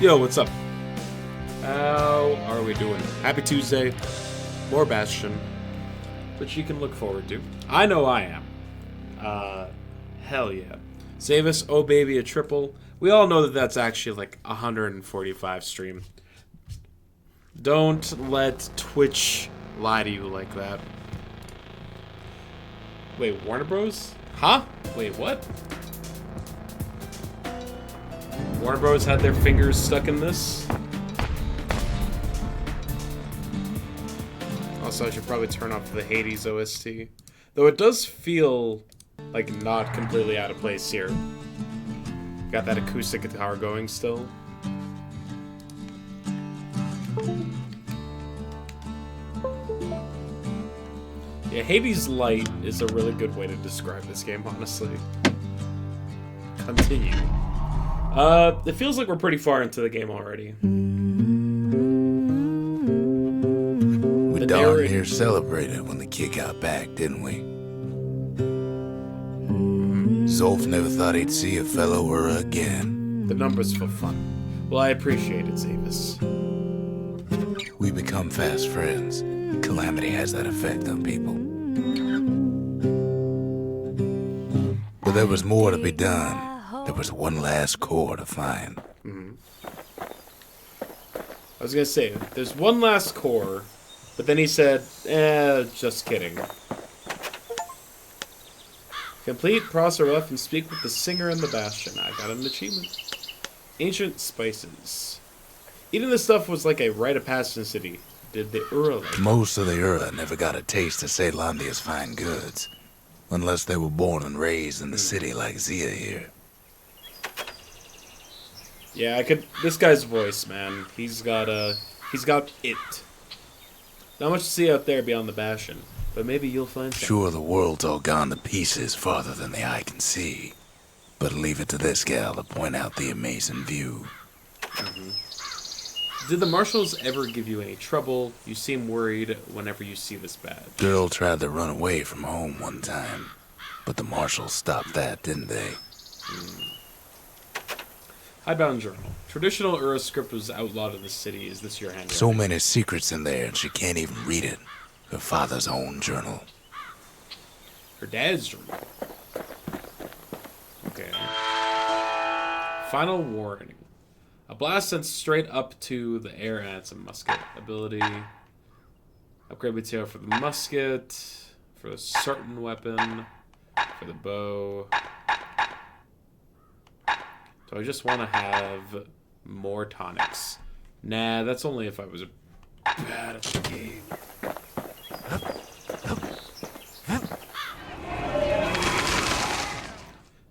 Yo, what's up? How are we doing? Happy Tuesday. More Bastion. Which you can look forward to. I know I am. Hell yeah. Save us, oh baby, a triple. We all know that that's actually like 145 stream. Don't let Twitch lie to you like that. Wait, Warner Bros? Huh? Wait, what? Warner Bros had their fingers stuck in this? Also, I should probably turn off the Hades OST. Though it does feel like not completely out of place here. Got that acoustic guitar going still. Yeah, Hades Light is a really good way to describe this game, honestly. Continue. It feels like we're pretty far into the game already. We darn near celebrated when the kid got back, didn't we? Zolf never thought he'd see a fellow or again. The numbers for fun. Well, I appreciate it, Zavis. We become fast friends. Calamity has that effect on people. But there was more to be done. There was one last core to find. I was gonna say, there's one last core, but then he said, just kidding. Complete Prosser F and speak with the singer in the Bastion. I got an achievement. Ancient spices. Eating this stuff was like a rite of passage in the city. Did the Ura like Most of the Ura never got a taste of Ceylondia's fine goods. Unless they were born and raised in the city like Zia here. Yeah, I could. This guy's voice, man. He's got it. Not much to see out there beyond the Bastion, but maybe you'll find something. Sure, the world's all gone to pieces farther than the eye can see. But leave it to this gal to point out the amazing view. Did the marshals ever give you any trouble? You seem worried whenever you see this badge. Girl tried to run away from home one time, but the marshals stopped that, didn't they? Hidebound journal. Traditional Ura script was outlawed in the city. Is this your handwriting? So many secrets in there, and she can't even read it. Her father's own journal. Her dad's journal. Okay. Final warning. A blast sent straight up to the air, and it's a musket ability. Upgrade material for the musket, for a certain weapon, for the bow. Do I just want to have more tonics? Nah, that's only if I was bad at the game.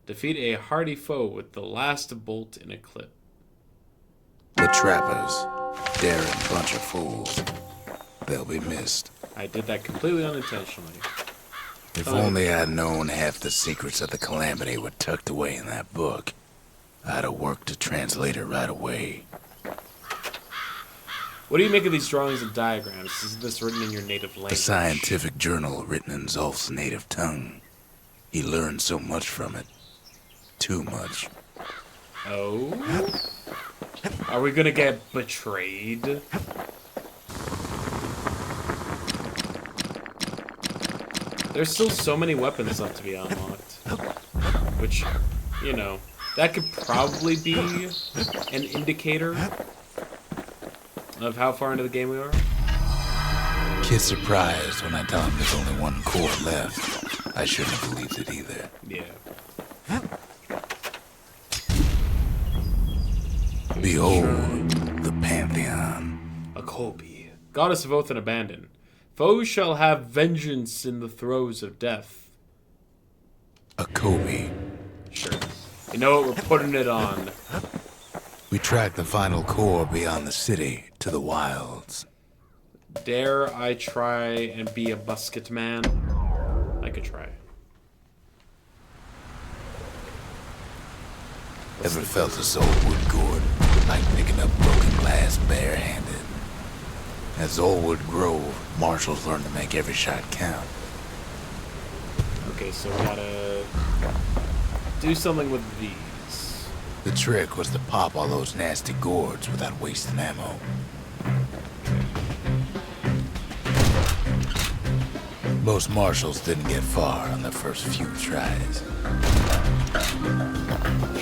Defeat a hardy foe with the last bolt in a clip. The trappers. Daring bunch of fools. They'll be missed. I did that completely unintentionally. If only I'd known half the secrets of the Calamity were tucked away in that book. I'd have worked to translate it right away. What do you make of these drawings and diagrams? Is this written in your native language? A scientific journal written in Zolf's native tongue. He learned so much from it. Too much. Oh? Are we gonna get betrayed? There's still so many weapons left to be unlocked. Which, you know, that could probably be an indicator of how far into the game we are. Kid's surprised when I tell him there's only one core left. I shouldn't have believed it either. Yeah. Behold, the Pantheon. A Kobe, goddess of oath and abandon. Foes shall have vengeance in the throes of death. A Kobe. Sure. You know what? We're putting it on. We track the final core beyond the city to the wilds. Dare I try and be a musket man? I could try. Ever felt a soul wood gourd, like picking up broken glass barehanded? At Zolwood Grove, marshals learn to make every shot count. Okay, so we gotta do something with these. The trick was to pop all those nasty gourds without wasting ammo. Most marshals didn't get far on their first few tries.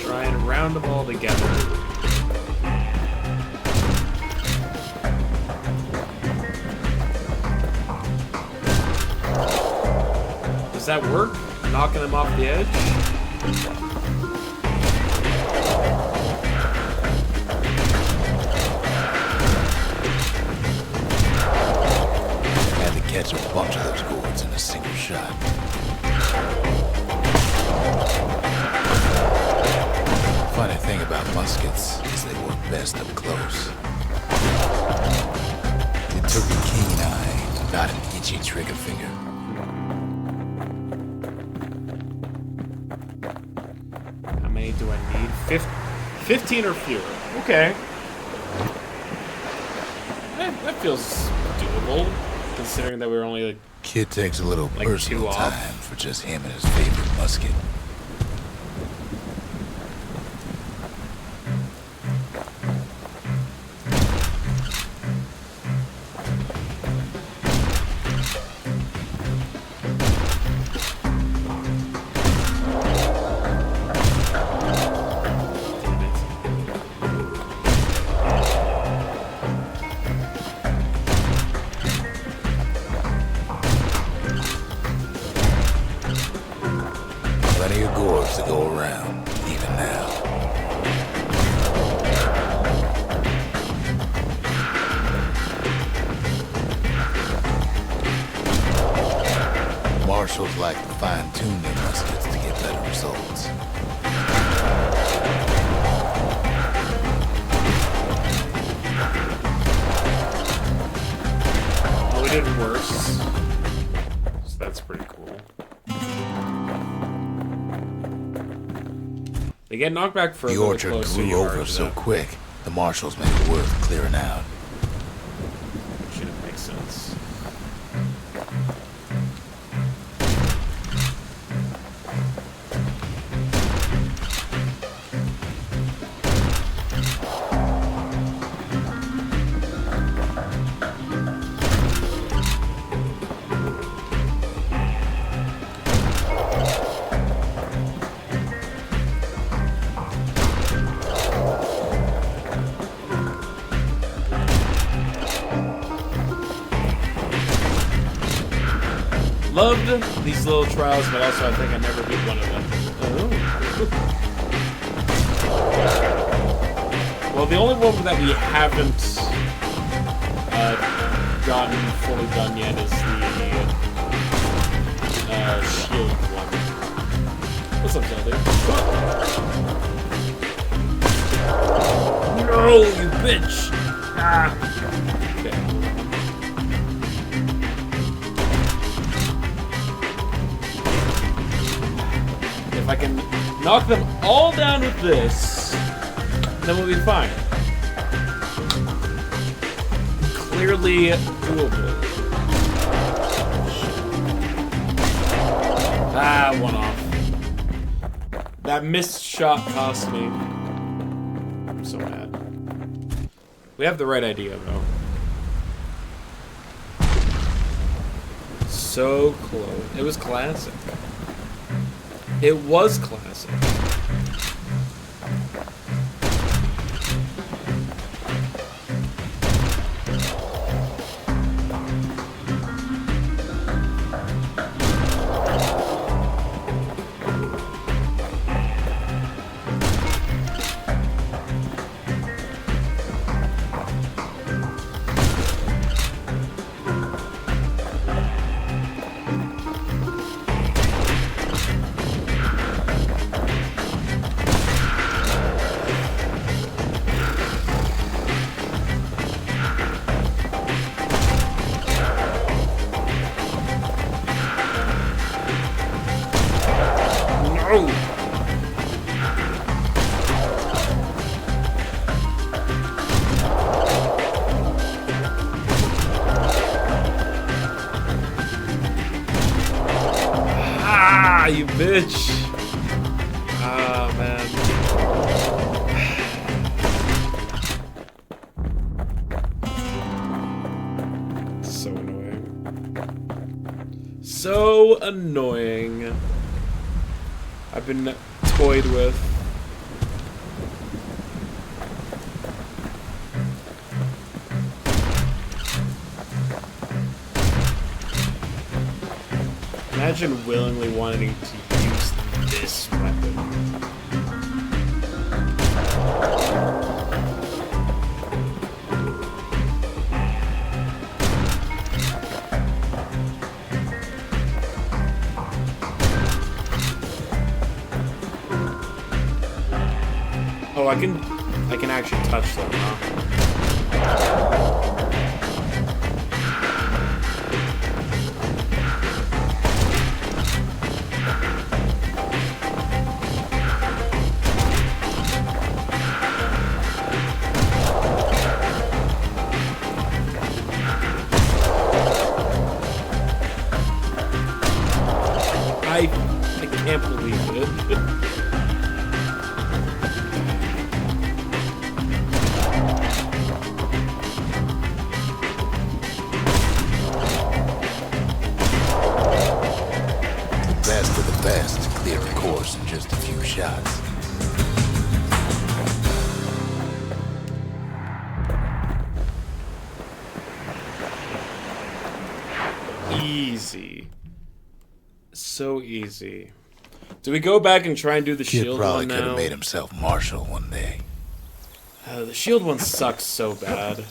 Try and round them all together. Does that work? Knocking them off the edge? Had to catch a bunch of those gourds in a single shot. Funny thing about muskets is they work best up close. It took a keen eye, not an itchy trigger finger. How many do I need? 15 or fewer. Okay. That feels doable, considering that we were only like... Kid takes a little Like personal 2 off. time for just him and his favorite musket. Plenty of gourds to go around, even now. Marshals like to fine-tune their muskets to get better results. Oh, we did worse. So that's pretty cool. They get knocked back further. The orchard closer grew you are over to so that. quick, the marshals made it worth clearing out. Shouldn't make sense. Loved these little trials, but also I think I never beat one of them. Oh. Well, the only one that we haven't gotten fully done yet is the shield one. What's up, Zelda? No, you bitch! Ah. Okay. If I can knock them all down with this, then we'll be fine. Clearly doable. Ah, one off. That missed shot cost me. I'm so mad. We have the right idea, though. So close. It was classic. It was classic. No! Ah, you bitch! Ah, man. so annoying. I've been toyed with. Imagine willingly wanting to use this weapon. Oh, I can actually touch them, huh? I can't believe it. Best of the best clear a course in just a few shots. Easy. So easy. Do we go back and try and do the Kid shield probably one could now? have made himself marshal one day. The shield one sucks so bad.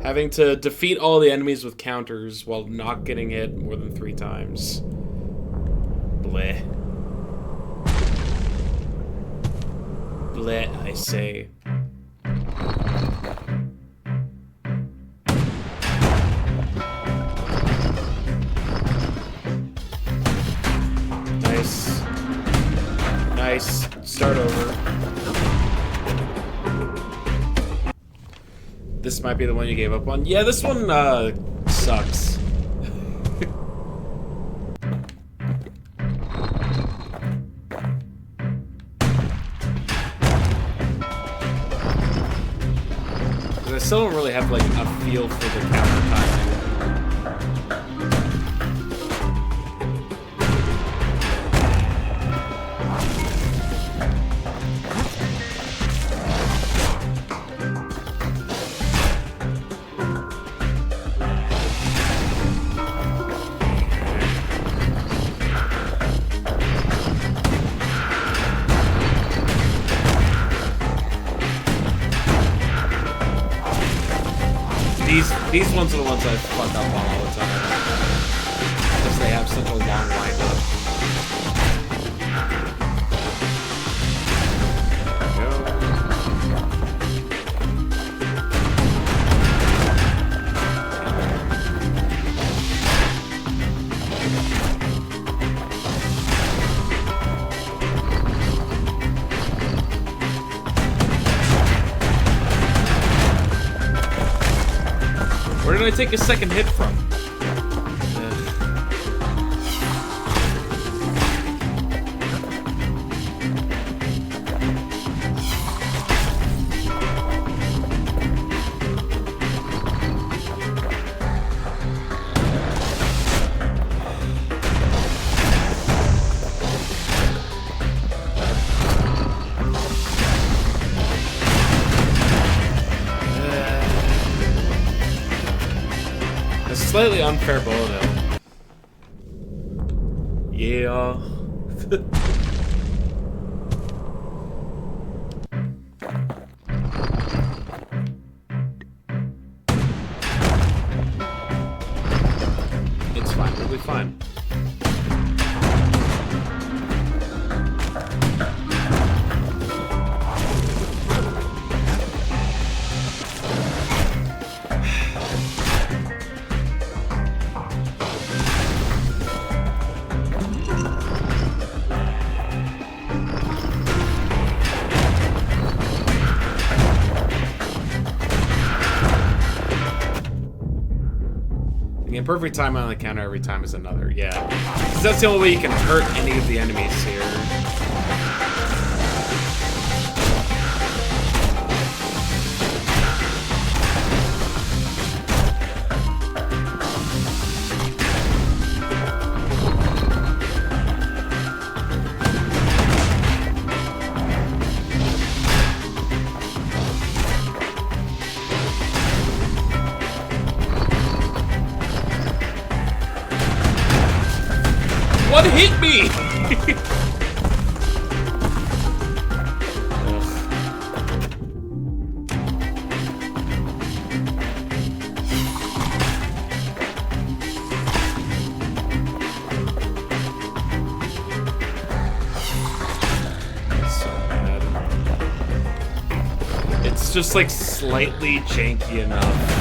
Having to defeat all the enemies with counters while not getting hit more than 3 times. Bleh. Bleh, I say. Nice. Nice. Start over. This might be the one you gave up on. Yeah, this one, sucks. I still don't really have, like, a feel for the counter timing. These ones are the ones I fuck up on all the time. Because they have such a long windup. Where did I take a second hit from? Slightly unfair bow though. Yeah. It's fine, we'll be fine. Perfect time on the counter every time is another, yeah. Because that's the only way you can hurt any of the enemies here. What hit me? It's just like slightly janky enough.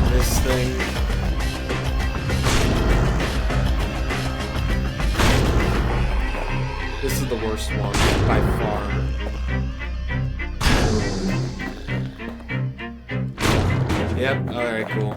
This thing. This is the worst one by far. Yep, alright, cool.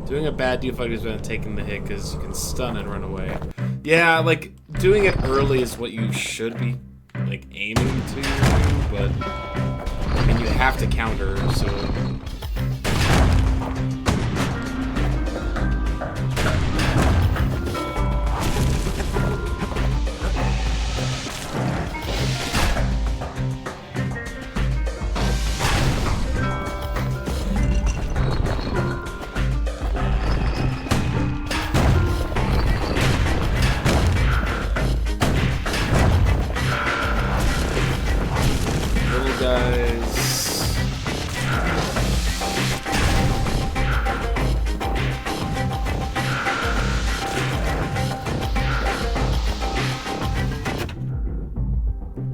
Doing a bad deal fight is better than taking the hit because you can stun and run away. Yeah, like, doing it early is what you should be, like, aiming to do, but, I mean, you have to counter, so...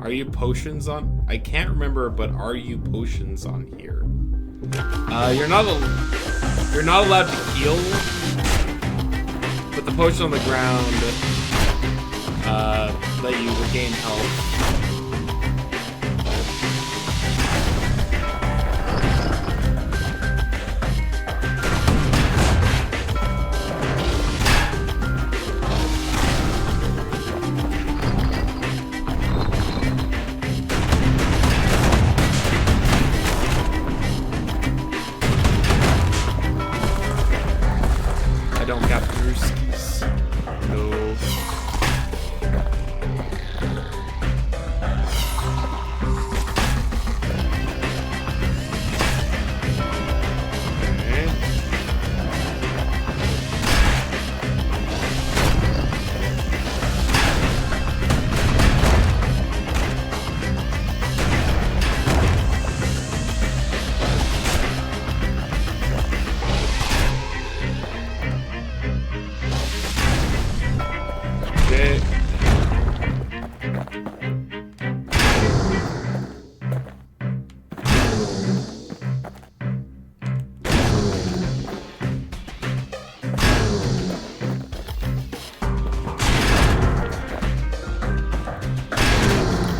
Are you potions on? I can't remember, but are you potions on here? You're not allowed to heal, but the potion on the ground let you regain health. Don't got brewskis. No.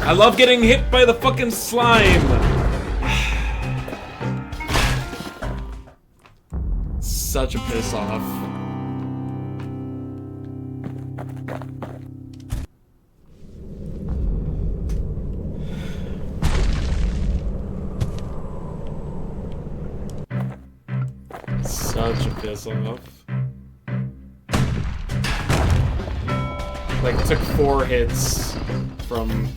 I love getting hit by the fucking slime. Such a piss off. Such a piss off. Like, took 4 hits from...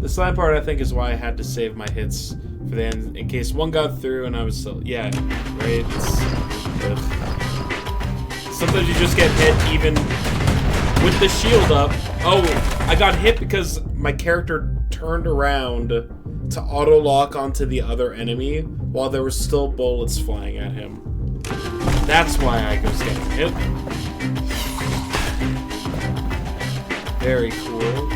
The slime part, I think, is why I had to save my hits for the end, in case one got through and I was still... Yeah, right? Sometimes you just get hit even with the shield up. Oh, I got hit because my character turned around to auto-lock onto the other enemy while there were still bullets flying at him. That's why I was getting hit. Very cool.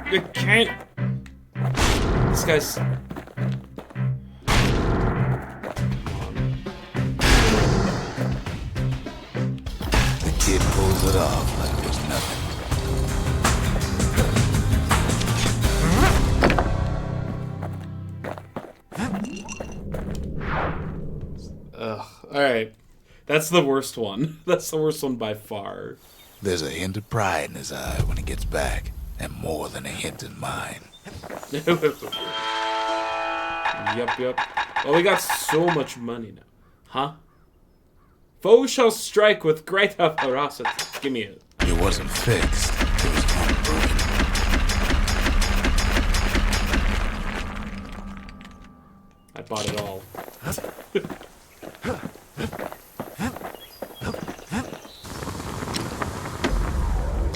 I can't. This guy's. The kid pulls it off like it was nothing. Ugh. Alright. That's the worst one. That's the worst one by far. There's a hint of pride in his eye when he gets back, and more than a hint in mine. Yup. Well, we got so much money now. Huh? Foe shall strike with greater ferocity. Give me it. It wasn't fixed. It was unbroken. I bought it all.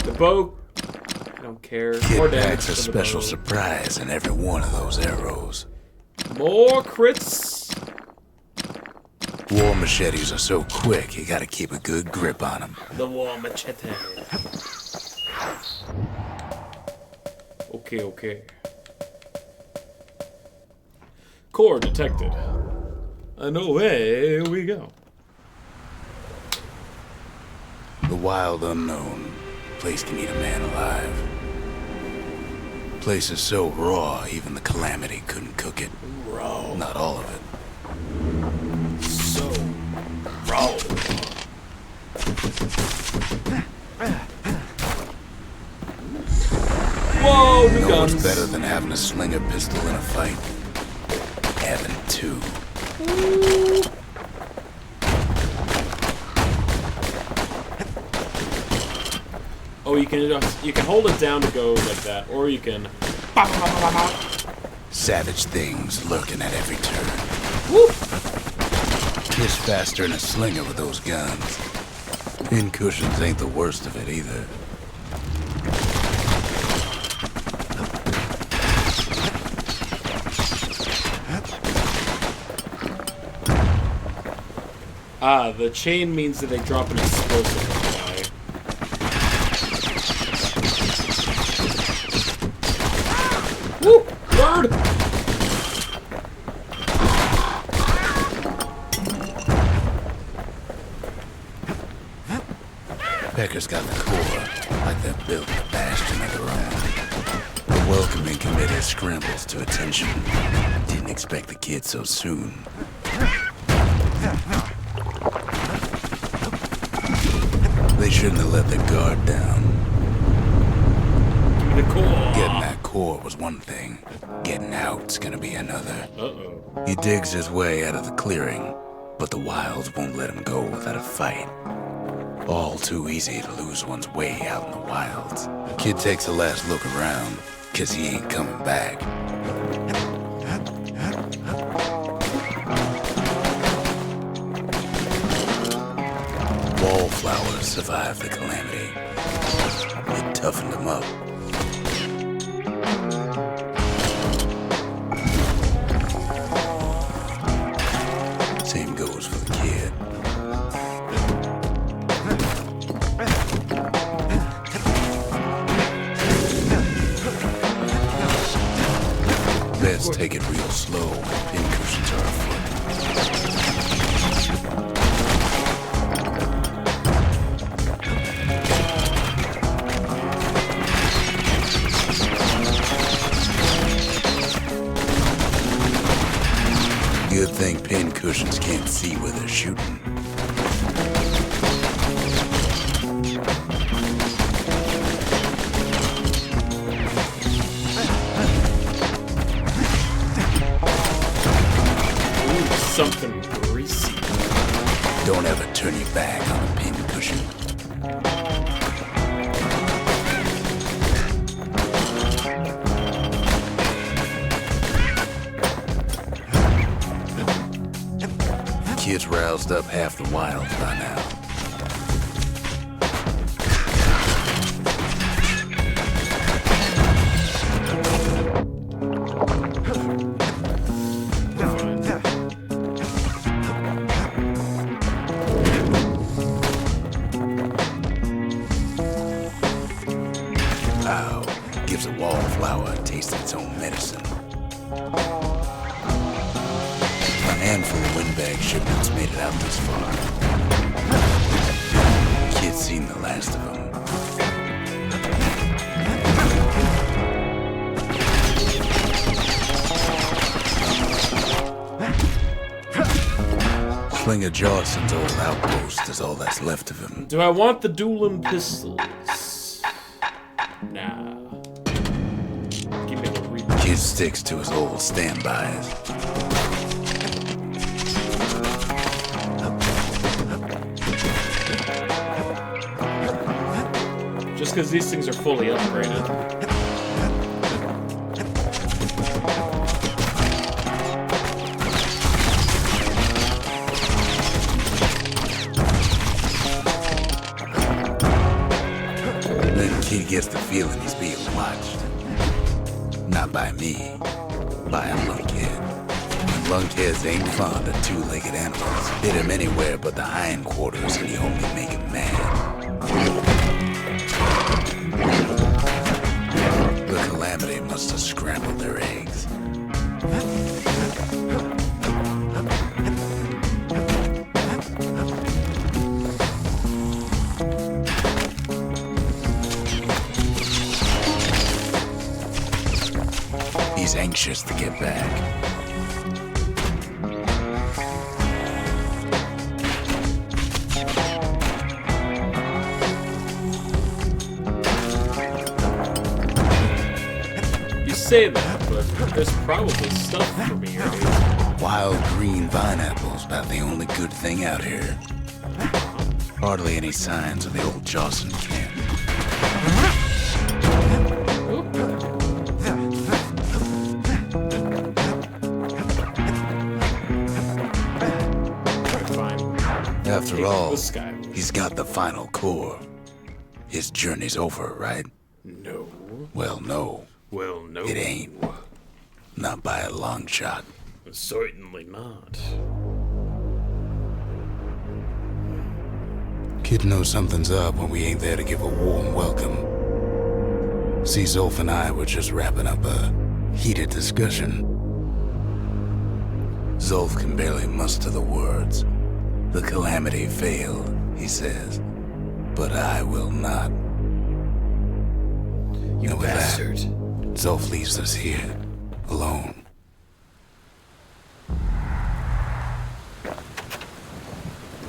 The bow. I don't care. More Kid damage packs a for the special bow. surprise in every one of those arrows. More crits. War machetes are so quick, you gotta keep a good grip on them. The war machete. Okay. Core detected. And away we go. The wild unknown. Place can eat a man alive. Place is so raw, even the calamity couldn't cook it. Raw. Not all of it. So raw. Whoa, new No guns. one's better than having a slinger pistol in a fight. Having two. Oh, you can hold it down to go like that, or you can. Savage things lurking at every turn. Woo! Kiss faster than a slinger with those guns. Pin cushions ain't the worst of it either. Ah, the chain means that they drop an explosive on the guy. Woo! Bird! Becker's got the core, like they're built a Bastion of their own. The welcoming committee scrambles to attention. Didn't expect the kid so soon. They shouldn't have let their guard down. The core. Getting that core was one thing. Getting out's gonna be another. Uh-oh. He digs his way out of the clearing, but the wilds won't let him go without a fight. All too easy to lose one's way out in the wilds. Kid takes a last look around, 'cause he ain't coming back. Wallflowers survived the calamity. It toughened them up. Same goes for the kid. Best take it real slow. Pincushions are afoot. Good think pin cushions can't see where they're shooting. Ooh, something greasy. Don't ever turn your back on a pin cushion. Kid's roused up half the wild by now. Ow, gives a wallflower a taste of its own medicine. A handful of windbag shipments made it out this far. Kid's seen the last of them. Slinger Johnson's old outpost is all that's left of him. Do I want the dueling pistols? Nah. Give me the reaper. Kid sticks to his old standbys. Just because these things are fully upgraded. Then Kid gets the feeling he's being watched. Not by me, by a lunkhead. And lunkheads ain't fond of two-legged animals. Hit him anywhere but the hindquarters and you only make him mad. The Calamity must have scrambled their eggs. He's anxious to get back. You say that, but there's probably stuff for me here. Wild green vine apples, about the only good thing out here. Hardly any signs of the old Jocelyn camp. After all, he's got the final core. His journey's over, right? No. Well, no. Well, no. It ain't. Not by a long shot. Certainly not. Kid knows something's up when we ain't there to give a warm welcome. See, Zolf and I were just wrapping up a heated discussion. Zolf can barely muster the words. The Calamity failed, he says. But I will not. You bastard. Zolf leaves us here, alone.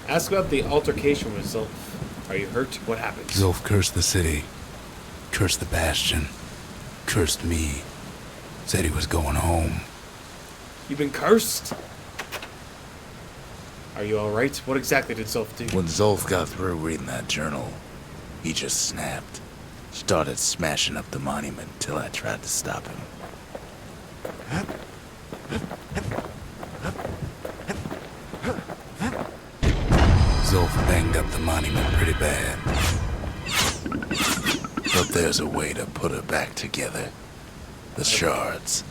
Ask about the altercation with Zolf. Are you hurt? What happened? Zolf cursed the city, cursed the Bastion, cursed me. Said he was going home. You've been cursed? Are you alright? What exactly did Zolf do? When Zolf got through reading that journal, he just snapped. Started smashing up the monument till I tried to stop him. Zolf banged up the monument pretty bad. But there's a way to put her back together. The shards.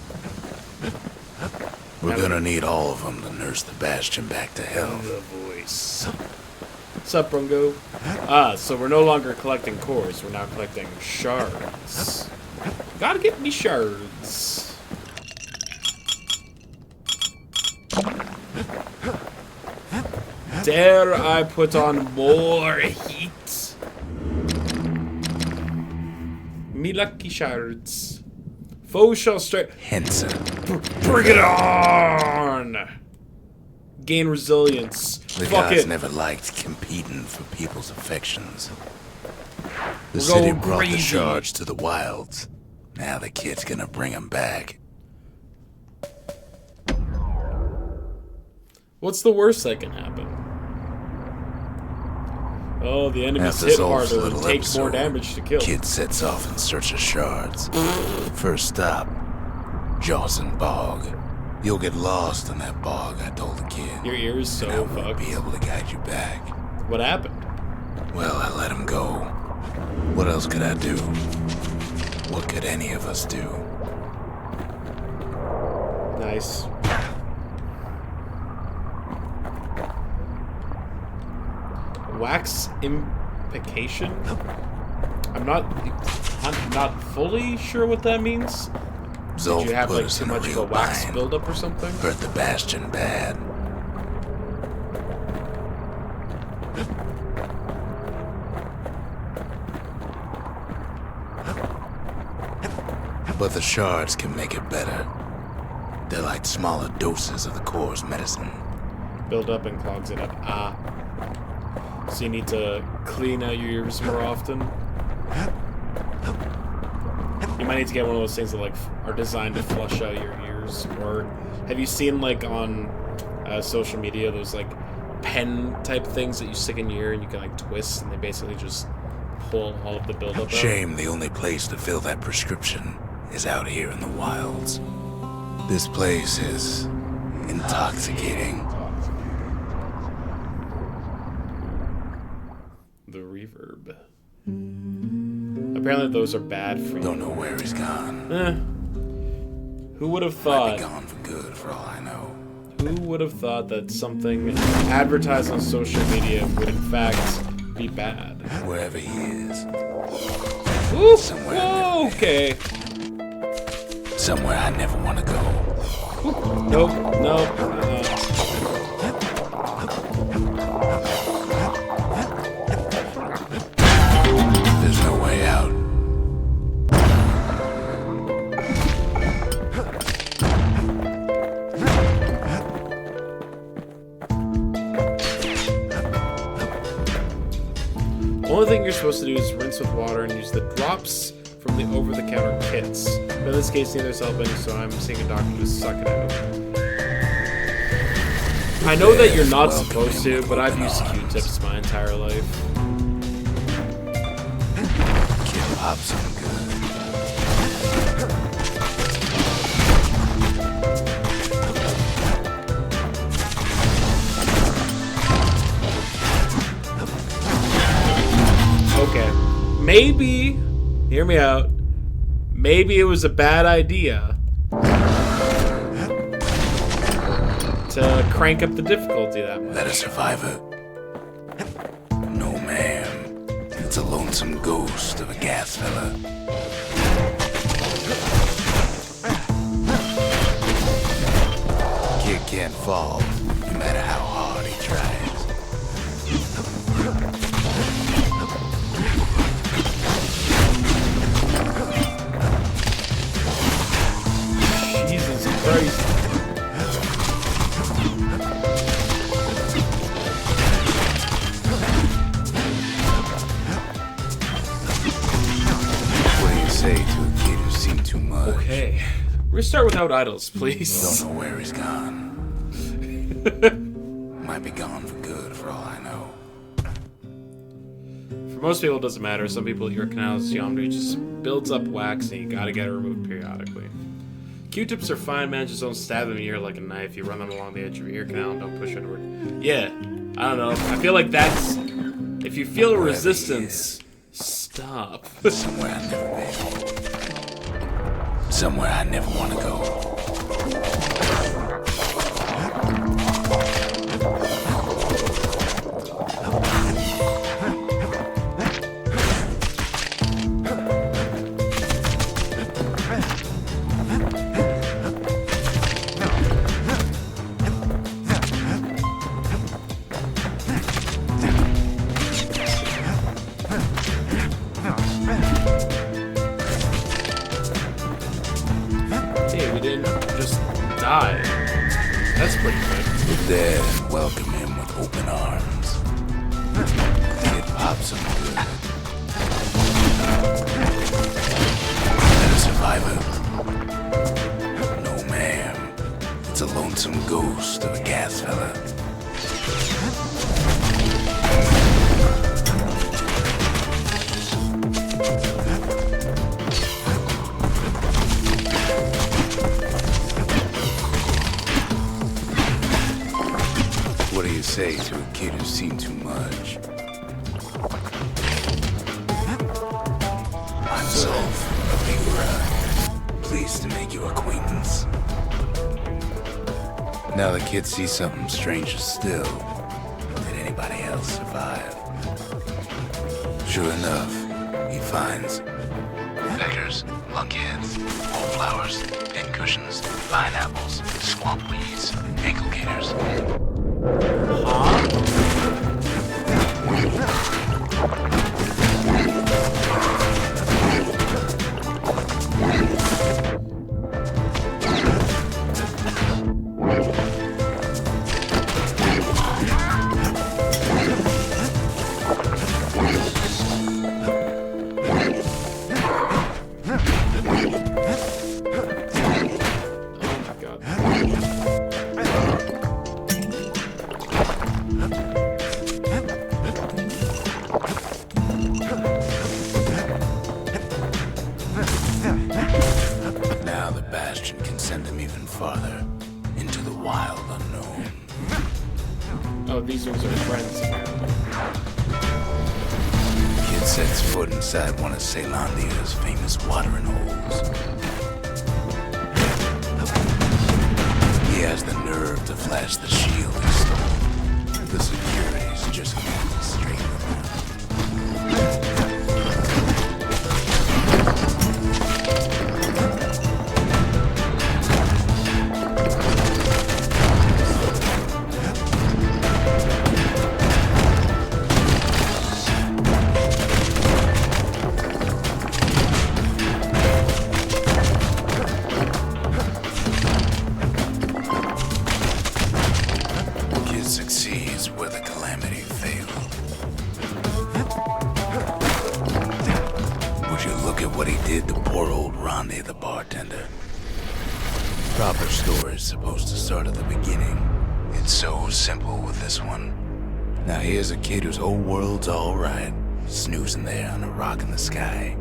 We're gonna need all of them to nurse the Bastion back to health. The voice. What's up, Brungo? So we're no longer collecting cores, we're now collecting shards. Gotta get me shards. Dare I put on more heat? Me lucky shards. Foe shall strike. Henson. Bring it on! gain resilience. The Fuck gods it. never liked competing for people's affections. The We're city going brought crazy. the shards to the wilds. Now the kid's gonna bring them back. What's the worst that can happen? Oh, the enemies After hit Zolf's harder and little take more episode, damage to kill. Kid sets off in search of shards. First stop, Jawson Bog. You'll get lost in that bog, I told the kid. Your ear is and I so won't fucked. be able to guide you back. What happened? Well, I let him go. What else could I do? What could any of us do? Nice. Wax implication? I'm not fully sure what that means. Zolf Did you have put like us too in a much of real a wax bind. buildup or something? Hurt the Bastion bad. But the shards can make it better. They're like smaller doses of the core's medicine. Build up and clogs it up. Ah. So you need to clean out your ears more often. You might need to get one of those things that like are designed to flush out your ears. Or have you seen like on social media those like pen type things that you stick in your ear and you can like twist and they basically just pull all of the buildup out? Shame the only place to fill that prescription is out here in the wilds. This place is intoxicating. The reverb. Apparently those are bad for you. Don't know where he's gone. Who would have Might thought? be gone for good for all I know. Who would have thought that something advertised on social media would in fact be bad? Wherever he is. Ooh, Somewhere whoa, okay. Somewhere I never want to go. Nope, nope. There's no way out. Only thing you're supposed to do is rinse with water and use the drops from the over-the-counter kits. But in this case, neither is helping, so I'm seeing a doctor just suck it out. I know that you're not supposed to, but I've used Q-tips my entire life. Kid pops some good. Okay. Maybe, hear me out, maybe it was a bad idea to crank up the difficulty that much. That a survivor? No, ma'am. It's a lonesome ghost of a gas fella. Kid can't fall, no matter how hard he tries. Jesus Christ. What do you say to a kid who's seen too much? Okay. We're gonna start without idols, please. Don't know where he's gone. Might be gone for good, for all I know. For most people, it doesn't matter. Some people, your canal's geometry just builds up wax and you gotta get it removed periodically. Q-tips are fine, man. Just don't stab them in your ear like a knife. You run them along the edge of your ear canal and don't push inward. Yeah, I don't know. I feel like that's... If you feel resistance, stop. Somewhere I've never been. Somewhere I never want to go. Hey, we didn't just die. That's pretty good. We're dead. welcome him with open arms. Kid pops him good. That a survivor? No, ma'am. It's a lonesome ghost of a gas fella. What do you say to a kid who's seen too much? I'm Zolf of Libra. Pleased to make your acquaintance. Now the kid sees something stranger still. Did anybody else survive? Sure enough, he finds peckers, lunkheads, wallflowers, pincushions, pineapples, swamp weeds, ankle gators. Now the Bastion can send them even farther into the wild unknown. Oh, these ones are friends. Kid sets foot inside one of Ceylondia's famous watering holes. He has the nerve to flash the shield he stole. The security's just moving straight around. Succeeds where the calamity failed. Would you look at what he did to poor old Ronde the bartender? Proper story's supposed to start at the beginning. It's so simple with this one. Now here's a kid whose whole world's alright, snoozing there on a rock in the sky.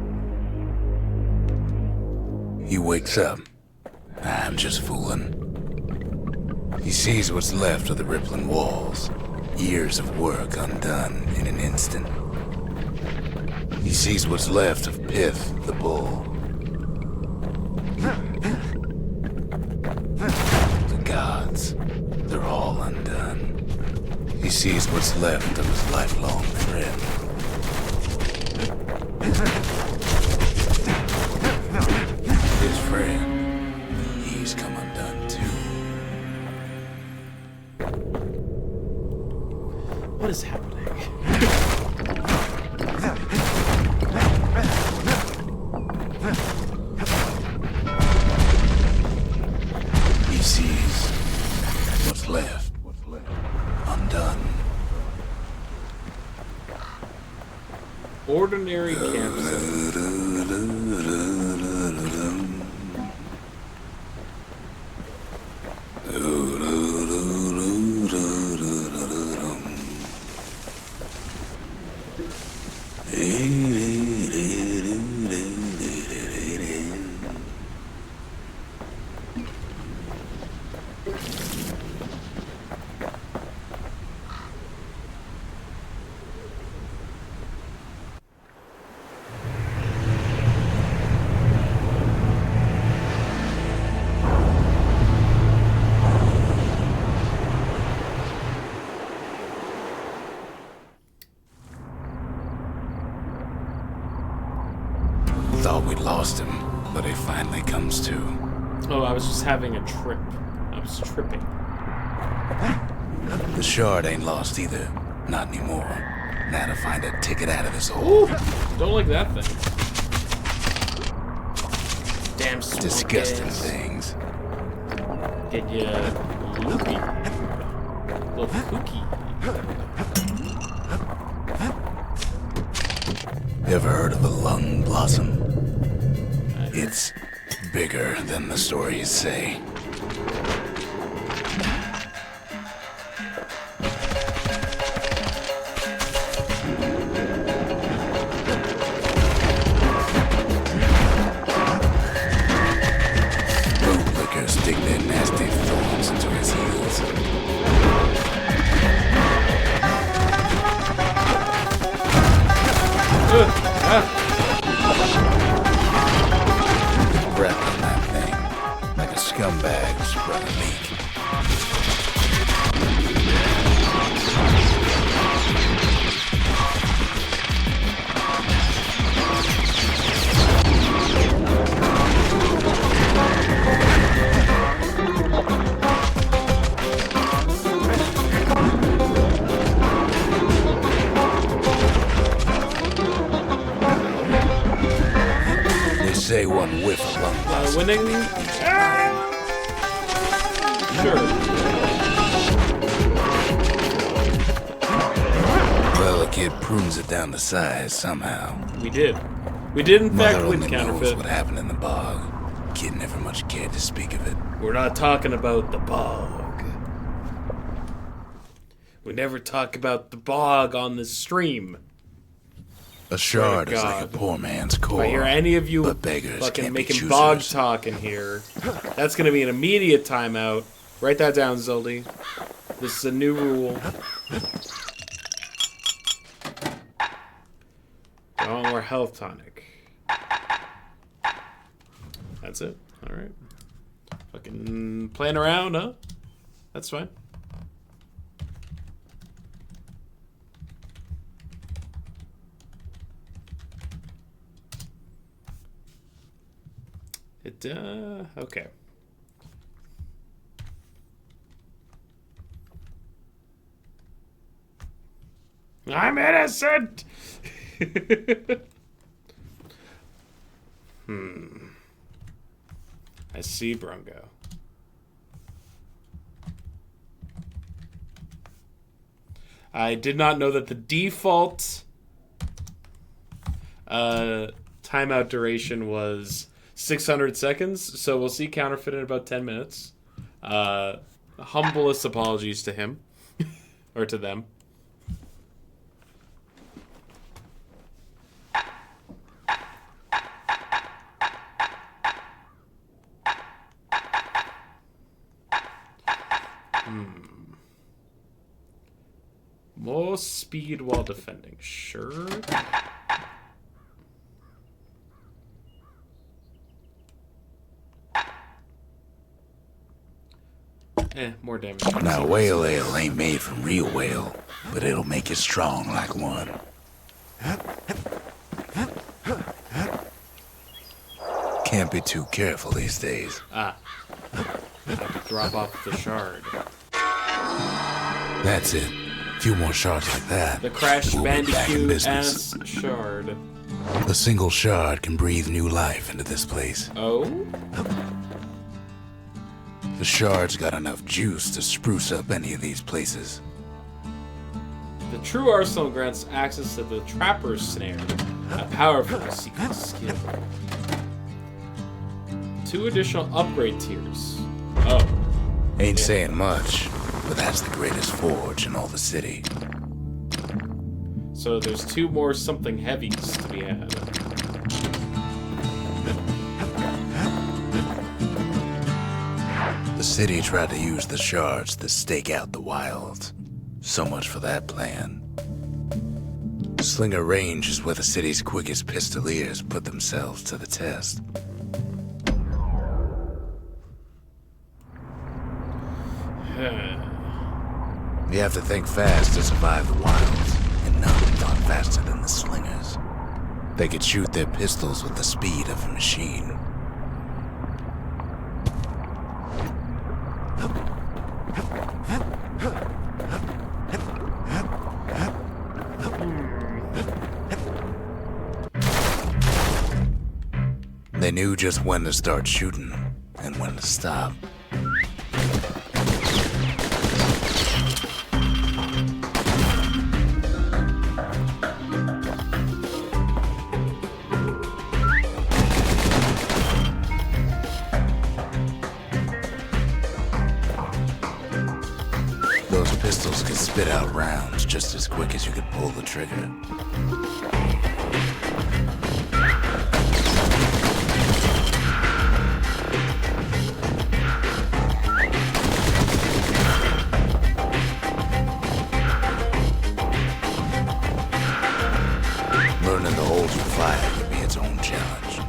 He wakes up. I'm just fooling. He sees what's left of the rippling walls, years of work undone in an instant. He sees what's left of Pith, the bull. The gods, they're all undone. He sees what's left of his lifelong friend. His friend, he's come undone too. What is happening? He sees what's left undone. Ordinary campsite. Thought we'd lost him, but he finally comes to. Oh, I was just having a trip. I was tripping. The shard ain't lost either. Not anymore. Now to find a ticket out of this hole. Ooh, don't like that thing. Damn swamp Disgusting gas. things. Get ya loopy. Little cookie. Ever heard of a lung blossom? It's bigger than the stories say. Bootlickers dig their nasty thorns into his heels. Breath on that thing, like a scumbag sprung a leak. They say one whiff of lung blossom. Winning. Sure. Well, a kid prunes it down to size somehow. We did. We did, in fact, Mother win only knows counterfeit. what happened in the bog. Kid never much cared to speak of it. We're not talking about the bog. We never talk about the bog on the stream. A shard is like a God. poor man's If core. I hear any of you but beggars fucking can't be making choosers. bog talk in here, that's gonna be an immediate timeout. Write that down, Zoldy. This is a new rule. One more health tonic. That's it. Alright. Fucking playing around, huh? That's fine. Okay. I'm innocent! I see, Brungo. I did not know that the default timeout duration was 600 seconds, so we'll see counterfeit in about 10 minutes. Humblest apologies to him. Or to them. More speed while defending. Sure. More damage. Now, whale ale ain't made from real whale, but it'll make you strong like one. Can't be too careful these days. I have to drop off the shard. That's it. A few more shards like that. The Crash we'll be back in Bandicoot business. ass shard. A single shard can breathe new life into this place. Oh? The shard's got enough juice to spruce up any of these places. The true arsenal grants access to the Trapper's Snare, a powerful secret skill. 2 additional upgrade tiers. Oh. Ain't saying much, but that's the greatest forge in all the city. So there's 2 more something heavies to be had. The city tried to use the shards to stake out the wilds. So much for that plan. Slinger Range is where the city's quickest pistoliers put themselves to the test. You have to think fast to survive the wilds, and none thought faster than the slingers. They could shoot their pistols with the speed of a machine. They knew just when to start shooting and when to stop. pistols could spit out rounds just as quick as you could pull the trigger. Learning to hold your fire could be its own challenge.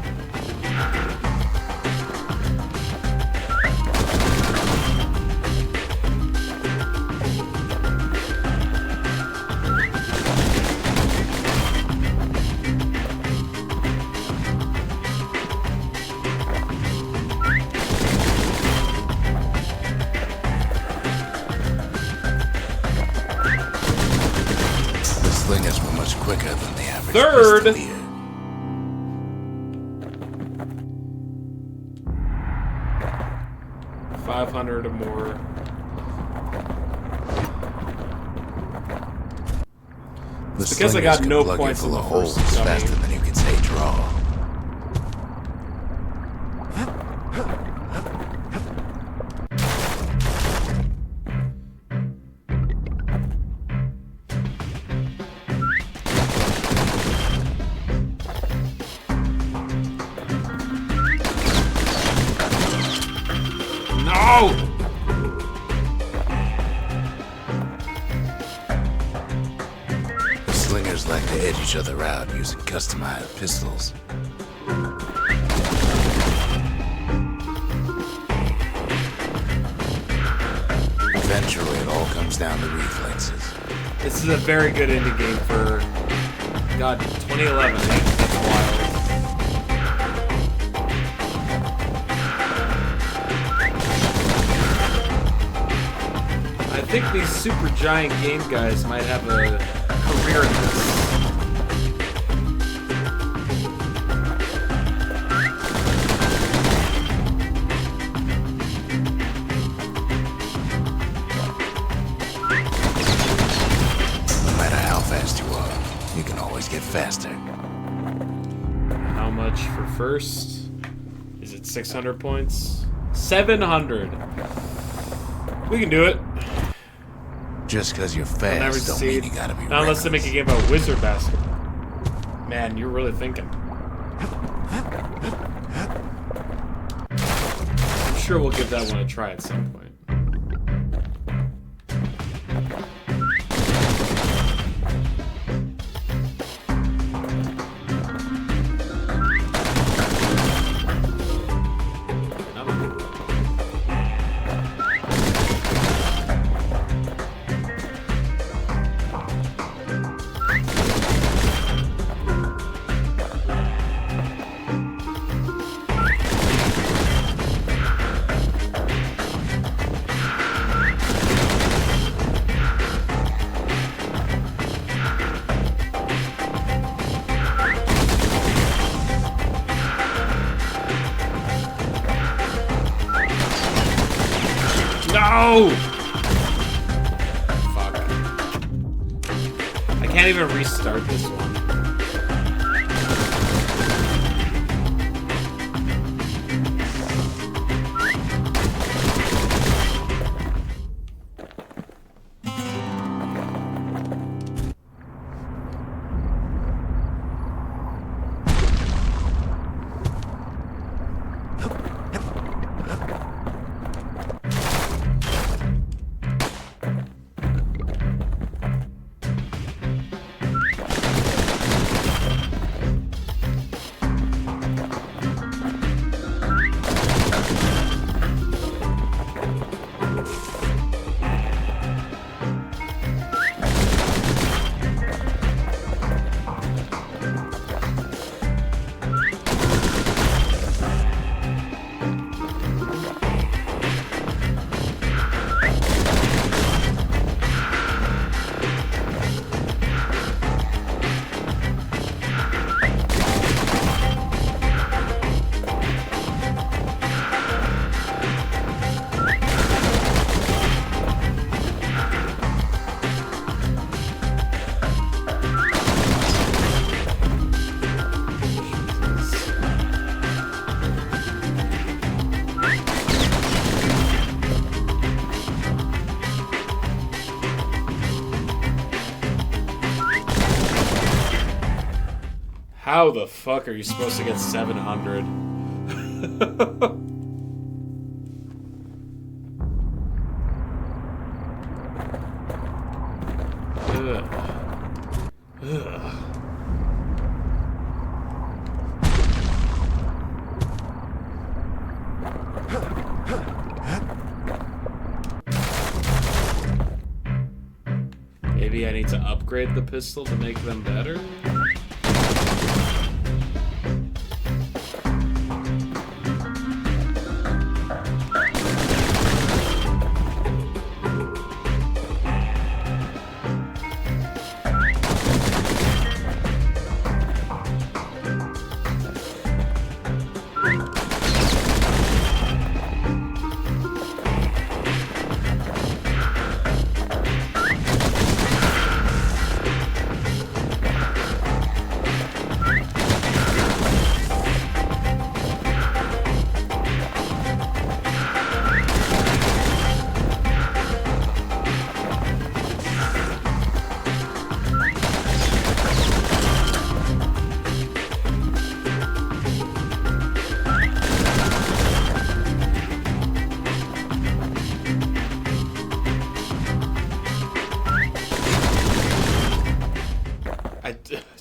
The slingers were much quicker than the average Third. pistolier. $500 or more. It's because I got no points in the holes first dummy. faster than you can say draw. No! The slingers like to edge each other out using customized pistols. Eventually, it all comes down to reflexes. This is a very good indie game for, God, 2011. That's wild. I think these super giant game guys might have a career in this. No matter how fast you are, you can always get faster. How much for first? Is it 600 points? 700. We can do it. Just because you're I'll never fast don't mean succeed. you gotta be Not unless they make a reckless. game about wizard basketball. Man, you're really thinking. I'm sure we'll give that one a try at some point. No! Fuck. I can't even restart this one. How the fuck are you supposed to get 700? Ugh. Ugh. Maybe I need to upgrade the pistol to make them better?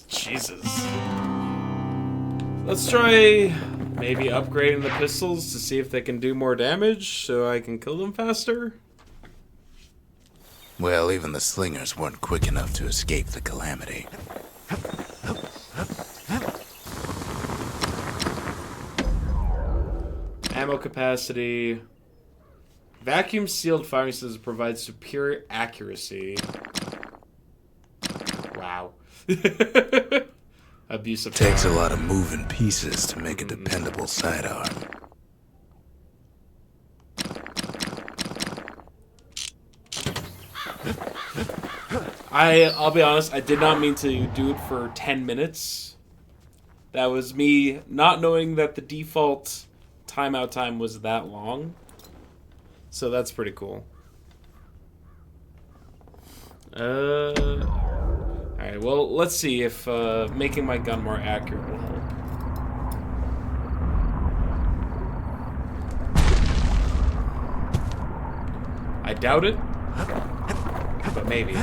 Jesus. Let's try maybe upgrading the pistols to see if they can do more damage so I can kill them faster. Well, even the slingers weren't quick enough to escape the calamity. Ammo capacity. Vacuum sealed firing systems provide superior accuracy. Wow. Abusive. Takes a lot of moving pieces to make a dependable sidearm. I'll be honest, I did not mean to do it for 10 minutes. That was me not knowing that the default timeout time was that long. So that's pretty cool. Alright, well, let's see if making my gun more accurate will help. I doubt it, but maybe.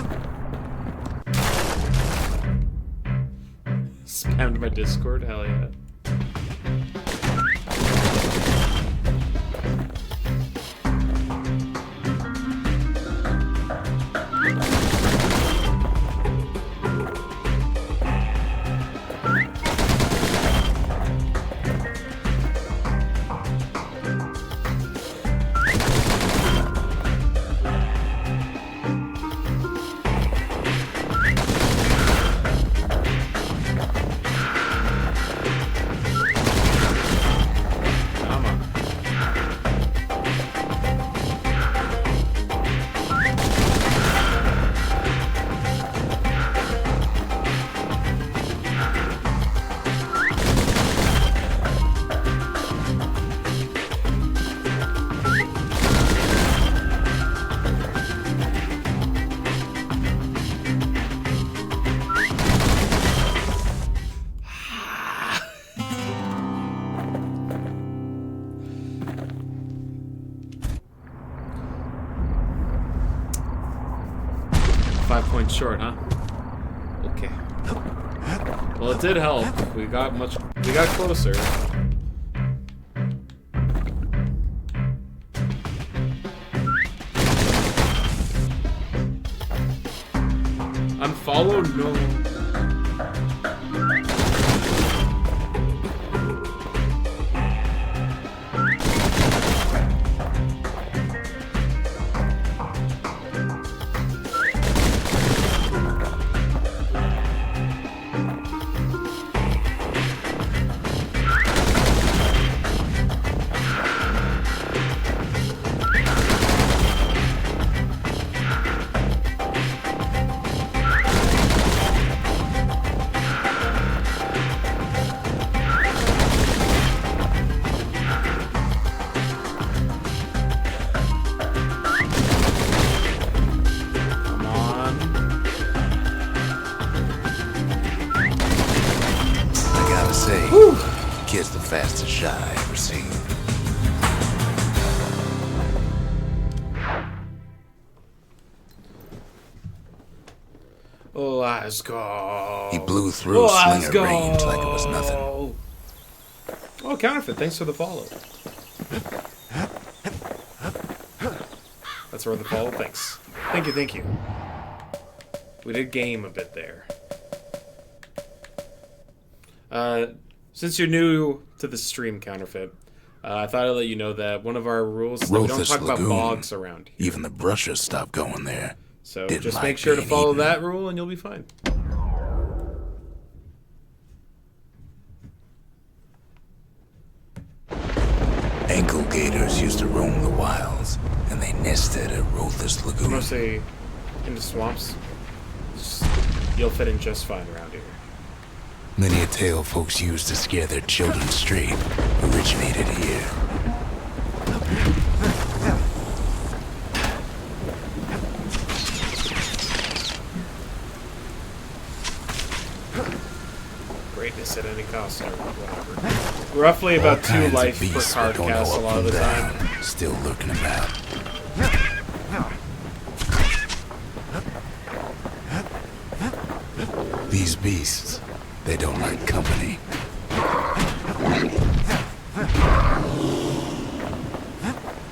Spammed my Discord, hell yeah. Short, huh? Okay. Well, it did help. We got closer. Unfollow? No. Let's go. He blew through slinger range like it was nothing. Oh, Counterfeit, thanks for the follow. That's where the follow. Thanks. Thank you, thank you. We did game a bit there. Since you're new to the stream, Counterfeit, I thought I'd let you know that one of our rules is that we don't talk about bogs around here. Even the brushers stopped going there. So just make sure to follow that rule and you'll be fine. Ankle gators used to roam the wilds, and they nested at Rothless Lagoon. Mostly into swamps. You'll fit in just fine around here. Many a tale folks used to scare their children straight originated here. Greatness at any cost, or whatever. Roughly about 2 life per card cast a lot of the time. Still lurking about. These beasts, they don't like company.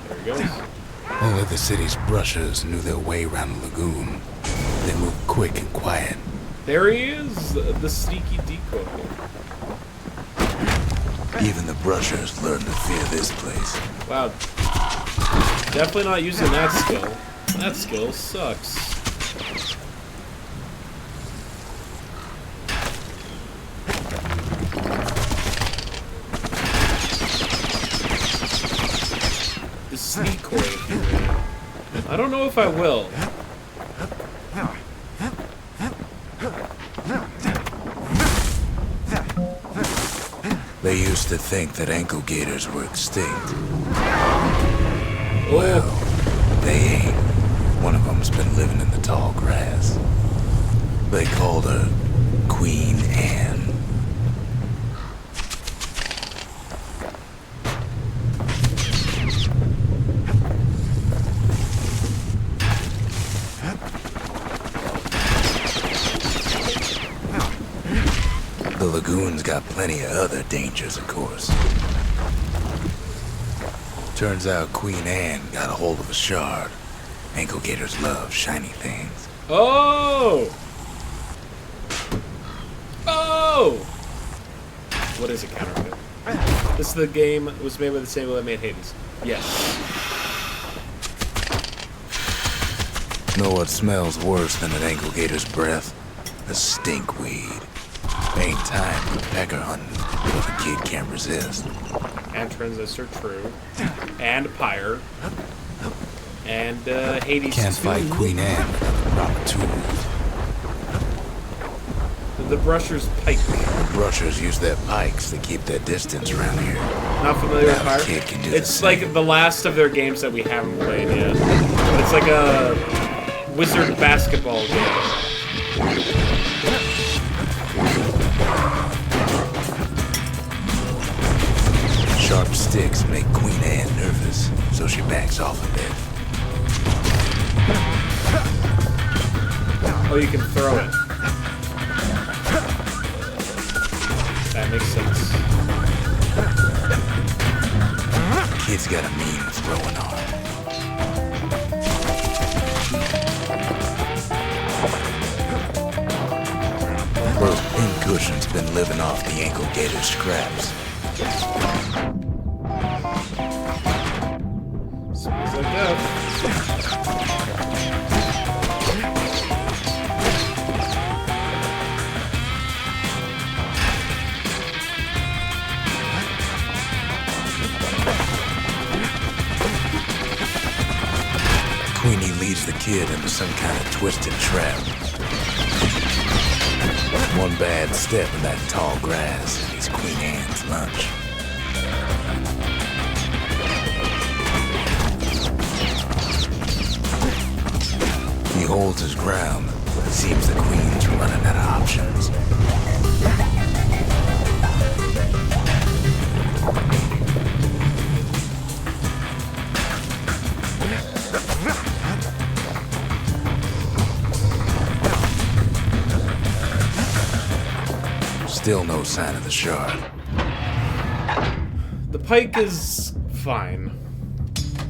There he goes. Only the city's brushers knew their way around the lagoon. They moved quick and quiet. There he is, the sneaky decoy. Even the brushers learned to fear this place. Wow. Definitely not using that skill. That skill sucks. The sneakoid. I don't know if I will. They used to think that ankle gators were extinct. Oh. Well, they ain't. One of them's been living in the tall grass. They called her Queen Anne. The lagoon's got plenty of other dangers, of course. Turns out Queen Anne got a hold of a shard. Ankle gators love shiny things. Oh! Oh! What is a counterfeit? This is the game that was made by the same people that made Hades. Yes. Know what smells worse than an ankle gator's breath? A stinkweed. Ain't time for pecker hunting, but the kid can't resist. And Transistor True. And Pyre. And Hades Can't 2. fight Queen Anne without the proper tools. The Brusher's Pike. The brushers use their pikes to keep their distance around here. Not familiar with Now Pyre? the kid can do the It's same. like the last of their games that we haven't played yet. But it's like a wizard basketball game. Sharp sticks make Queen Anne nervous, so she backs off a bit. Oh, you can throw it. That makes sense. Kid's got a mean throwing arm. Those pincushion's been living off the ankle gator scraps. Smells like death. Queenie leads the kid into some kind of twisted trap. One bad step in that tall grass and he's Queen Anne's lunch. He holds his ground, but it seems the Queen's running out of options. Still no sign of the shard. The pike is fine.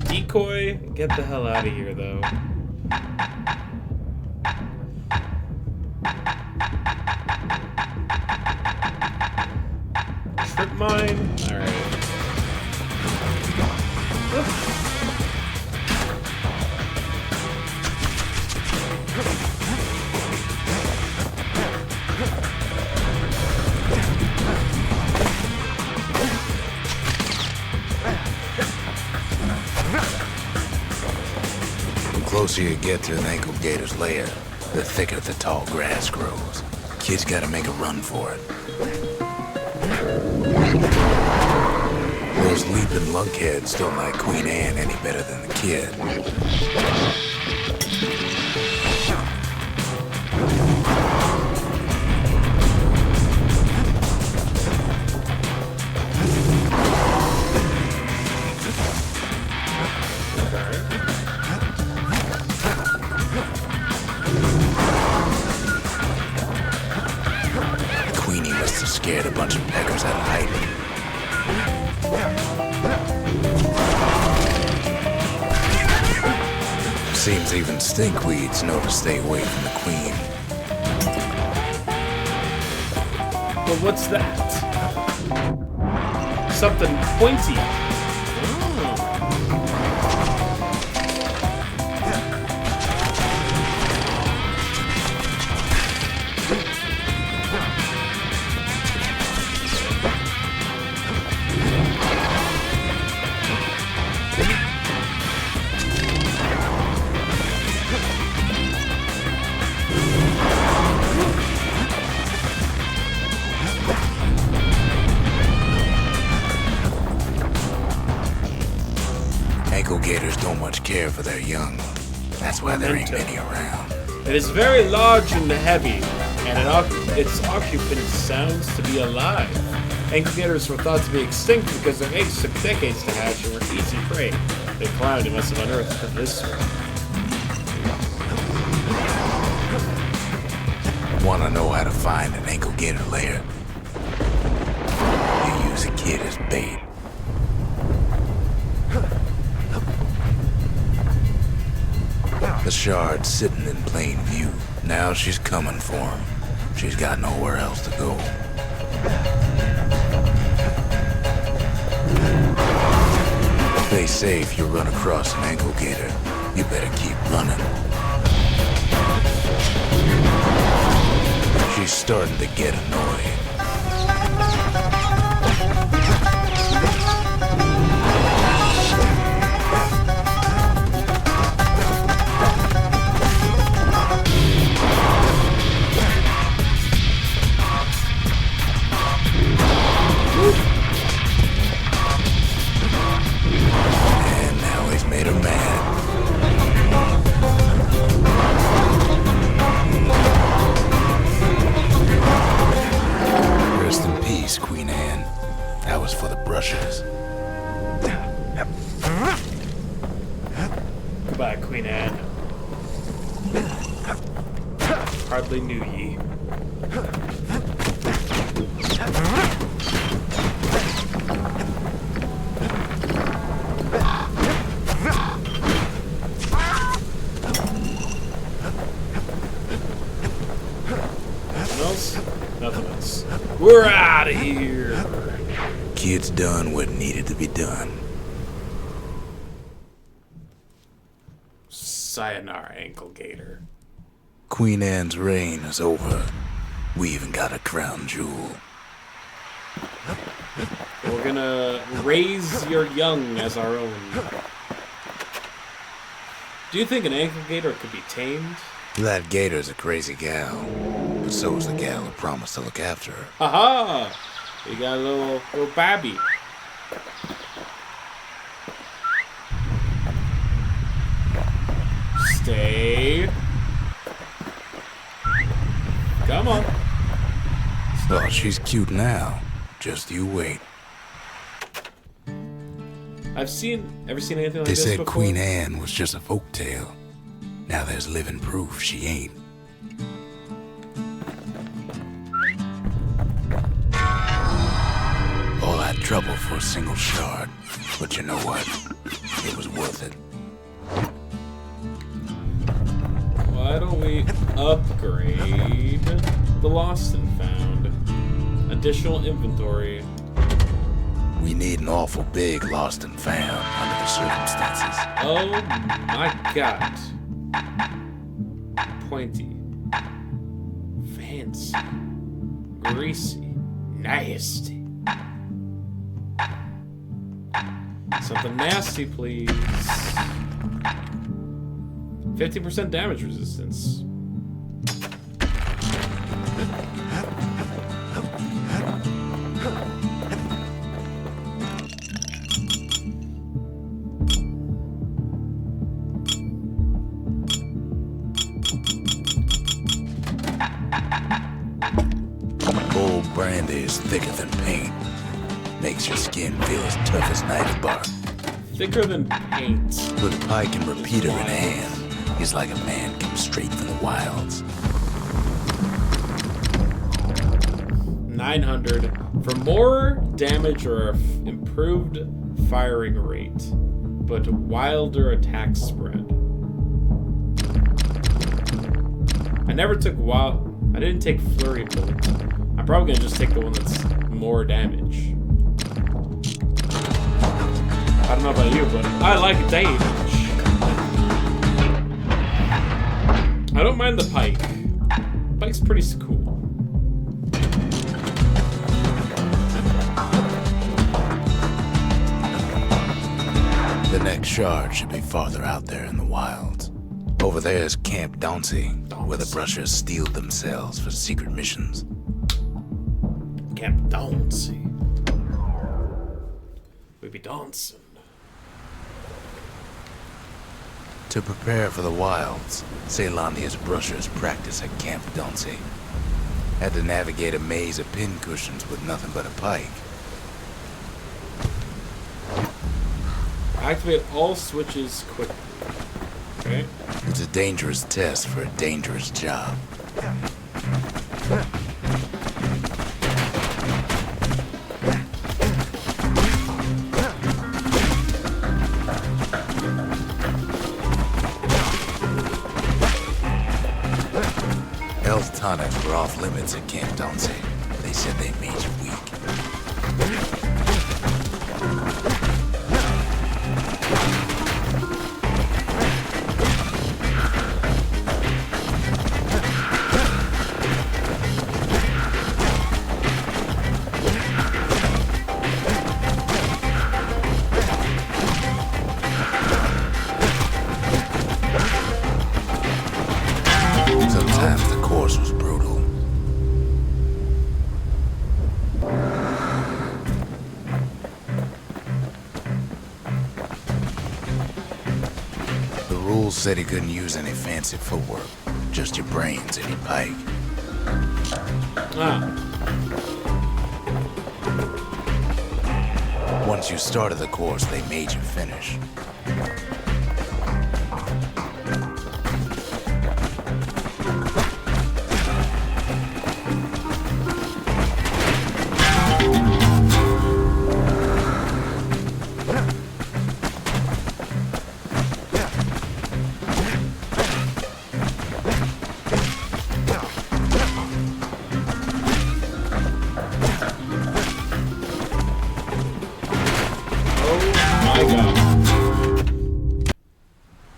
Decoy, get the hell out of here, though. Trip mine? Alright. The closer you get to an ankle gator's lair, the thicker the tall grass grows. Kid's gotta make a run for it. Those leaping lunkheads don't like Queen Anne any better than the kid. Queenie must have scared a bunch of peckers out of hiding. Seems even stinkweeds know to stay away from the queen. But what's that? Something pointy. Ankle gators don't much care for their young. That's why there ain't many around. It is very large and heavy, and its occupant sounds to be alive. Ankle gators were thought to be extinct because their eggs took decades to hatch and were easy prey. They climbed and must have unearthed this one. Wanna know how to find an ankle gator lair? You use a kid as bait. The shard's sitting in plain view. Now she's coming for him. She's got nowhere else to go. They say if you run across an ankle gator, you better keep running. She's starting to get annoyed. And now he's made her mad. Rest in peace, Queen Anne. That was for the brushes. Goodbye, Queen Anne. Hardly knew ye. Nothing else? Nothing else. We're out of here. Kid's done what needed to be done. Sayonara, ankle gator. Queen Anne's reign is over. We even got a crown jewel. We're gonna raise your young as our own. Do you think an ankle gator could be tamed? That gator's a crazy gal, but so's the gal who promised to look after her. Haha! We got a little babby. Stay. Come on. Oh, she's cute now. Just you wait. Ever seen anything like They this said before? Queen Anne was just a folktale. Now there's living proof she ain't. trouble for a single shard, but you know what? It was worth it. Why don't we upgrade the Lost and Found? Additional inventory. We need an awful big lost and found under the circumstances. Oh my god. Pointy. Fancy. Greasy. Nasty. Something nasty, please. 50% damage resistance. Old brandy is thicker than paint. Makes your skin feel as tough as knife bark. Thicker than paint. With pike and repeater in hand, he's like a man come straight from the wilds. 900 for more damage or improved firing rate, but wilder attack spread. I didn't take flurry bolt. I'm probably gonna just take the one that's more damage. I don't know about you, but I like damage. I don't mind the pike. Pike's pretty cool. The next shard should be farther out there in the wilds. Over there is Camp Dauncey, where the brushers steeled themselves for secret missions. Camp Dauncey. We be dancing. To prepare for the wilds, Ceylondia's brushers practice at Camp Dauncey. Had to navigate a maze of pincushions with nothing but a pike. Activate all switches quickly. Okay. It's a dangerous test for a dangerous job. Health tonics were off limits at Camp Dauncey. They said they made you weak. Sometimes the course was brutal. The rules said he couldn't use any fancy footwork, just your brains and your pike. Once you started the course, they made you finish.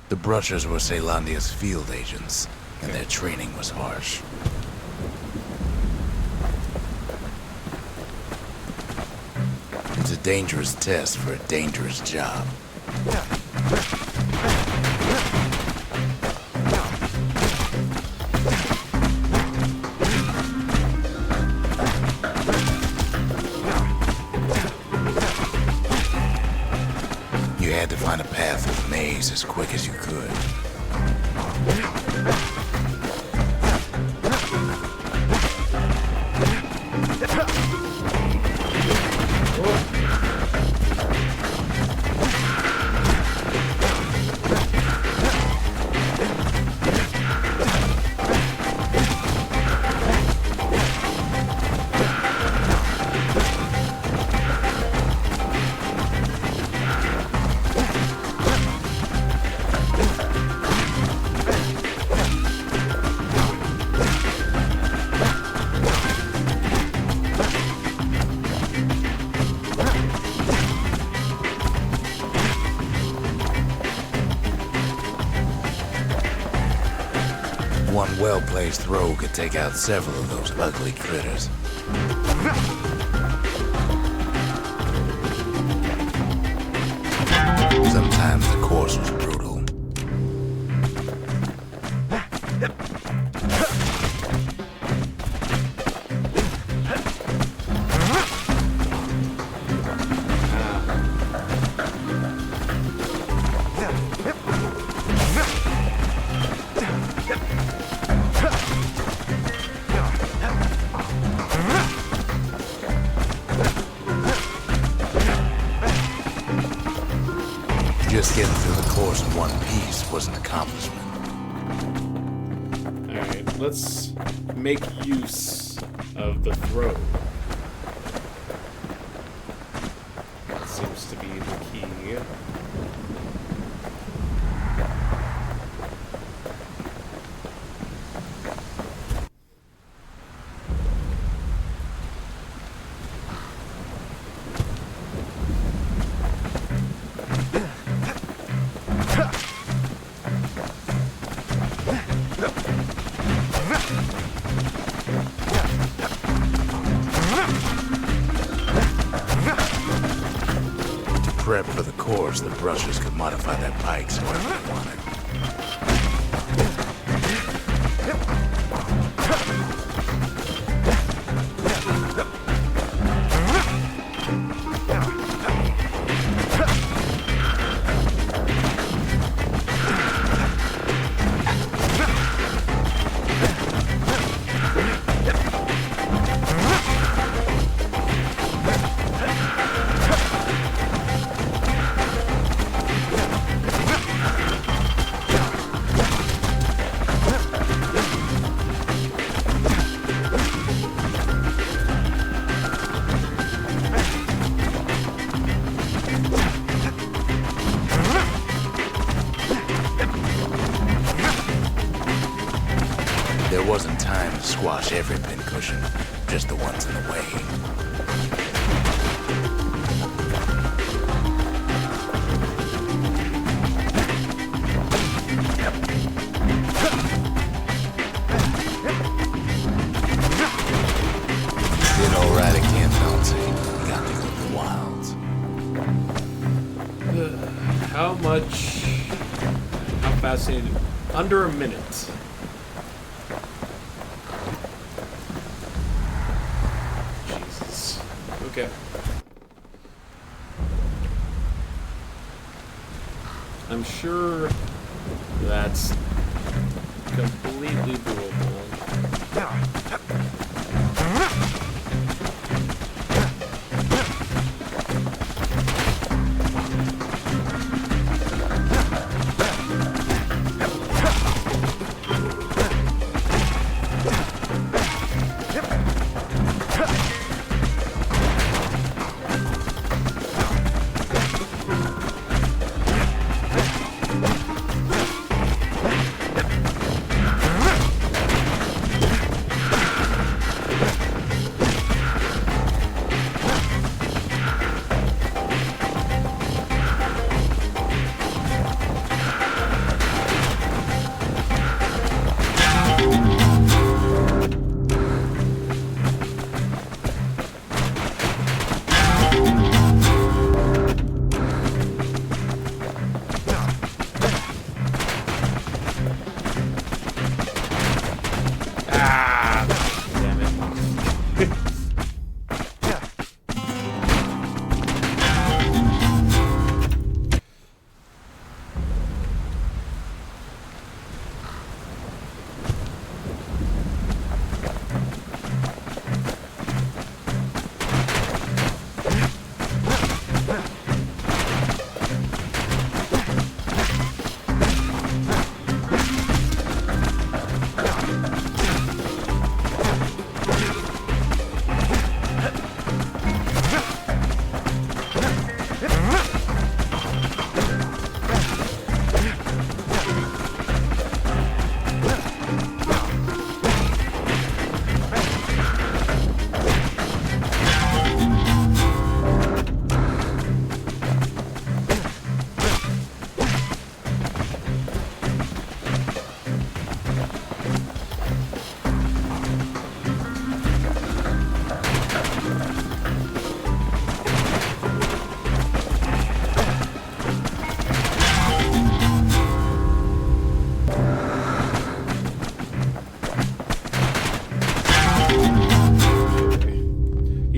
The brushers were Ceylondia's field agents, and their training was harsh. It's a dangerous test for a dangerous job. You had to find a path through the maze as quick as you could. One well-placed throw could take out several of those ugly critters. Sometimes the course was brutal. Just getting through the course in one piece was an accomplishment. Alright, let's make use of the throw. That seems to be the key. Prep for the course, the brushers could modify their pikes however they wanted. There wasn't time to squash every pincushion, just the ones in the way. Did all right again, Bouncy. We got to go to the wilds. How much... How fascinating... Under a minute. Jesus. Okay. I'm sure that's completely doable.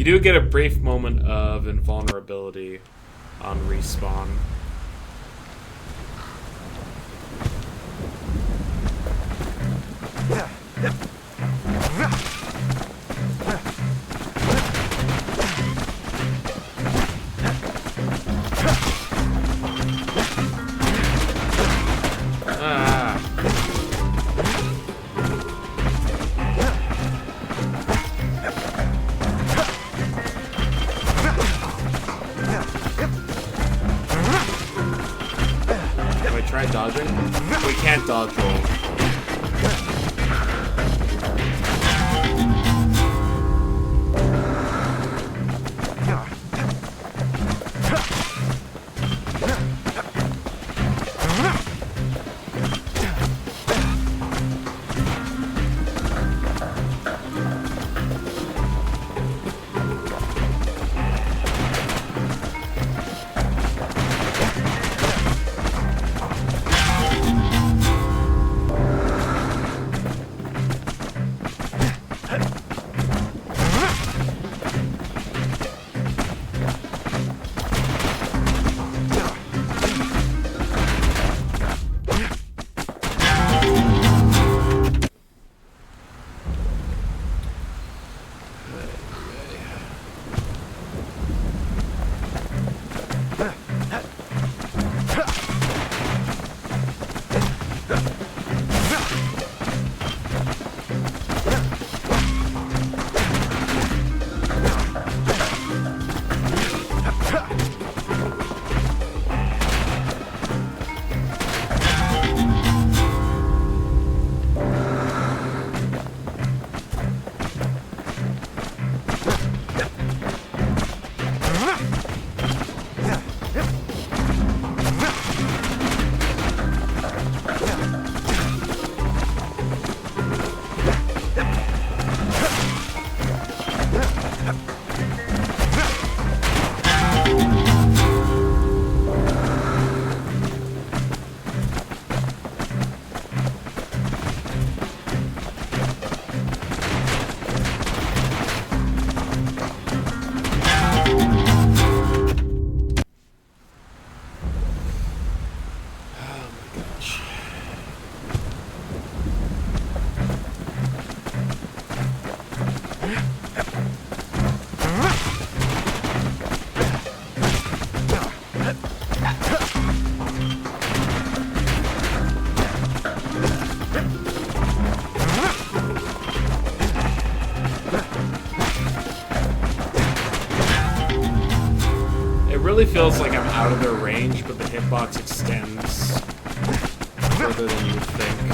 do get a brief moment of invulnerability on respawn. Try dodging? We can't dodge roll. Really feels like I'm out of their range, but the hitbox extends further than you would think.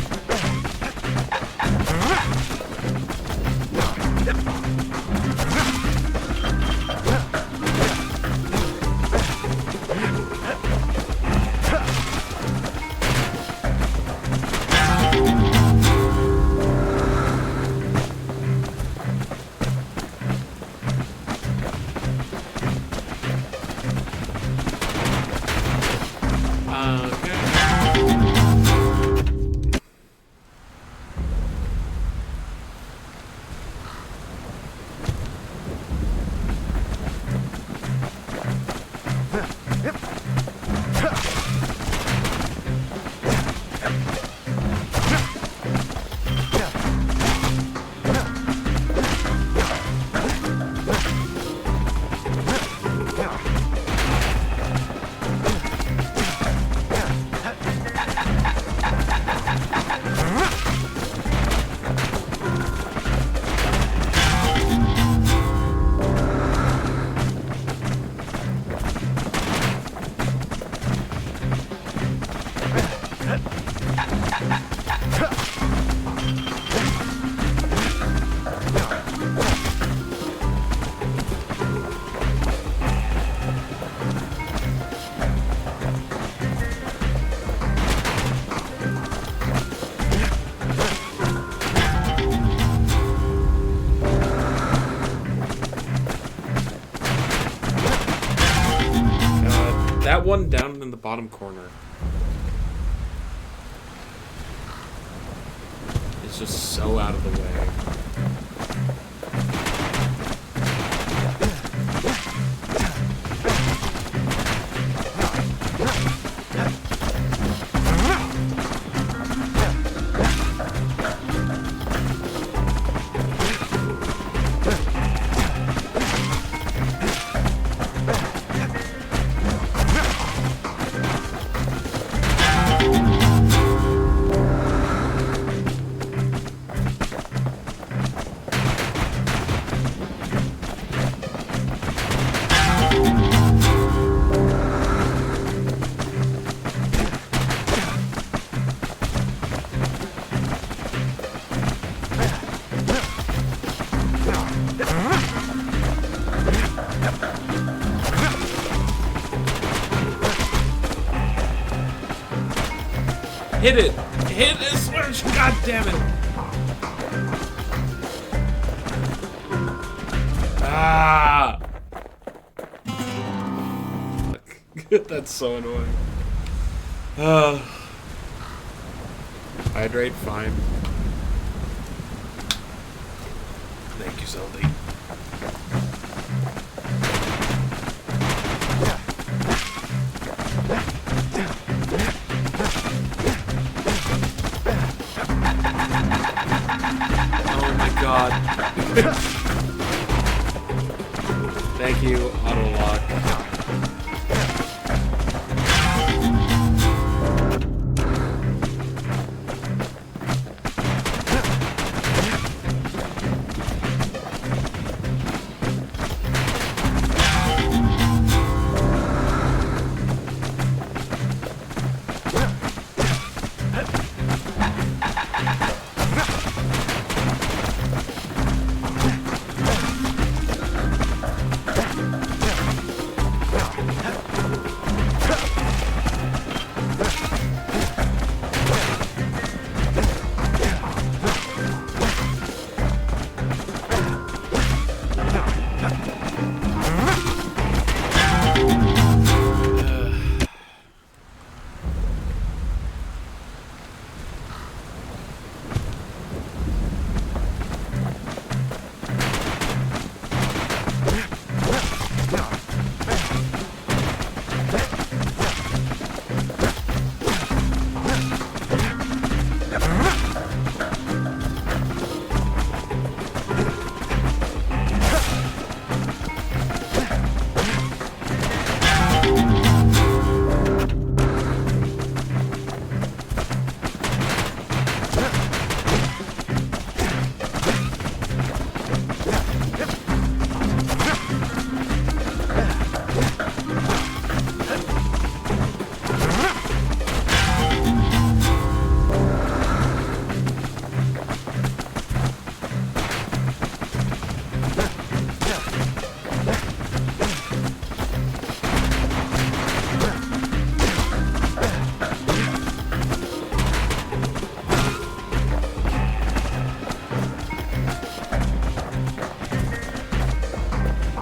That one down in the bottom corner is just so out of the way. Hit it! Hit the switch! God damn it! Ah! Fuck. That's so annoying. Hydrate, fine. Thank you, Zelda. Oh my god. Thank you, auto lock.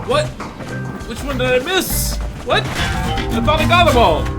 What? Which one did I miss? What? I thought I got them all.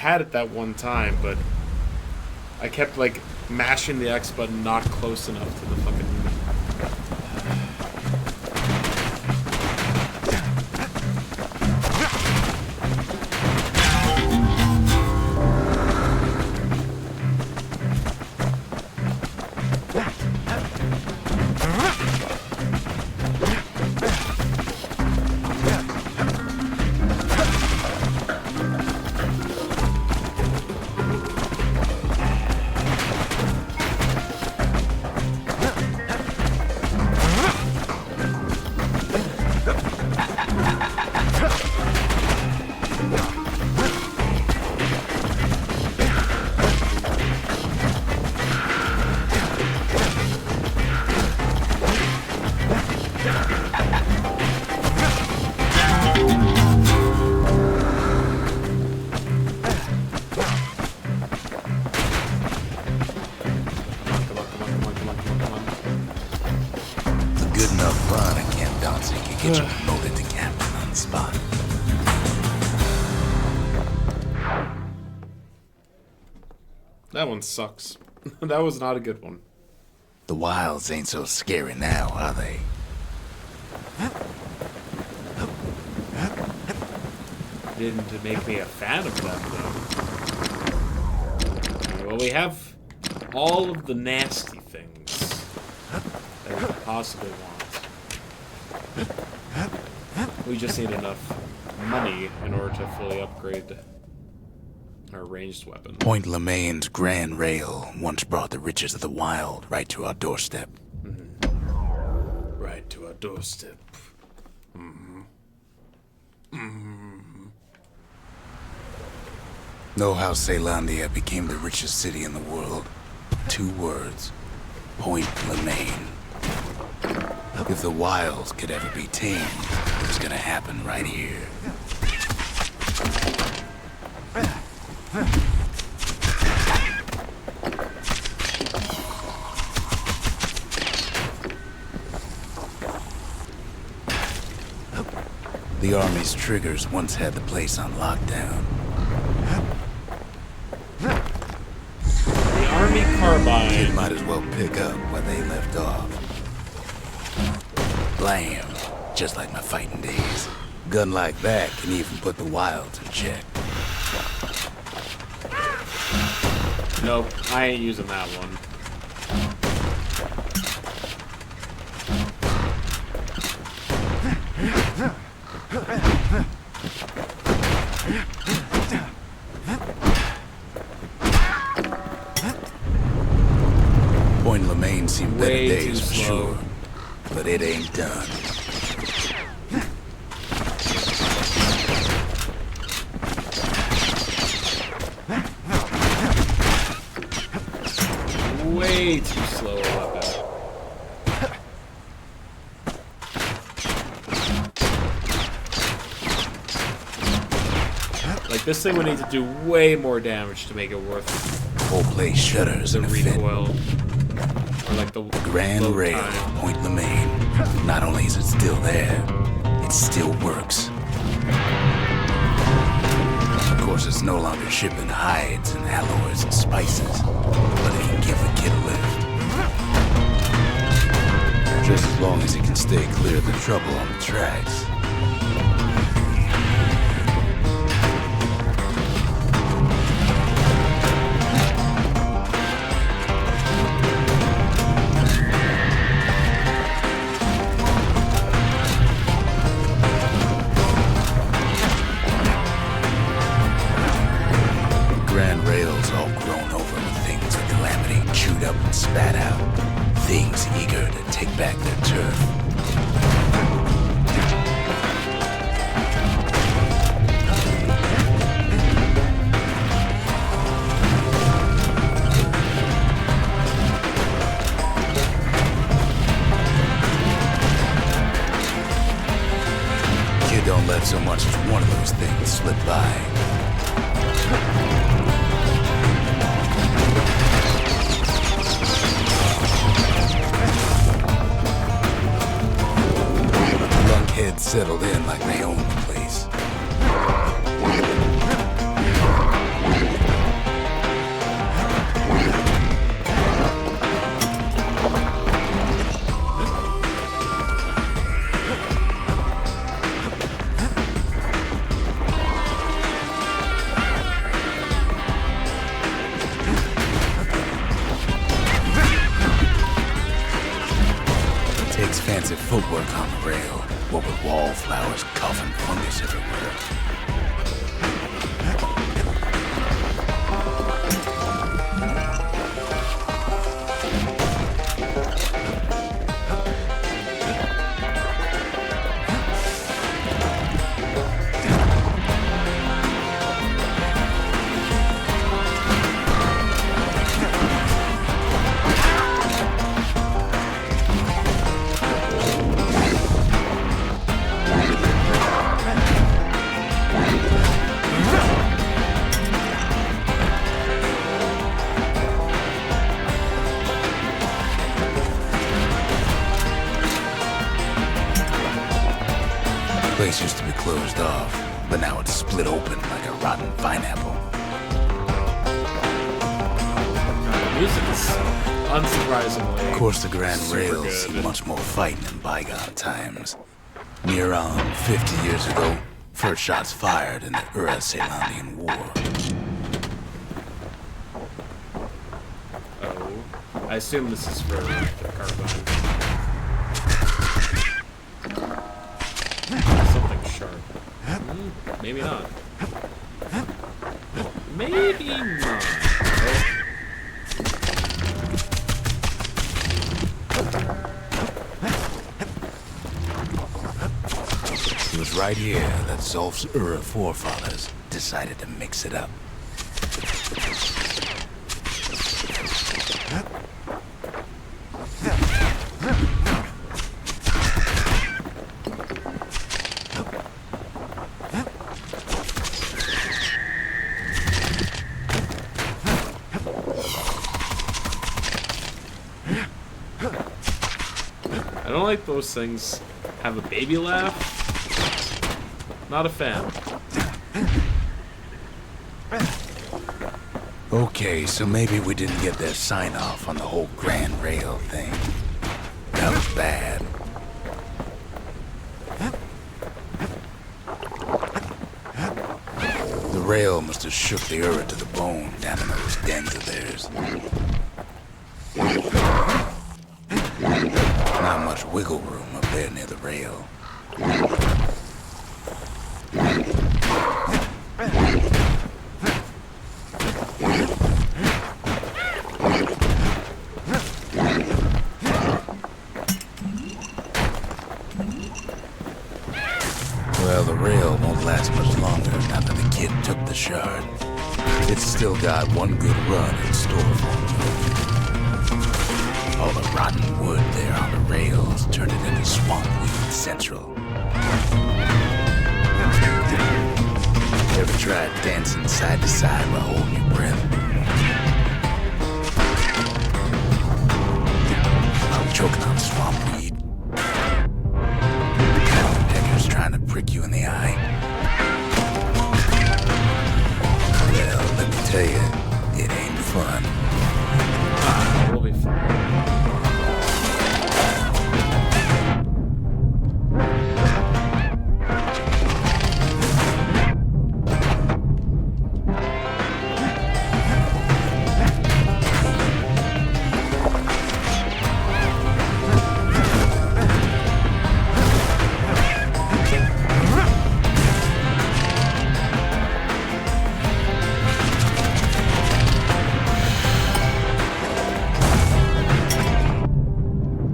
had it that one time, but I kept, like, mashing the X button not close enough to the fucking... Get you promoted to captain on the spot. That one sucks. That was not a good one. The wilds ain't so scary now, are they? Didn't make me a fan of them, though. Well, we have all of the nasty things that we could possibly want. We just need enough money in order to fully upgrade our ranged weapon. Point Lemaine's Grand Rail once brought the riches of the wild right to our doorstep. Right to our doorstep. Know how Caelondia became the richest city in the world? 2 words. Point Lemaine. If the wilds could ever be tamed, it was gonna happen right here. The Army's triggers once had the place on lockdown. The Army Carbine. Kid might as well pick up where they left off. Blam, just like my fighting days. Gun like that can even put the wilds in check. Nope, I ain't using that one. Point Lemaine seemed better Way days too for slow. sure, but it ain't done. Way too slow about that. Like, this thing would need to do way more damage to make it worth Whole place shudders the in a fit. recoil. Or like the Grand load Rail, time. Point Lemaine. Not only is it still there, it still works. Of course, it's no longer shipping hides and alloys and spices, but it can give the kid a lift. Just as long as he can stay clear of the trouble on the tracks. Grand Rail's all grown over with things of calamity chewed up and spat out. Things eager to take back their turf. Kid don't let so much as one of those things slip by. Lunkheads settled in like they own the place. fancy footwork on the rail. What with wallflowers, coughing fungus everywhere. The place used to be closed off, but now it's split open like a rotten pineapple. Music is unsurprisingly. Of course, the Grand super Rails good. see much more fighting in bygone times. Near on 50 years ago, first shots fired in the Ura-Ceylonian War. Oh, I assume this is for the carbine. Something sharp. Maybe not. Maybe not. It was right here that Zolf's Ura forefathers decided to mix it up. I don't like those things have a baby laugh. Not a fan. Okay, so maybe we didn't get their sign-off on the whole Grand Rail thing. That was bad. The rail must have shook the Ura to the bone down in those dens of theirs. Not much wiggle room up there near the rail. Well, the rail won't last much longer now that the kid took the shard. It's still got one good run in store for me. All the rotten wood there on the rails turned it into Swampweed Central. Ever tried dancing side to side while holding your breath? I'm choking on Swampweed. Peckers trying to prick you in the eye. Well, let me tell you, it ain't fun. We'll be fine.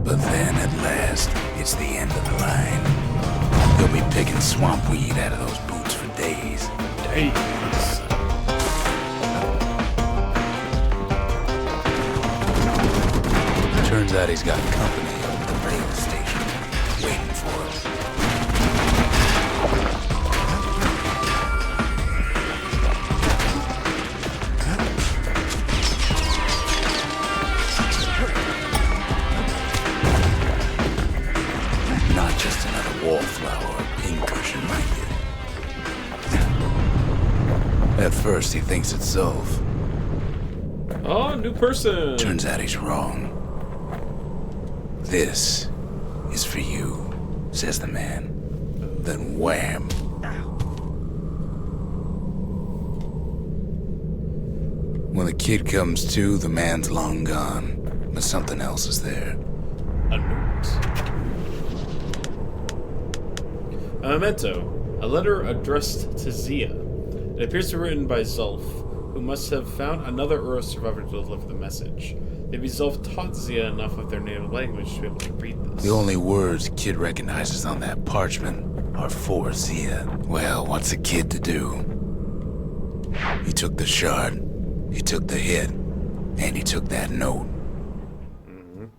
But then, at last, it's the end of the line. They'll be picking swampweed out of those boots for days. Days. Turns out he's got company up at the rail station, waiting for us. Not just another wallflower or pincushion like it. At first, he thinks it's Zolf. Oh, new person. Turns out he's wrong. This is for you, says the man. Then wham. When the kid comes to, the man's long gone, but something else is there. A note. A memento. A letter addressed to Zia. It appears to be written by Zulf, who must have found another Ura survivor to deliver the message. Maybe Zulf taught Zia enough of their native language to be able to read this. The only words Kid recognizes on that parchment are for Zia. Well, what's a kid to do? He took the shard, he took the hit, and he took that note. And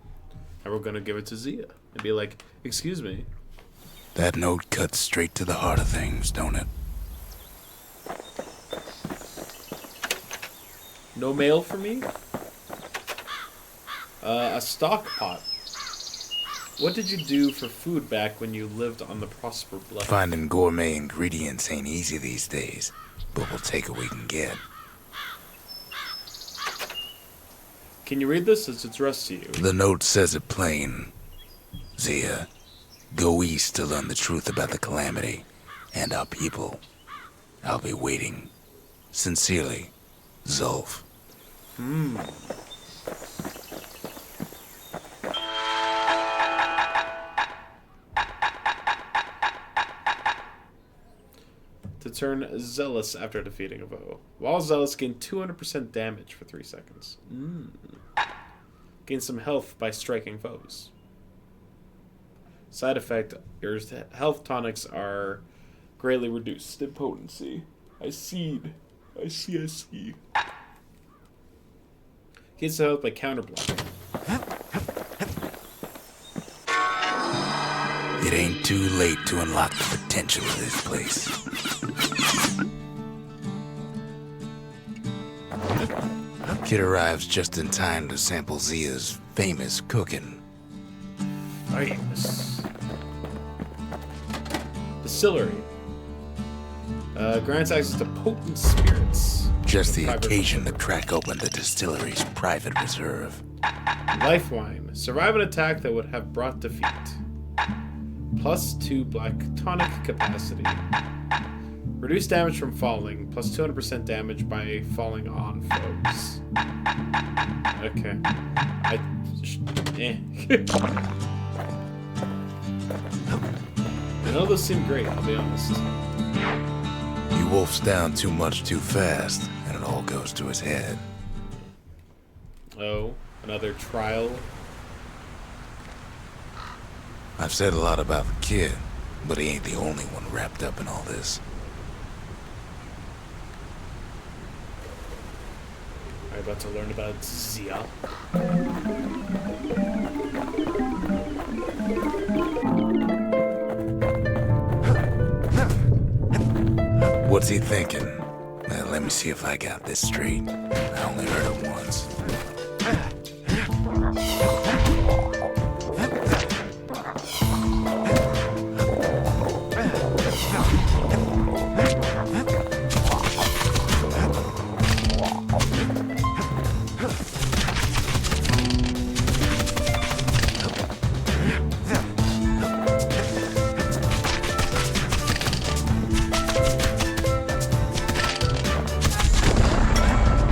we're gonna give it to Zia and be like, excuse me. That note cuts straight to the heart of things, don't it? No mail for me? A stock pot. What did you do for food back when you lived on the Prosper Bluff? Finding gourmet ingredients ain't easy these days, but we'll take what we can get. Can you read this? It's addressed to you. The note says it plain. Zia, go east to learn the truth about the calamity and our people. I'll be waiting. Sincerely, Zulf. To turn zealous after defeating a foe. While zealous, gain 200% damage for 3 seconds. Gain some health by striking foes. Side effect, your health tonics are greatly reduced in potency. I see. Gains some health by counterblocking. It ain't too late to unlock the potential of this place. Kid arrives just in time to sample Zia's famous cooking. Famous. Distillery. Grants access to potent spirits. Just the occasion to crack open the distillery's private reserve. Life wine. Survive an attack that would have brought defeat. +2 black tonic capacity. Reduce damage from falling. Plus 200% damage by falling on foes. Okay. None of those seem great, I'll be honest. He wolfs down too much too fast, and it all goes to his head. Oh, another trial. I've said a lot about the kid, but he ain't the only one wrapped up in all this. Are you about to learn about Zia? What's he thinking? Let me see if I got this straight. I only heard it once.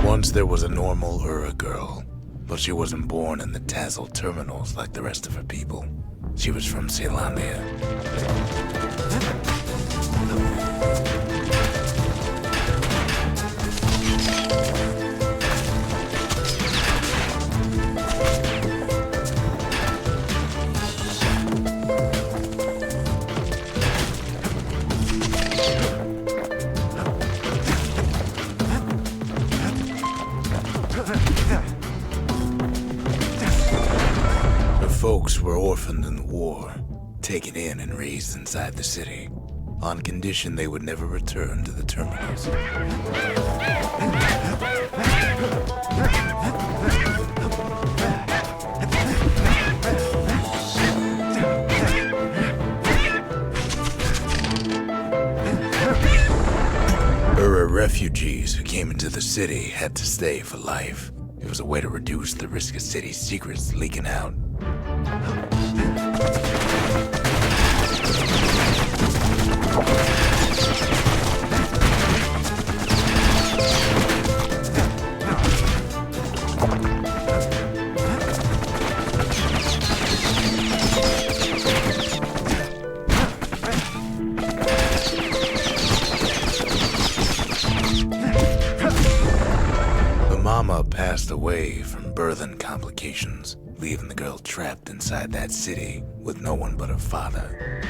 Once there was a normal Ura girl, but she wasn't born in the Tassel terminals like the rest of her people. She was from Celandia. Folks were orphaned in the war, taken in and raised inside the city, on condition they would never return to the terminals. Ura refugees who came into the city had to stay for life. It was a way to reduce the risk of city secrets leaking out. birthing complications, leaving the girl trapped inside that city with no one but her father.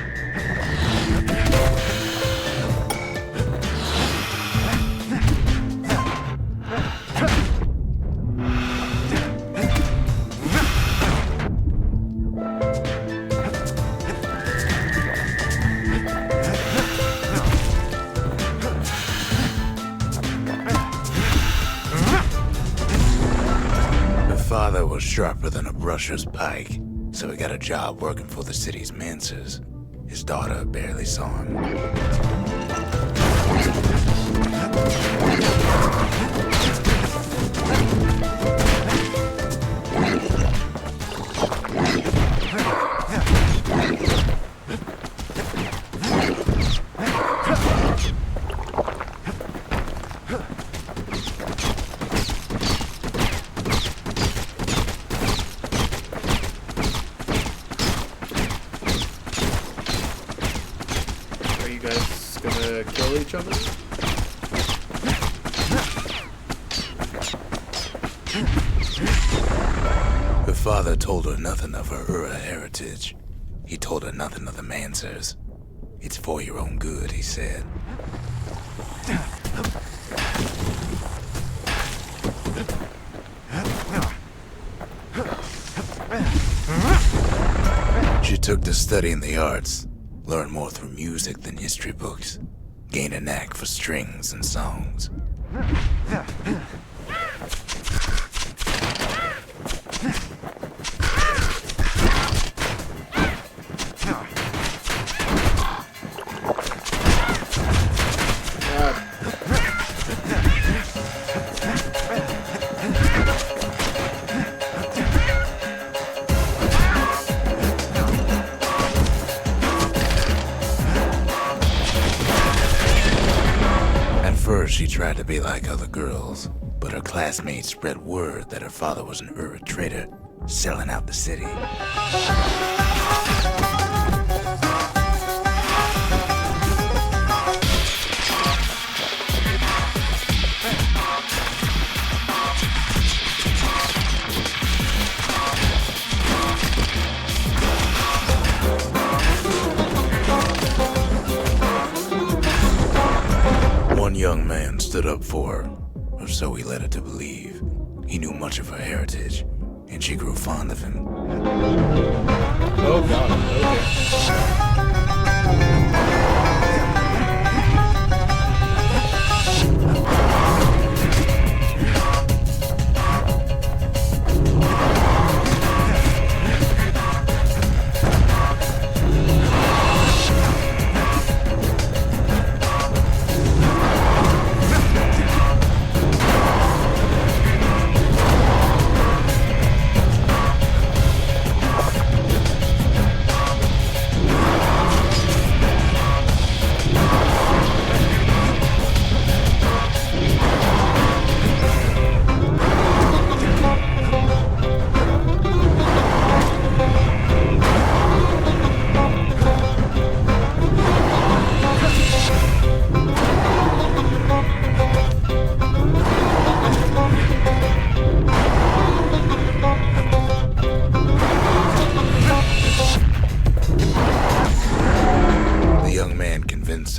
Father was sharper than a brusher's pike, so he got a job working for the city's mancers. His daughter barely saw him. Kill each other? Her father told her nothing of her Ura heritage. He told her nothing of the Mansers. It's for your own good, he said. She took to studying the arts, learned more through music than history books, gained a knack for strings and songs. First, she tried to be like other girls, but her classmates spread word that her father was an Ura trader, selling out the city. One young man stood up for her, or so he led her to believe. He knew much of her heritage, and she grew fond of him. Oh god, okay.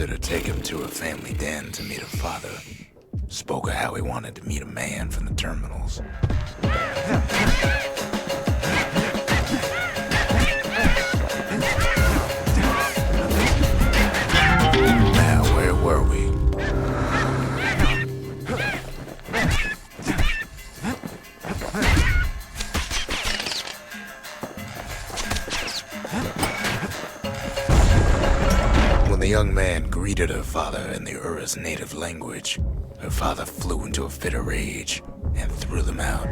To take him to her family den to meet her father. Spoke of how he wanted to meet a man from the terminals. Now, where were we? The young man greeted her father in the Ura's native language. Her father flew into a fit of rage and threw them out.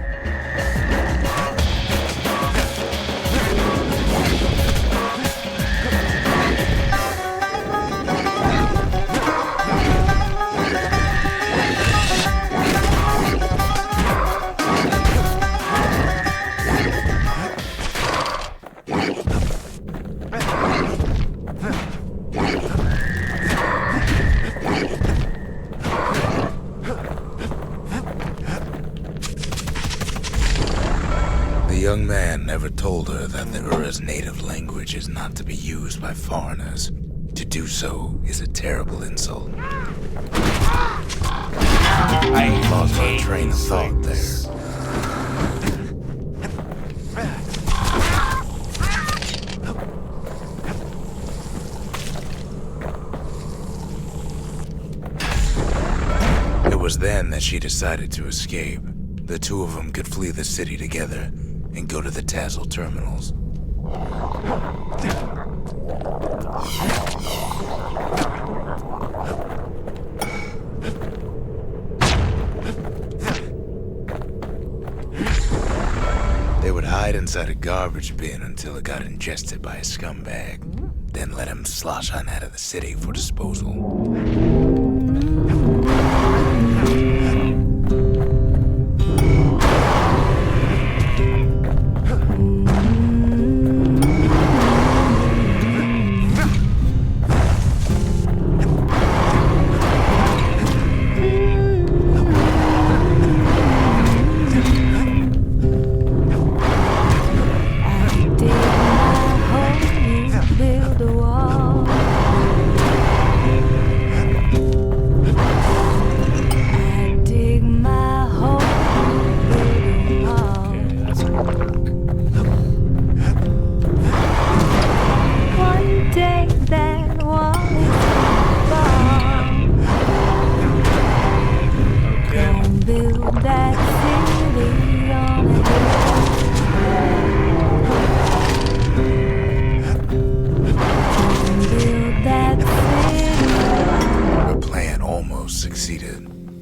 never told her that the Ura's native language is not to be used by foreigners. To do so is a terrible insult. I Lost my hate train of these thought things. there. It was then that she decided to escape. The two of them could flee the city together and go to the Tassel terminals. They would hide inside a garbage bin until it got ingested by a scumbag, then let him slosh on out of the city for disposal.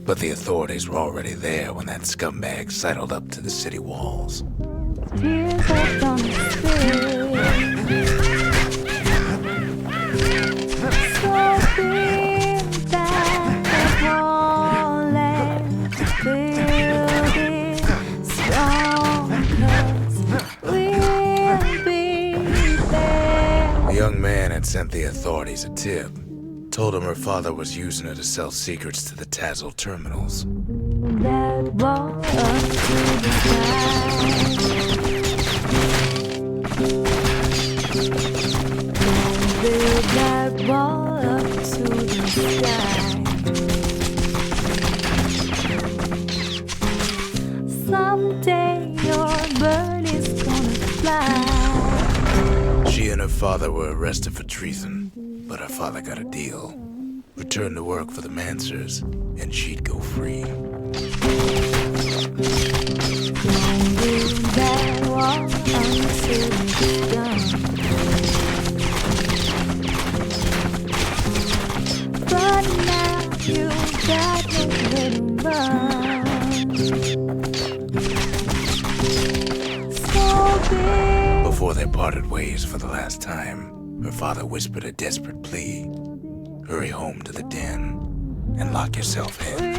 But the authorities were already there when that scumbag sidled up to the city walls. The young man had sent the authorities a tip. Told him her father was using her to sell secrets to the Tassel terminals. That wall up to the sky. Build that wall up to the sky. Someday your bird is gonna fly. She and her father were arrested for treason. But her father got a deal. Return to work for the Mansers, and she'd go free. But now you got nowhere to run. Before they parted ways for the last time, her father whispered a desperate plea. Hurry home to the den and lock yourself in.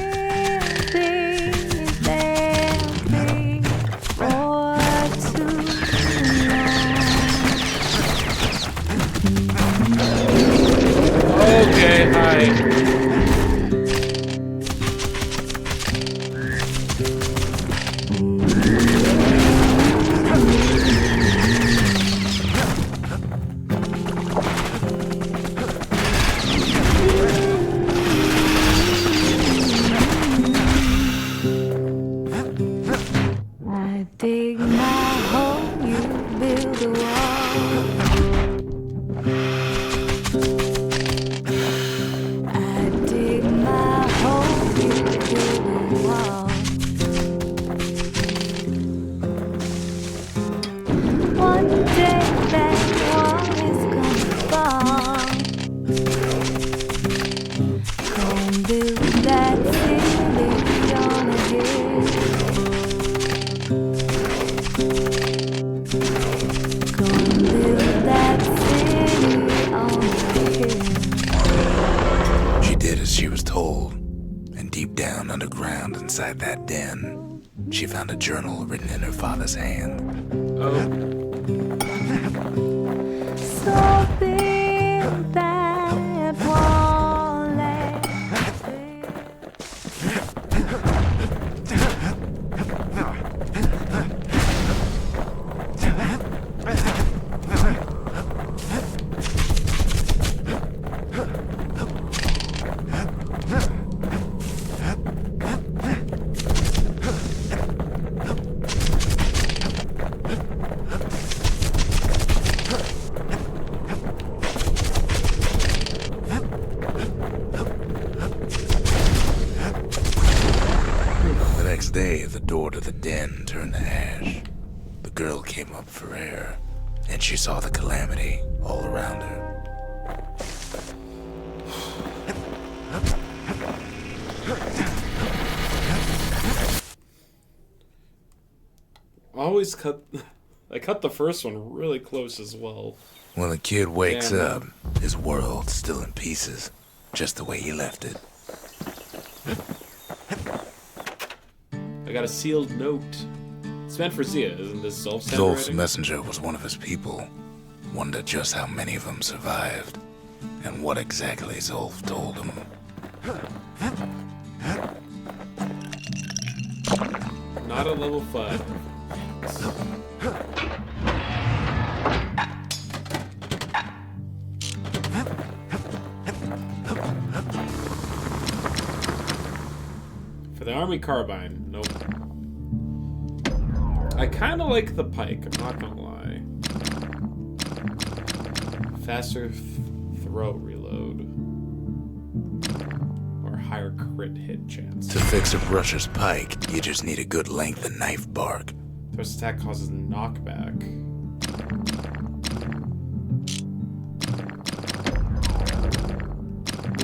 Okay, hi. Dig my hole, you build a wall. I dig my hole, you build a wall. One day that wall is gonna fall. Come build that city on a hill. She did as she was told, and deep down underground inside that den, she found a journal written in her father's hand. Oh. So big that wall lay. door to the den turned to ash. The girl came up for air, and she saw the calamity all around her. Always cut. I cut the first one really close as well. When the kid wakes Damn. up, his world's still in pieces, just the way he left it. I got a sealed note. It's meant for Zia, isn't this Zolf's Zolf's handwriting? messenger was one of his people. Wonder just how many of them survived, and what exactly Zolf told him. Not a level 5. For the army carbine, nope. I kind of like the pike, I'm not gonna lie. Faster throw reload. Or higher crit hit chance. To fix a brusher's pike, you just need a good length of knife bark. Thrust attack causes knockback.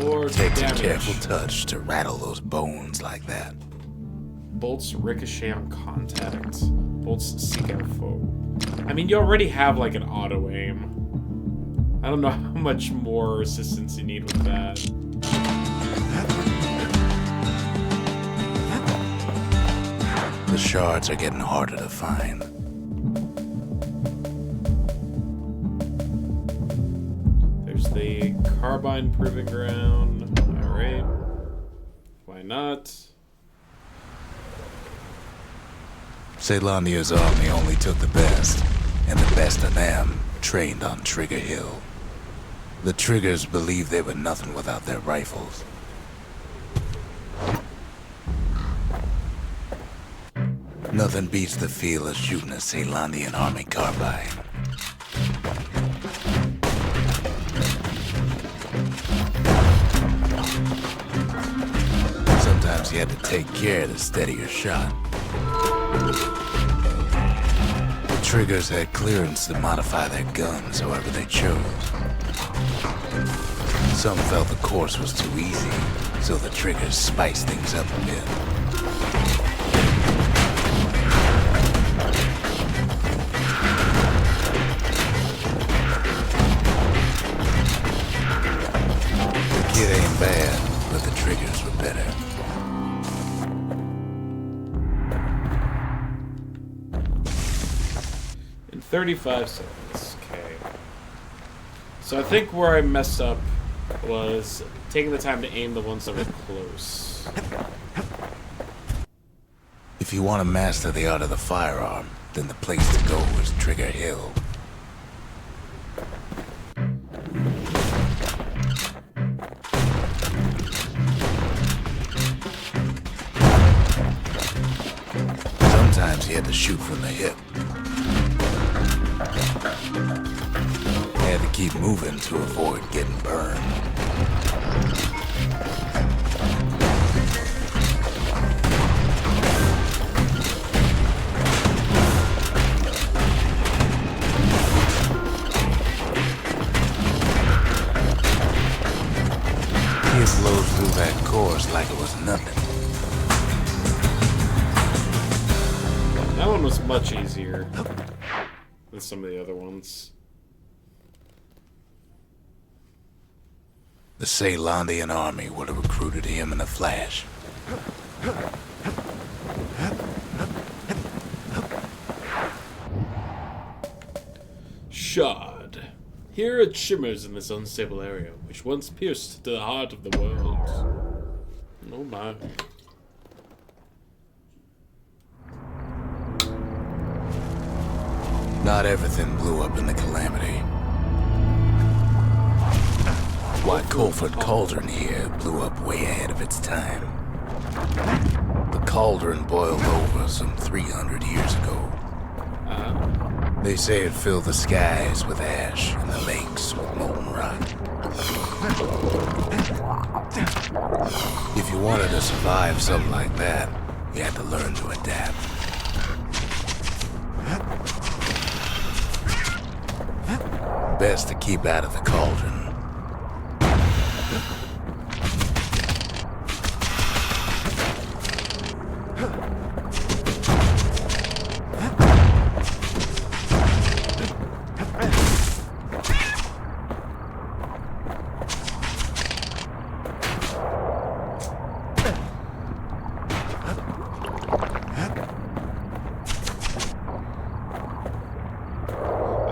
More Takes a damage. careful touch to rattle those bones like that. Bolts ricochet on contact. Bolts seek out foe. I mean, you already have like an auto aim. I don't know how much more assistance you need with that. The shards are getting harder to find. There's the carbine proving ground. Alright. Why not? Caelandia's army only took the best, and the best of them trained on Trigger Hill. The Triggers believed they were nothing without their rifles. Nothing beats the feel of shooting a Caelandian army carbine. Sometimes you had to take care to steady your shot. The Triggers had clearance to modify their guns however they chose. Some felt the course was too easy, so the Triggers spiced things up a bit. The kid ain't bad, but the Triggers were better. In 35 seconds. Okay. So I think where I messed up was taking the time to aim the ones that were close. If you want to master the art of the firearm, then the place to go is Trigger Hill. Sometimes you had to shoot from the hip. You had to keep moving to avoid getting burned. Kids blowed through that course like it was nothing. That one was much easier than some of the other ones. The Caelandian army would have recruited him in a flash. Shard. Here it shimmers in this unstable area, which once pierced to the heart of the world. Oh my. Not everything blew up in the calamity. Why Colford Cauldron here blew up way ahead of its time. The cauldron boiled over some 300 years ago. They say it filled the skies with ash and the lakes with molten rock. If you wanted to survive something like that, We had to learn to adapt. Best to keep out of the cauldron.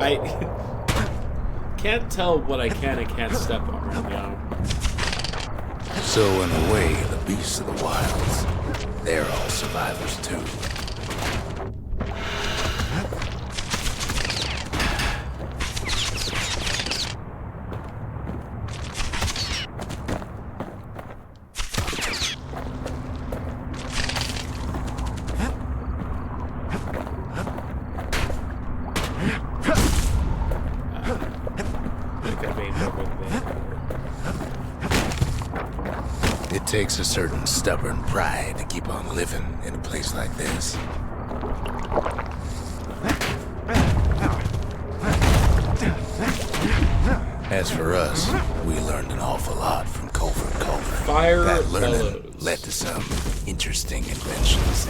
I can't tell what I can and can't step on right now. So in a way, the beasts of the wilds, they're all survivors too. It takes a certain stubborn pride to keep on living in a place like this. As for us, we learned an awful lot from Covert Cauldron. Fire That learning bellows. led to some interesting inventions.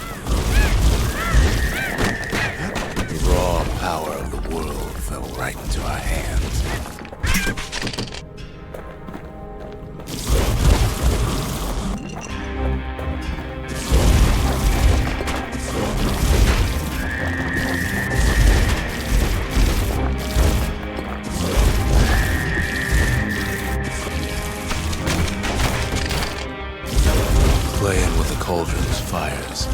The raw power of the world fell right into our hands. Playing with the cauldron's fires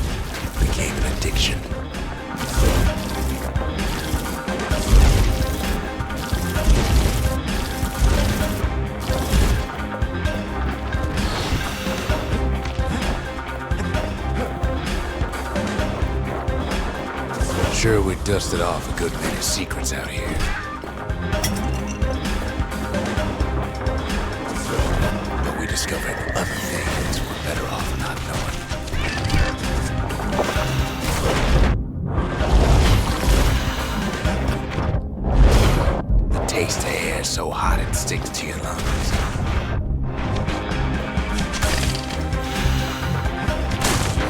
became an addiction. Sure, we dusted off a good many secrets out here. But we discovered other things we're better off not knowing. The taste of air so hot it sticks to your lungs.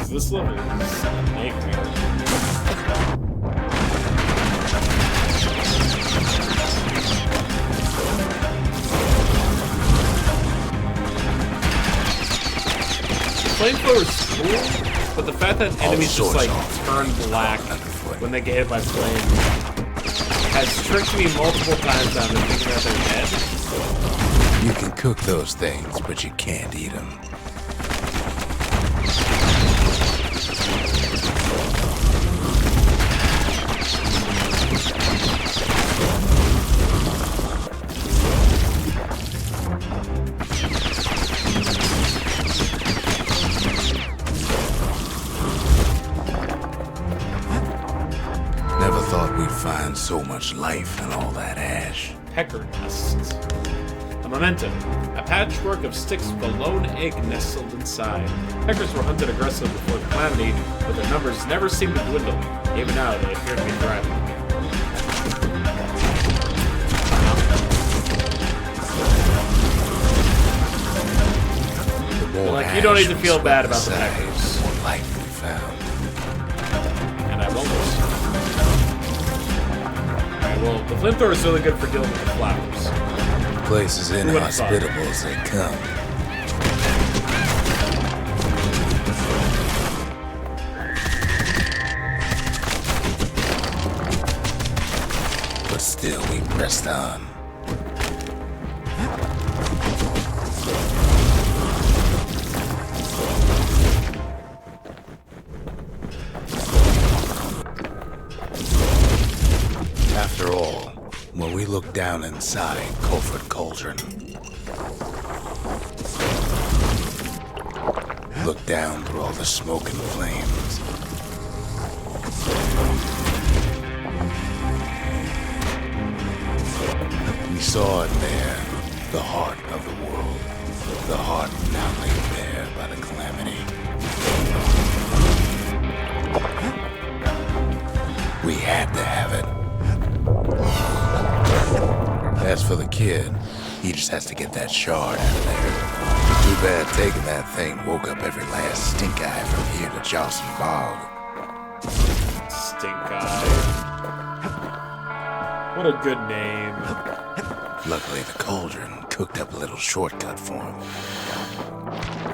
This level is a nightmare. Flamethrower is cool, but the fact that enemies just like turn black when they get hit by flame has tricked me multiple times on the thinking that they're dead. You can cook those things, but you can't eat them. Never thought we'd find so much life in all that ash. Pecker nests. A memento. A patchwork of sticks with a lone egg nestled inside. Peckers were hunted aggressively before the calamity, but their numbers never seemed to dwindle. Even now, they appear to be thriving. But, like, you don't need to feel bad about the peckers. The more life we found. And I won't. Alright, well, the flamethrower is really good for dealing with the flowers. Place as inhospitable as they come. But still, we pressed on. After all, when we look down inside Covert Cauldron, look down through all the smoke and flames, we saw in there the heart of the world, the heart now laid bare by the calamity. had to have it. As for the kid, he just has to get that shard out of there. Too bad taking that thing woke up every last stink eye from here to Johnson Bog. Stink Eye. What a good name. Luckily, the cauldron cooked up a little shortcut for him.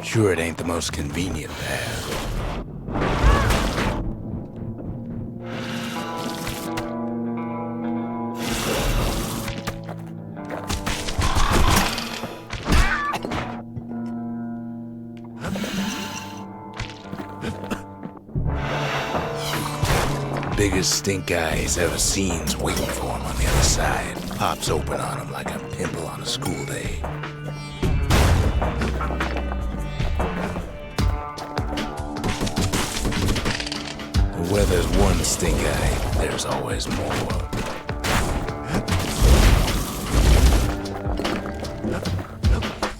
Sure, it ain't the most convenient path. Biggest stink eye he's ever seen's waiting for him on the other side. Pops open on him like a pimple on a school day. Where there's one stink eye, there's always more.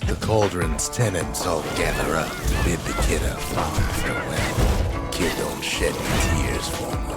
The cauldron's tenants all gather up to bid the kid a fond farewell. Kid don't shed any tears for him, though.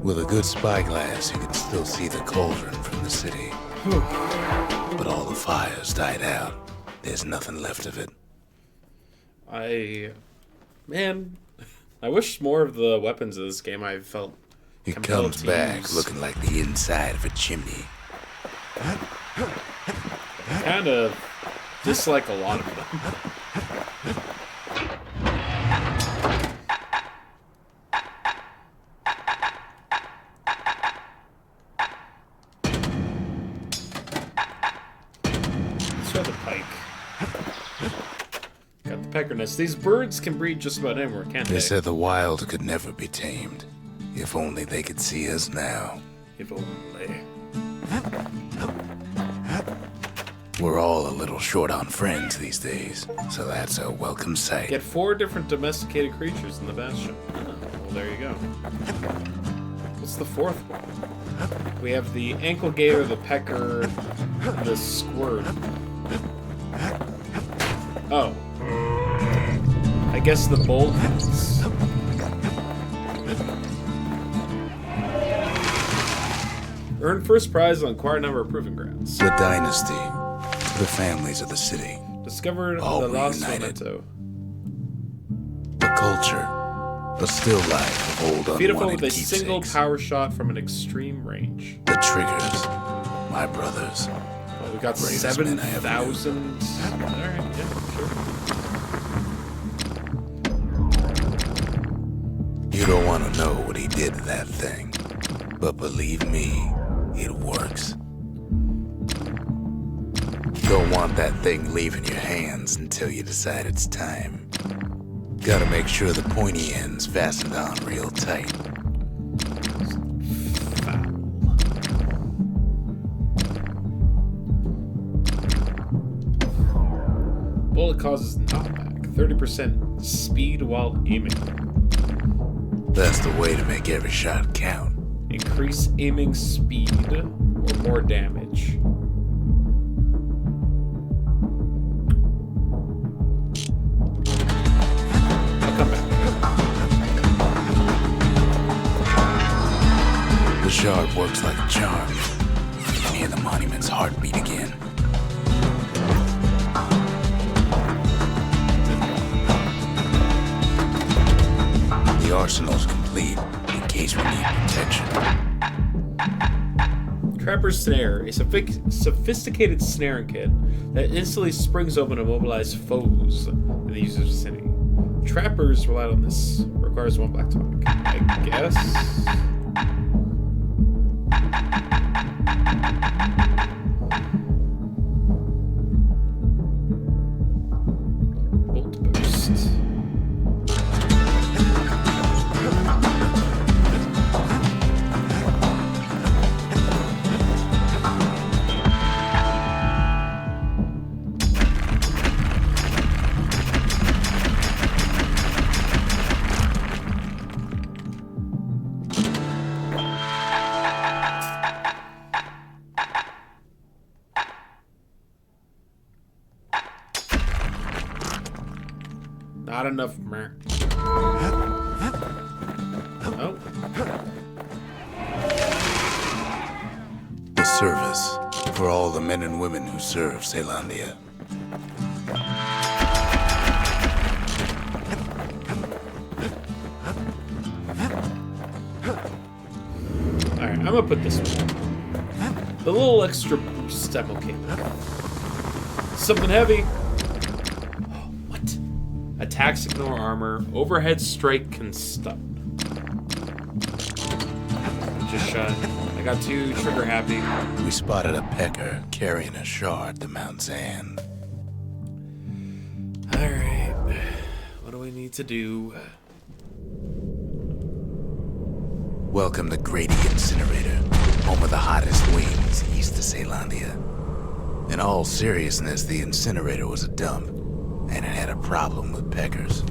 With a good spyglass, you can still see the cauldron from the city. But all the fires died out. There's nothing left of it. Man, I wish more of the weapons of this game I felt It compelled comes to back use. looking like the inside of a chimney. I kind of dislike a lot of them. Let's try the pike. Got the pecker nest. These birds can breed just about anywhere, can't they? They said the wild could never be tamed. If only they could see us now. If only. We're all a little short on friends these days, so that's a welcome sight. Get 4 different domesticated creatures in the Bastion. Oh, well, there you go. What's the 4th one? We have the ankle gator, the pecker, the squirt. Oh. I guess the bullheads. Earn first prize on acquire number of proving grounds. The dynasty, the families of the city, Discovered all the lost reunited. memento. the culture, a still life of old Defeat a foe unwanted with a single keepsakes. power shot from an extreme range. The triggers, my brothers. Well, we got Bravest men I ever knew. 7,000. Alright, yeah, sure. You don't want to know what he did to that thing, but believe me, it works. You don't want that thing leaving your hands until you decide it's time. Gotta make sure the pointy end's fastened on real tight. Bullet causes knockback. 30% speed while aiming. That's the way to make every shot count. Increase aiming speed or more damage. I'll come back. The shard works like a charm. You can hear the monument's heartbeat again. The arsenal's complete in case we need protection. Trapper's Snare, a sophisticated snaring kit that instantly springs open to mobilize foes in the user's vicinity. Trappers relied on this. Requires 1 black tonic. I guess. Bolt burst. Not enough. Oh. The service for all the men and women who serve Celandia. Alright, I'm gonna put this one. The little extra boost, I'm okay with. Something heavy. What? Attacks ignore armor. Overhead strike can stun. Just shy. I got too trigger happy. We spotted a pecker carrying a shard to Mount Zan. Alright. What do we need to do? Welcome to Grady Incinerator, home of the hottest wings east of Celandia. In all seriousness, the incinerator was a dump, and it had a problem with peckers.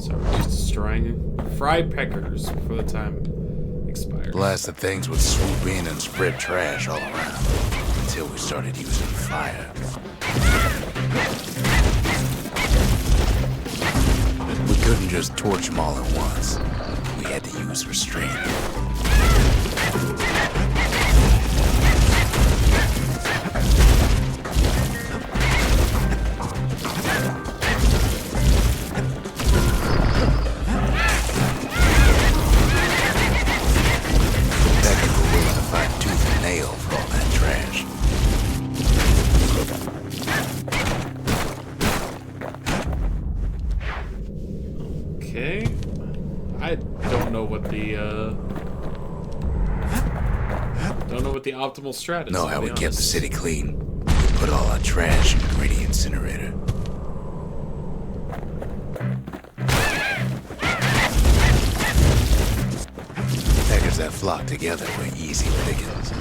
So we're just destroying fried peckers before the time expires. Blasted things would swoop in and spread trash all around, until we started using fire. We couldn't just torch them all at once. We had to use restraint. Peckers were willing to fight tooth and nail for all that trash. Okay. I don't know what the optimal strat is. Know to how be we kept the honest. city clean? We put all our trash in Grady Incinerator. Peckers that flock together were easy pickings.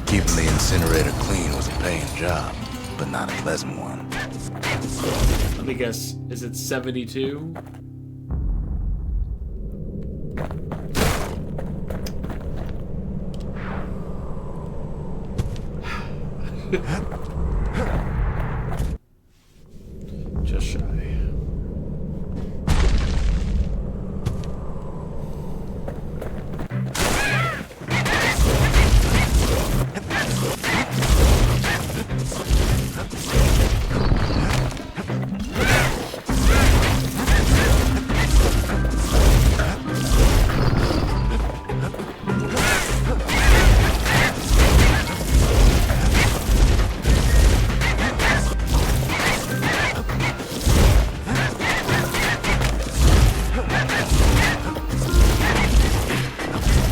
Keeping the incinerator clean was a paying job, but not a pleasant one. Let me guess. Is it 72? Just shy.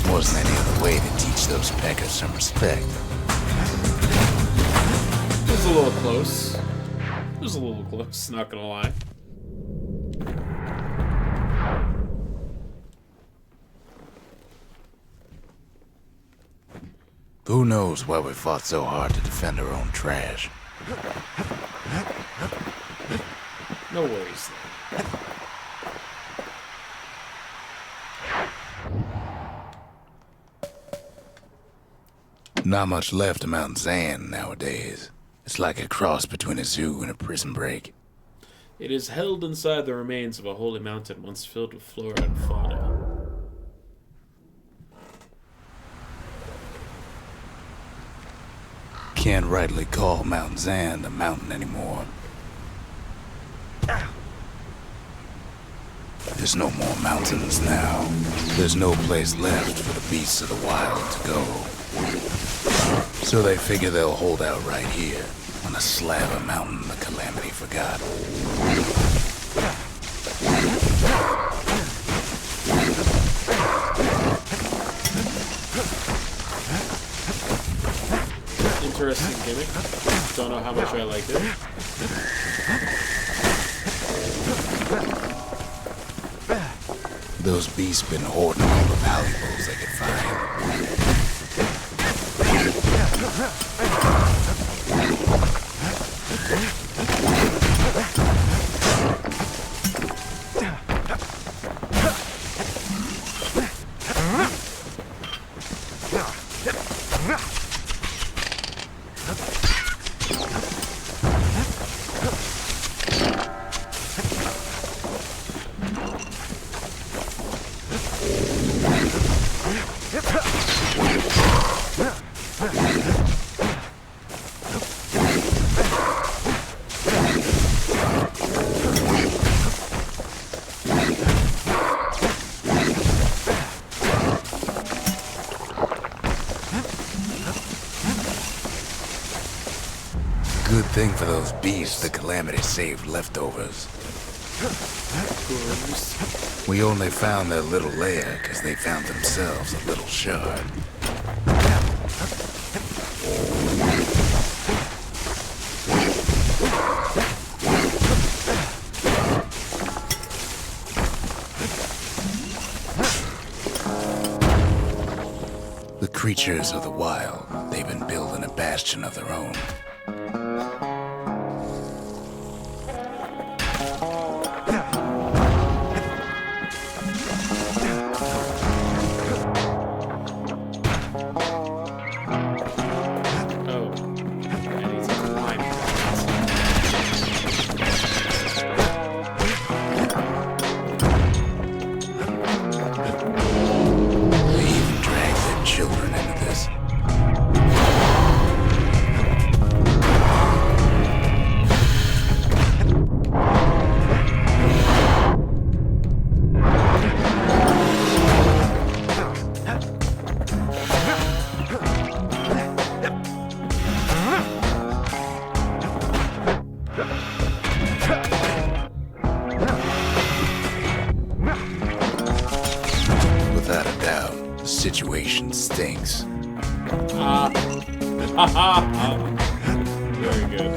Wasn't any other way to teach those peckers some respect. It was a little close. It was a little close, not gonna lie. Who knows why we fought so hard to defend our own trash? No worries. Not much left of Mount Zan nowadays. It's like a cross between a zoo and a prison break. It is held inside the remains of a holy mountain once filled with flora and fauna. Can't rightly call Mount Zan a mountain anymore. There's no more mountains now. There's no place left for the beasts of the wild to go. So they figure they'll hold out right here, on a slab of mountain the Calamity forgot. Interesting gimmick. Don't know how much I like it. Those beasts been hoarding all the valuables they could find. Good thing for those beasts the Calamity saved leftovers. We only found their little lair because they found themselves a little shard. The creatures of the wild, they've been building a bastion of their own. Without a doubt, the situation stinks. Very good.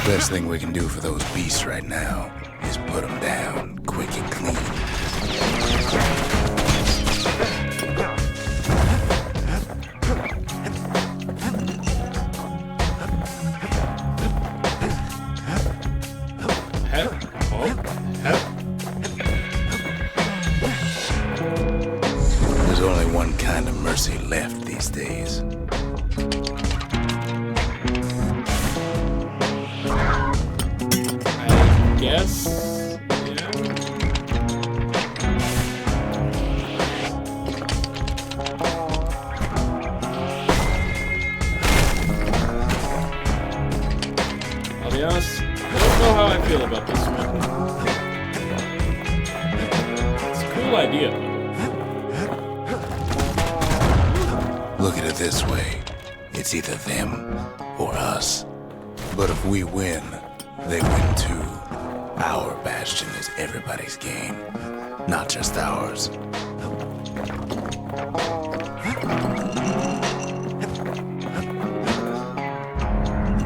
Best thing we can do for those beasts right now is put them down quick and clean. There's only one kind of mercy left these days. I guess. Yeah. I'll be honest, I don't know how I feel about this one. It's a cool idea. Look at it this way. It's either them or us. But if we win, they win too. Our bastion is everybody's game, not just ours.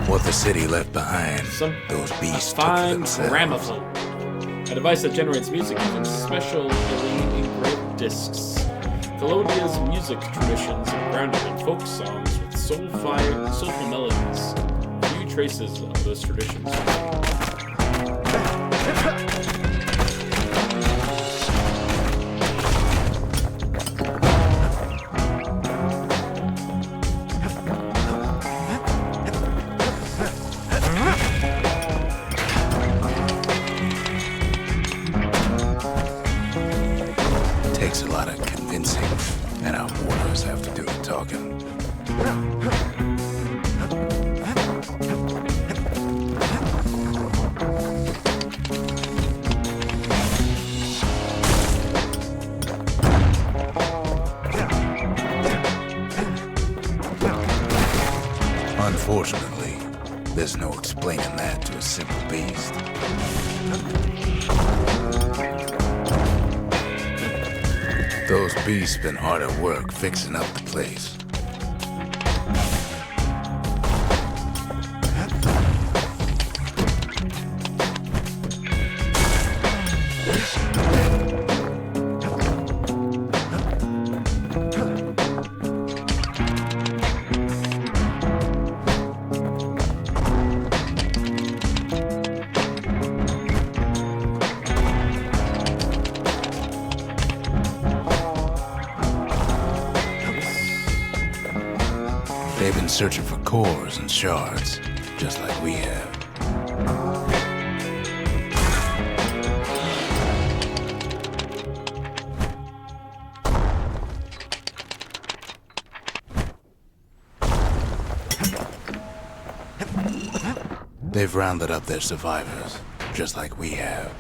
What the city left behind, those beasts took for Fine themselves. gramophone. A device that generates music using special engraved discs. Thelodia's music traditions are grounded in folk songs with soulful melodies. Few traces of those traditions remain. Takes a lot of convincing, and our mortars have to do the talking. Unfortunately, there's no explaining that to a simple beast. Those beasts been hard at work fixing up the place. They've been searching for cores and shards, just like we have. They've rounded up their survivors, just like we have.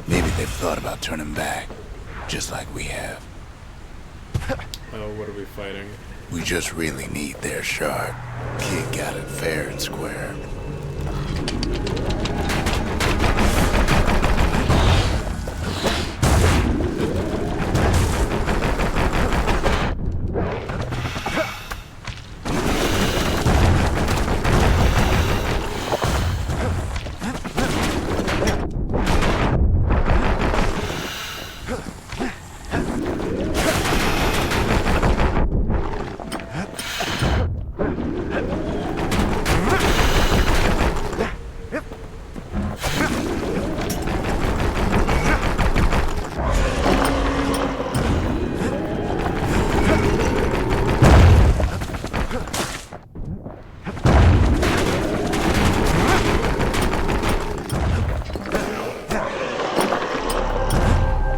Maybe they've thought about turning back, just like we have. Oh, what are we fighting? We just really need their shard. Kid got it fair and square.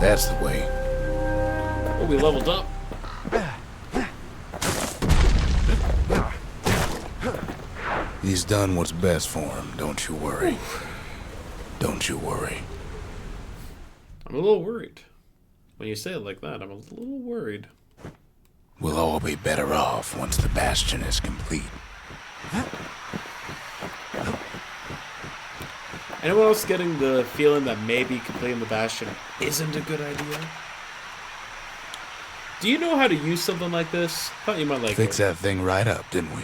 That's the way. Oh, we leveled up. He's done what's best for him, don't you worry. Don't you worry. I'm a little worried. When you say it like that, I'm a little worried. We'll all be better off once the Bastion is complete. Anyone else getting the feeling that maybe completing the Bastion isn't a good idea? Do you know how to use something like this? Thought you might like Fix it. that thing right up, didn't we?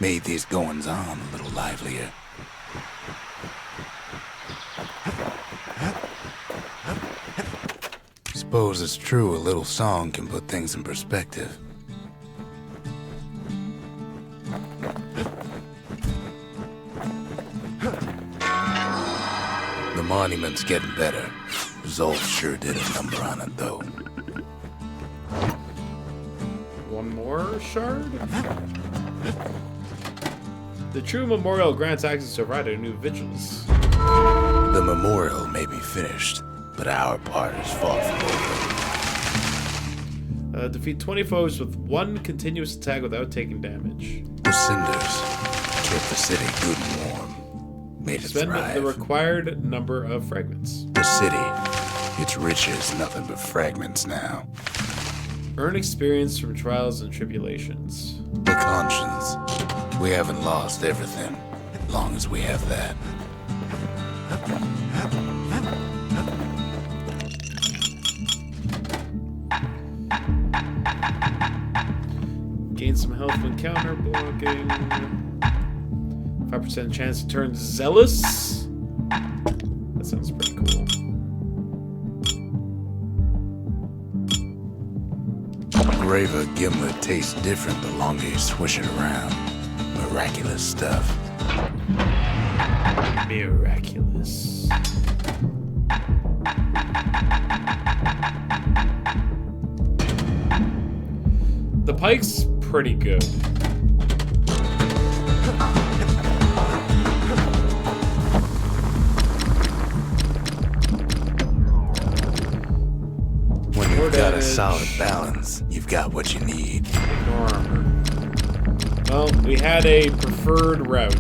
Made these goings-on a little livelier. Suppose it's true a little song can put things in perspective. The monument's getting better. Zolf sure did a number on it, though. One more shard? The true memorial grants access to a variety of new vigils. The memorial may be finished, but our part is far from over. Defeat 20 foes with one continuous attack without taking damage. The cinders kept the city good and warm. Made it Spend thrive. the required number of fragments. The city, its riches, nothing but fragments now. Earn experience from trials and tribulations. The conscience. We haven't lost everything, long as we have that. Gain some health when counter blocking. 5% chance to turn zealous. That sounds pretty cool. Graver gimlet tastes different the longer you swish it around. Miraculous stuff. Miraculous. The pike's pretty good. When you've got a damage. solid balance, you've got what you need. Ignore armor. Well, we had a preferred route.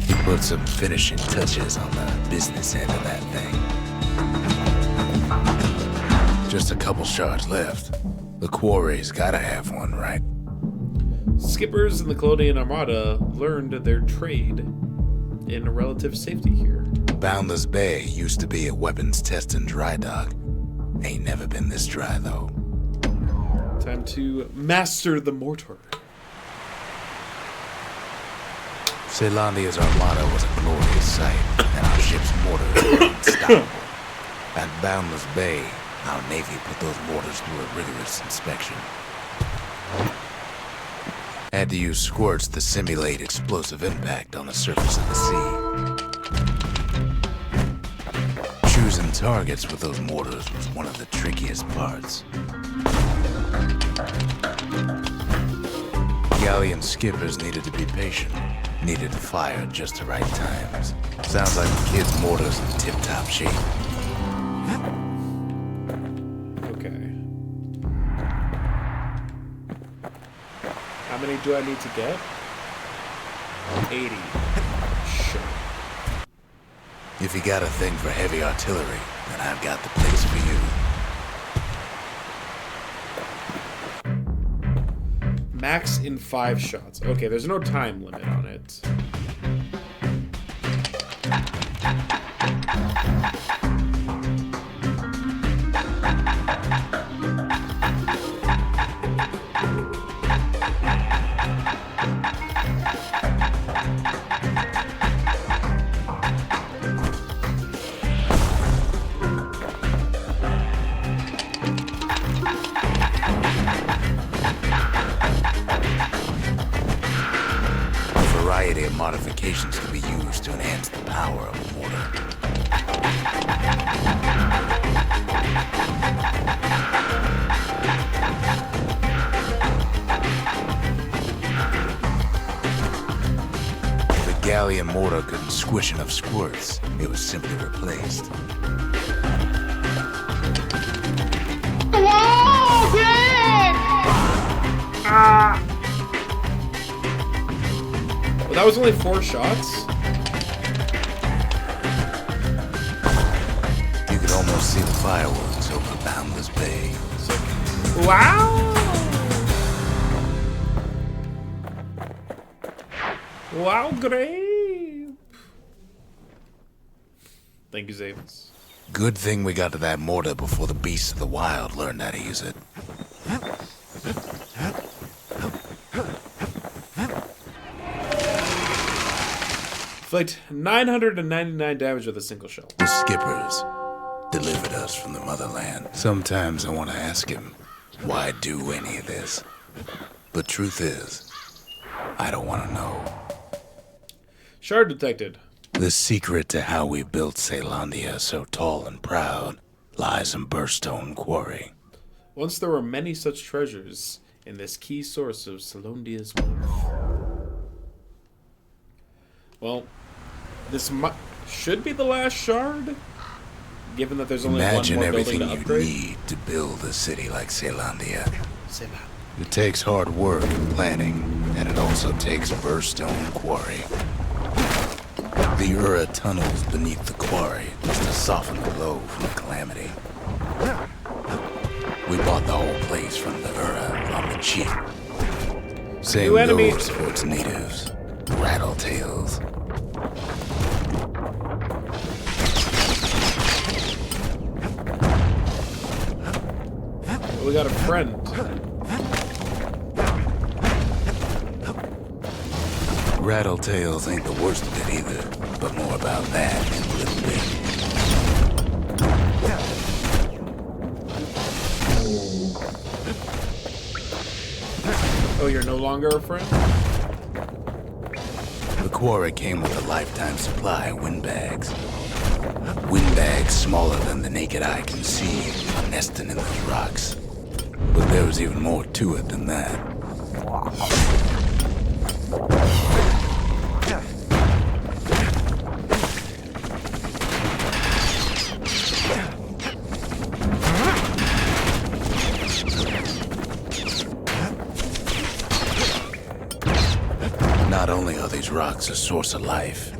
You put some finishing touches on the business end of that thing. Just a couple shards left. The quarry's gotta have one, right? Skippers in the Colonian Armada learned their trade in relative safety here. Boundless Bay used to be a weapons test and dry dock. Ain't never been this dry, though. Time to master the mortar. Celandia's armada was a glorious sight, and our ship's mortars were unstoppable. At Boundless Bay, our Navy put those mortars through a rigorous inspection. Had to use squirts to simulate explosive impact on the surface of the sea. Choosing targets with those mortars was one of the trickiest parts. Galleon skippers needed to be patient, needed to fire at just the right times. Sounds like the kids' mortars in tip-top shape. Okay. How many do I need to get? 80. Sure. If you got a thing for heavy artillery, then I've got the place for you. Max in 5 shots. Okay, there's no time limit on it. Modifications can be used to enhance the power of a mortar. If the Galleon mortar couldn't squish enough squirts, it was simply replaced. Well, that was only 4 shots. You could almost see the fireworks over Boundless Bay. So, wow! Wow, great! Thank you, Zavis. Good thing we got to that mortar before the beasts of the wild learned how to use it. Inflict 999 damage with a single shell. The skippers delivered us from the motherland. Sometimes I want to ask him, why do any of this? But truth is, I don't want to know. Shard detected. The secret to how we built Celandia so tall and proud lies in Burstone Quarry. Once there were many such treasures in this key source of Celondia's wealth. Well, this should be the last shard, given that there's only Imagine one more everything building to you upgrade. need to build a city like Celandia. Say that. It takes hard work and planning, and it also takes Burstone Quarry. The Ura tunnels beneath the quarry was to soften the blow from the calamity. We bought the whole place from the Ura on the cheap. Same New enemy. goes for its natives, Rattletails. We got a friend. Rattletails ain't the worst of it either, but more about that in a little bit. Oh, you're no longer a friend? The quarry came with a lifetime supply of windbags. Windbags smaller than the naked eye can see are nesting in those rocks. But there was even more to it than that. Not only are these rocks a source of life,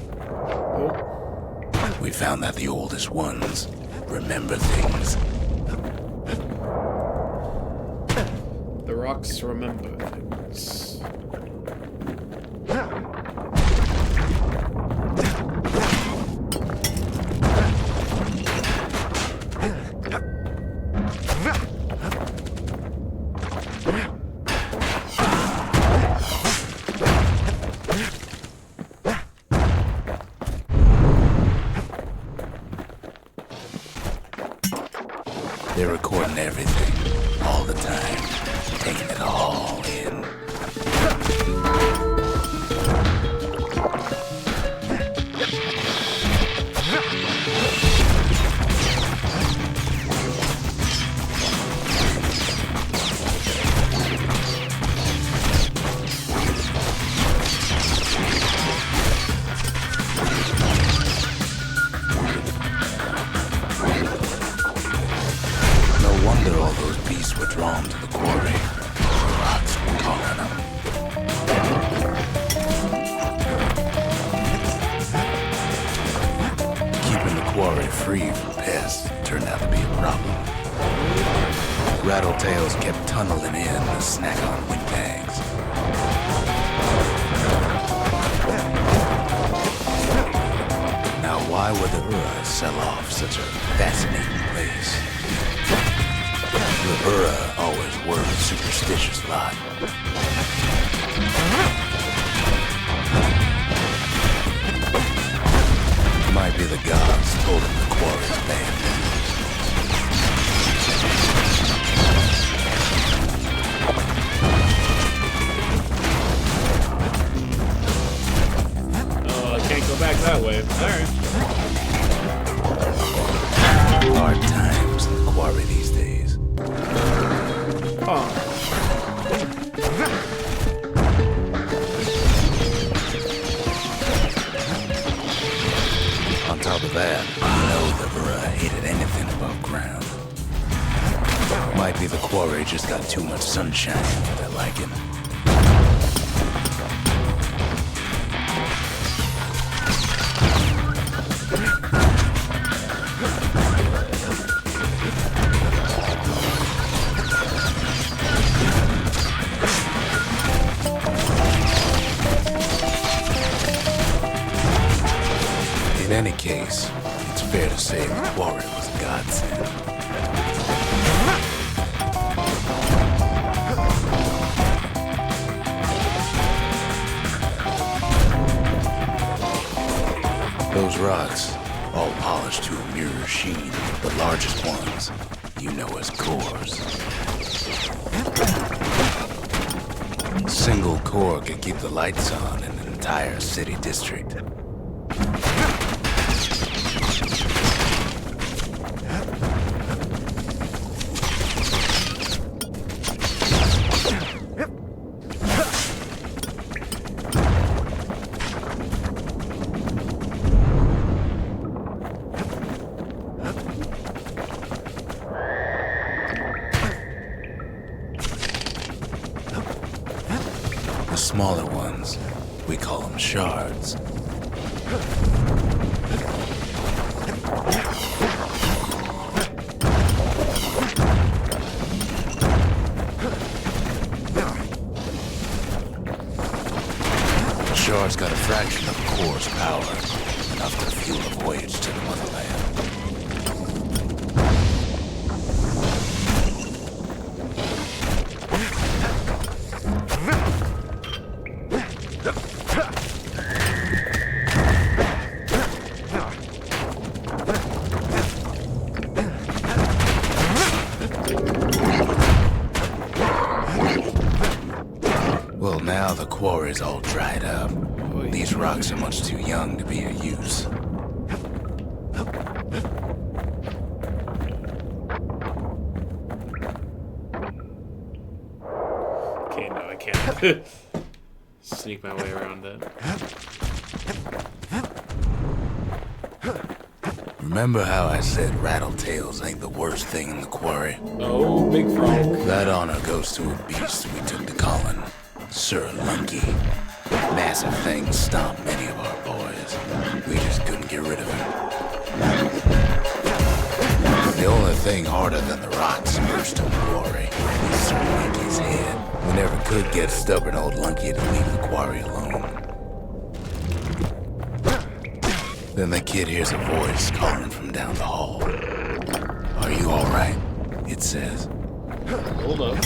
we found that the oldest ones remember things. The rocks remember things. They're recording everything, all the time, taking it all in. Drawn to the quarry. The rocks were calling them. Keeping the quarry free from pests turned out to be a problem. Rattletails kept tunneling in to snack on windbags. Now, why would the Ura sell off such a fascinating place? The Ura always were a superstitious lot. Might be the gods told him the quarry's banned. Oh, I can't go back that way. Alright. Hard times in the quarry these days. Oh. On top of that, you know the Ura hated anything above ground. Might be the quarry just got too much sunshine for their liking. In any case, it's fair to say the quarry was a godsend. Those rocks, all polished to a mirror sheen, the largest ones, you know as cores. A single core could keep the lights on in an entire city district. The smaller ones, we call them shards. The shards got a fraction of the core's power, enough to fuel a voyage to the motherland. Well, now the quarry's all dried up. These rocks are much too young to be of use. Okay, no, I can't. Sneak my way around that. Remember how I said rattletails ain't the worst thing in the quarry? Oh, big frog. That honor goes to a beast we took to Colin, Sir Lunky. Massive things stomped many of our boys. We just couldn't get rid of him. The only thing harder than the rocks burst in the quarry is Sir Lunky's head. We never could get stubborn old Lunky to leave the quarry alone. Then the kid hears a voice calling from down the hall. "Are you all right?" it says. Hold up.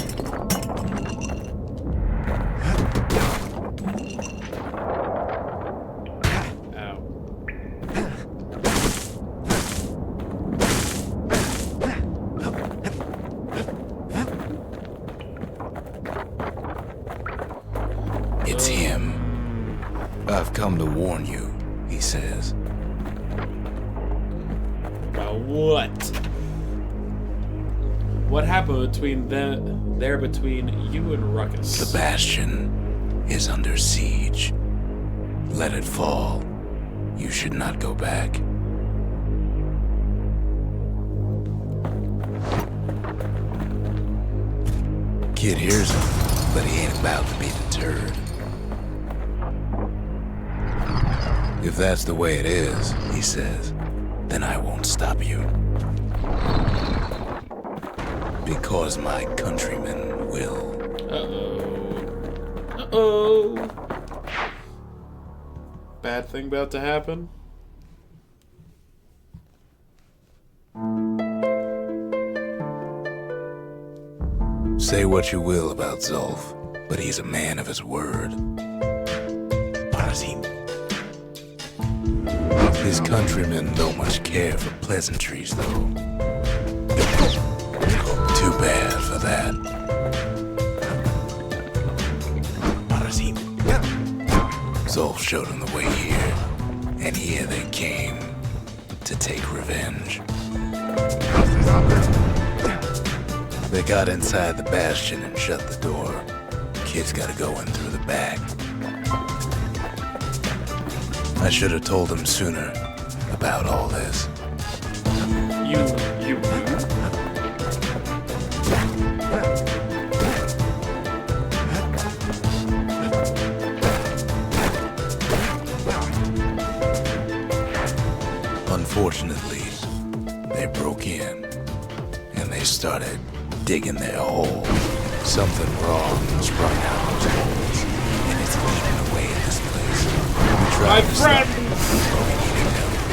Ow. come to warn you, he says. About what? What happened between between you and Ruckus? The Bastion is under siege. Let it fall. You should not go back. Kid hears him, but he ain't about to be deterred. If that's the way it is, he says, then I won't stop you. Because my countrymen will. Uh-oh. Uh-oh. Bad thing about to happen? Say what you will about Zulf, but he's a man of his word. His countrymen don't much care for pleasantries, though. Too bad for that. Zulf showed him the way here, and here they came to take revenge. They got inside the Bastion and shut the door. Kid's gotta go in through the back. I should have told him sooner about all this. You. Unfortunately, they broke in, and they started digging their hole. Something wrong was sprung out of those holes, and it's eating away at this place. We tried My to stop friend! it, but we needed help.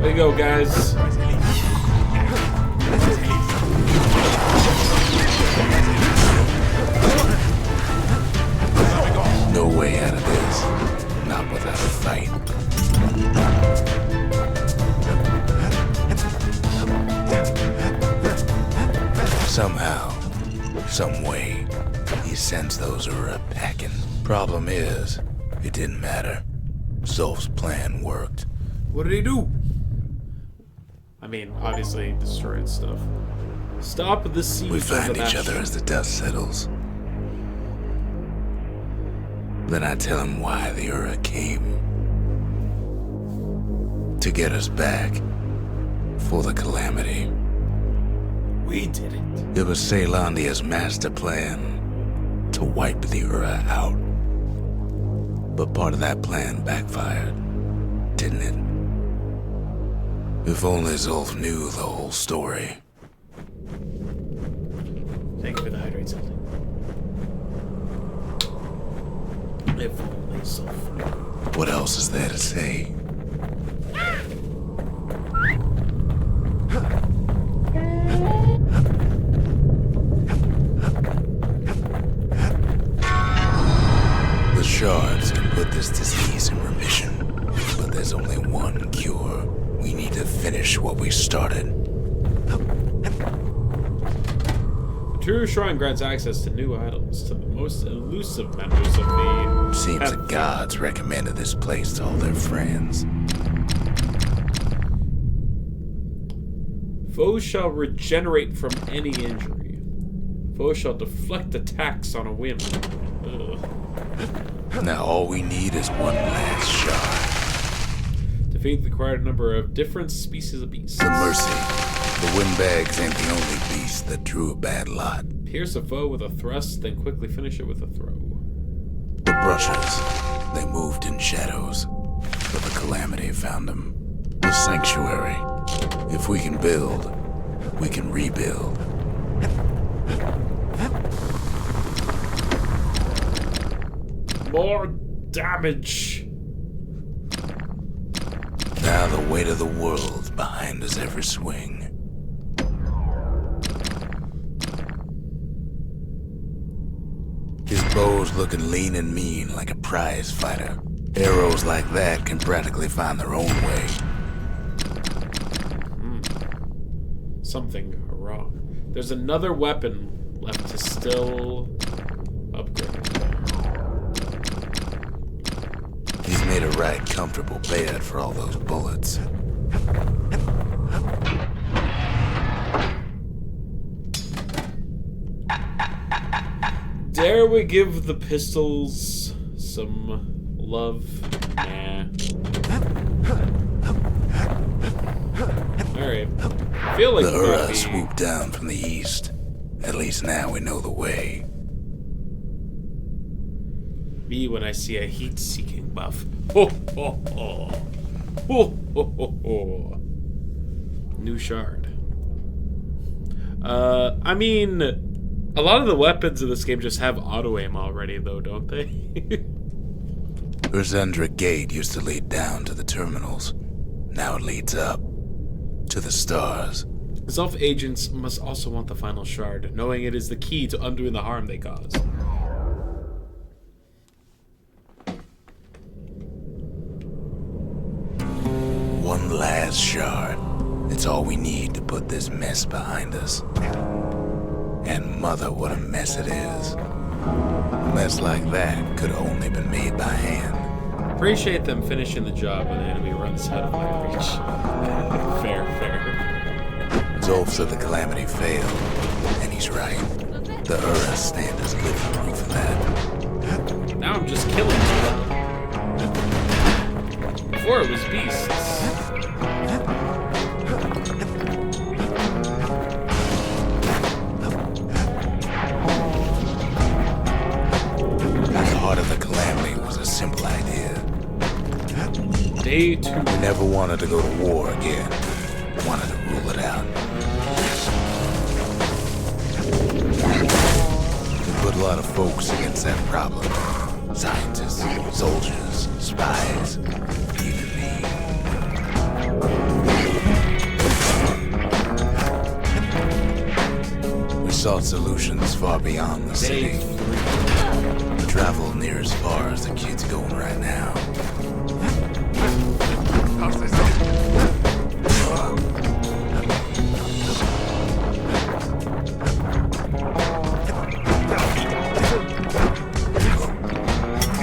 Way to go, guys. No way out of this, not without a fight. Somehow, some way, he sends those Ura packing. Problem is, it didn't matter. Zulf's plan worked. What did he do? I mean, obviously destroyed stuff. Stop the siege. We of find the each Bastion. other as the dust settles. Then I tell him why the Ura came. To get us back. For the Calamity. We did it. It was Caelondia's master plan to wipe the Ura out. But part of that plan backfired, didn't it? If only Zulf knew the whole story. Thank you for the hydrate something. If only so. What else is there to say? The shards can put this disease in remission, but there's only one cure. We need to finish what we started. The True Shrine grants access to new idols to the most elusive members of the... Seems the gods recommended this place to all their friends. Foes shall regenerate from any injury. Foes shall deflect attacks on a whim. Ugh. Now all we need is one last shard. Defeat the required number of different species of beasts. The Mercy. The windbags ain't the only beast that drew a bad lot. Pierce a foe with a thrust, then quickly finish it with a throw. The Brushes. They moved in shadows, but the Calamity found them. The Sanctuary. If we can build, we can rebuild. More damage. Now the weight of the world behind us every swing. His bow's looking lean and mean like a prize fighter. Arrows like that can practically find their own way. Something wrong. There's another weapon left to still upgrade. He's made a right comfortable bed for all those bullets. Dare we give the pistols some love? Nah. Alright. I feel like The we gotta Ura be... swooped down from the east. At least now we know the way. Me when I see a heat-seeking buff. Ho ho ho! Ho ho ho ho! New shard. I mean, a lot of the weapons in this game just have auto-aim already, though, don't they? Urzendra Gate used to lead down to the terminals. Now it leads up. To the stars. Self agents must also want the final shard, knowing it is the key to undoing the harm they cause. One last shard. It's all we need to put this mess behind us. And mother, what a mess it is. A mess like that could have only been made by hand. Appreciate them finishing the job when the enemy runs out of my reach. Fair, fair. Zolf said the Calamity failed, and he's right. The Ura stand as living proof of that. Now I'm just killing people. Before it was beasts. The heart of the Calamity was a simple idea. Day 2. We never wanted to go to war again. Wanted to rule it out. We put a lot of folks against that problem. Scientists, soldiers, spies, even me. We sought solutions far beyond the Day city. 3. Travel near as far as the kid's going right now.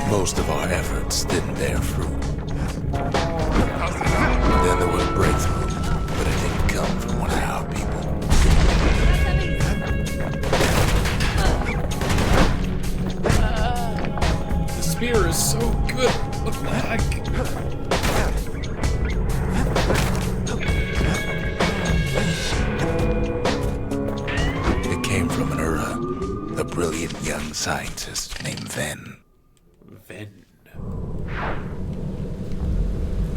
Most of our efforts didn't bear fruit. Then there was a breakthrough, but it didn't come from one of our people. The spear is so good. What the heck? It came from an Ura, a brilliant young scientist named Ven. Ven.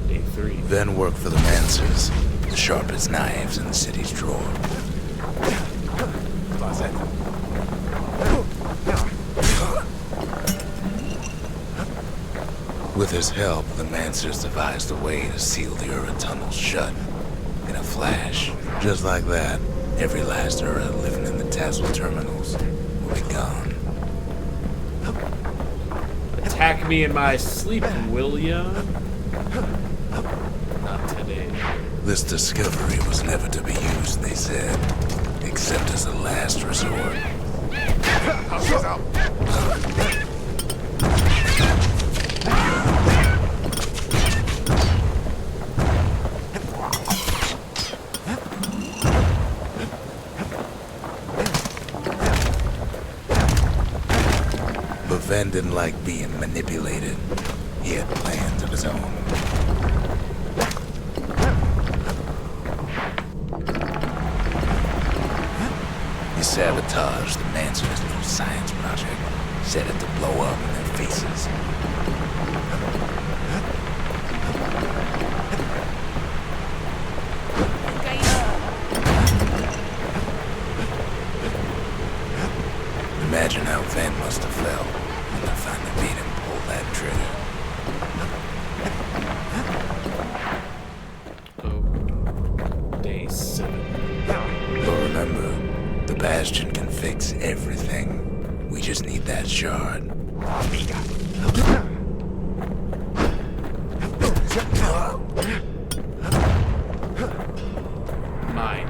Day 3. Ven worked for the Mancers, the sharpest knives in the city's drawer. With his help, the Mancers devised a way to seal the Ura tunnels shut. In a flash, just like that, every last Ura living in the Tassel terminals will be gone. Attack me in my sleep, will ya? Not today. This discovery was never to be used, they said, except as a last resort. But Ven didn't like being manipulated. He had plans of his own. He sabotaged the Mancer's little science project, set it to blow up in their faces. Imagine how Ven must have felt when they finally made him pull that Oh. trigger. Day 7. But remember, the Bastion can fix everything. We We just need that shard. Mine.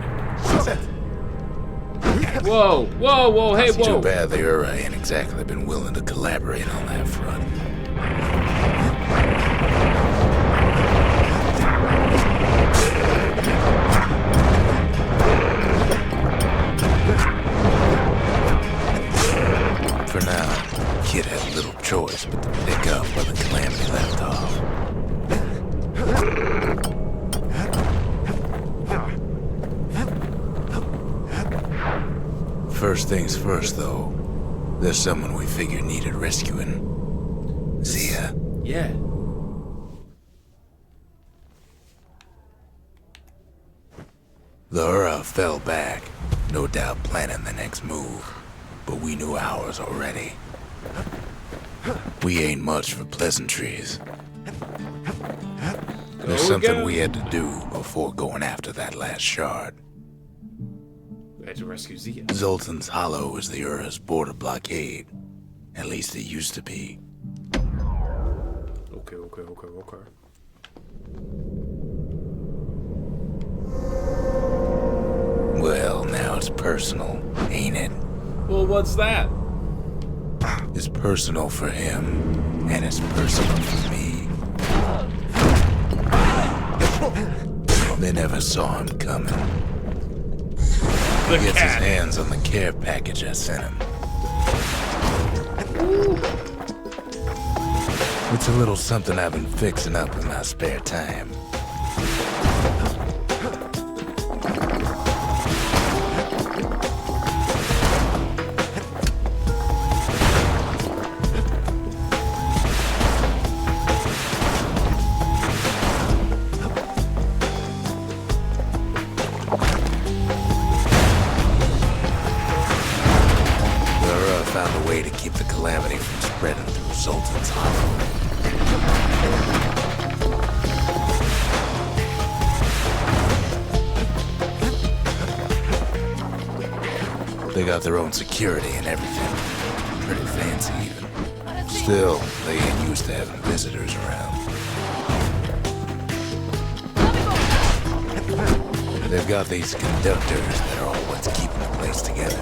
Whoa, whoa, whoa, hey, Too whoa. bad the Ura ain't exactly been willing to collaborate on that front. For now, Kid had little choice but to pick up where the Calamity left off. First things first, though. There's someone we figured needed rescuing. Zia. Yeah. The Ura fell back, no doubt planning the next move. But we knew ours already. We ain't much for pleasantries. There's something we had to do before going after that last shard. We had to rescue Zia. Zoltan's Hollow is the Ura's border blockade. At least it used to be. Okay. Well, now it's personal, ain't it? Well, what's that? It's personal for him, and it's personal for me. They never saw him coming. The He gets his cat. hands on the care package I sent him. It's a little something I've been fixing up in my spare time. Found a way to keep the Calamity from spreading through Zoltan's Hollow. They got their own security and everything. Pretty fancy even. Still, they ain't used to having visitors around. They've got these conductors that are all what's keeping the place together.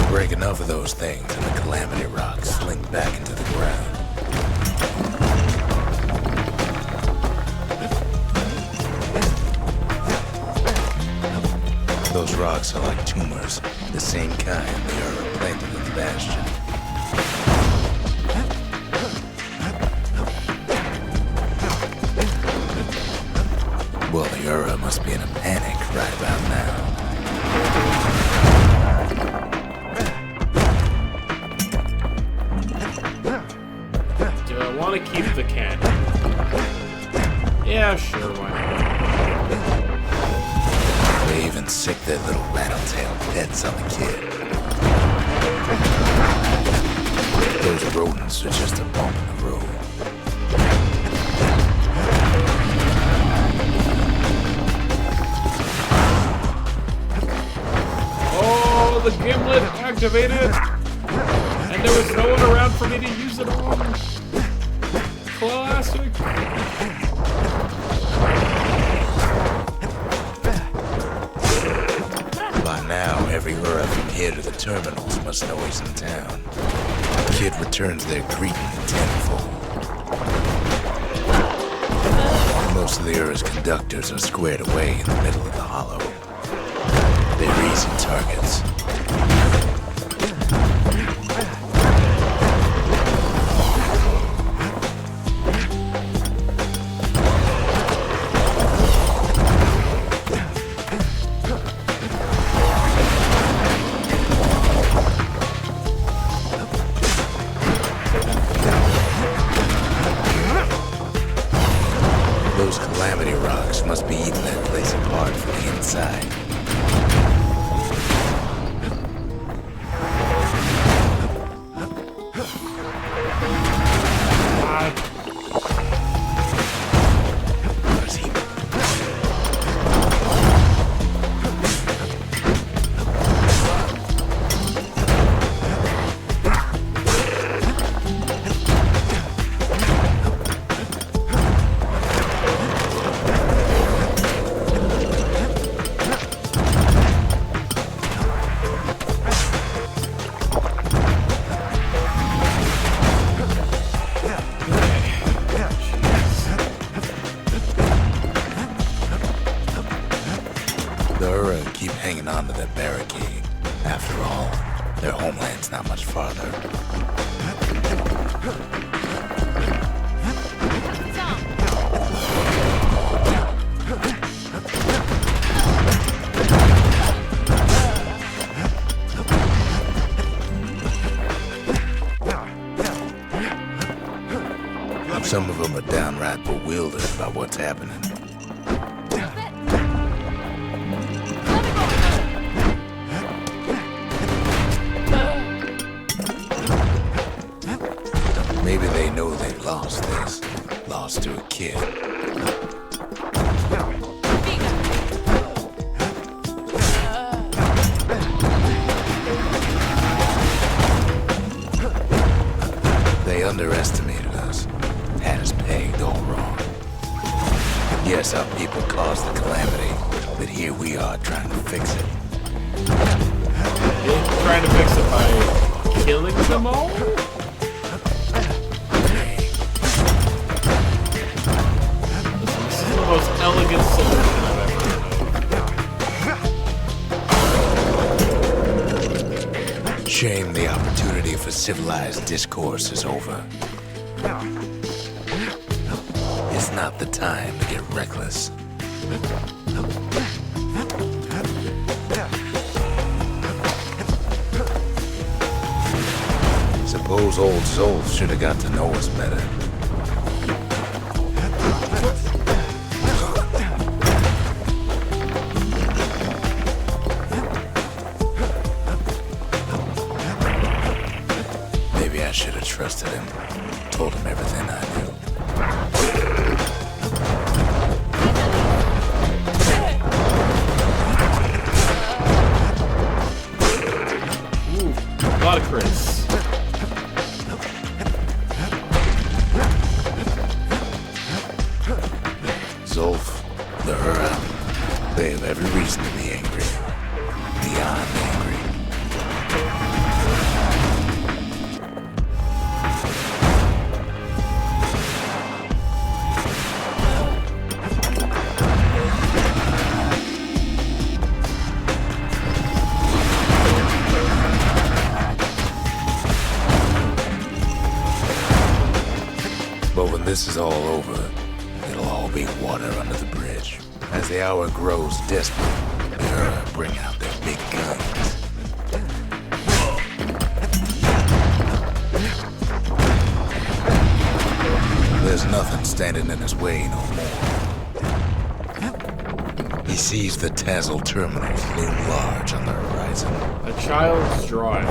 Break enough of those things and the Calamity rocks slink back into the ground. Those rocks are like tumors, the same kind the Ura planted in the Bastion. Well, the Ura must be in a panic right about now. Do I want to keep the cat? Yeah, sure, why not? They even sick their little rattletail pets on the kid. Those rodents are just a bump in the road. Oh, the gimlet activated! And there was no one around for me to use it on. Classic. By now, every Ura from here to the terminals must know he's in town. Kid returns their greeting tenfold. Most of the Ura's conductors are squared away in the middle of the hollow. They're easy targets. Those Calamity rocks must be eating that place apart from the inside. that barricade. After all, their homeland's not much farther. Some of them are downright bewildered by what's happening. Maybe they know they've lost this. Lost to a kid. They underestimated us. Had us pegged all wrong. Yes, our people caused the calamity, but here we are trying to fix it. You're trying to fix it by killing them all? This is the most elegant solution I've ever heard of. Shame the opportunity for civilized discourse is over. It's not the time to get reckless. Suppose old Zolf should have got to know us better. Maybe I should have trusted him. Told him everything I knew. Ooh, a lot of crits. Zolf, the Ura, they have every reason to be angry. Beyond angry. But when this is all over, it'll all be water under the bridge. As the hour grows desperate, the Ura bring out their big guns. There's nothing standing in his way no more. He sees the Tazzle terminals loom large on the horizon. A child's drawing.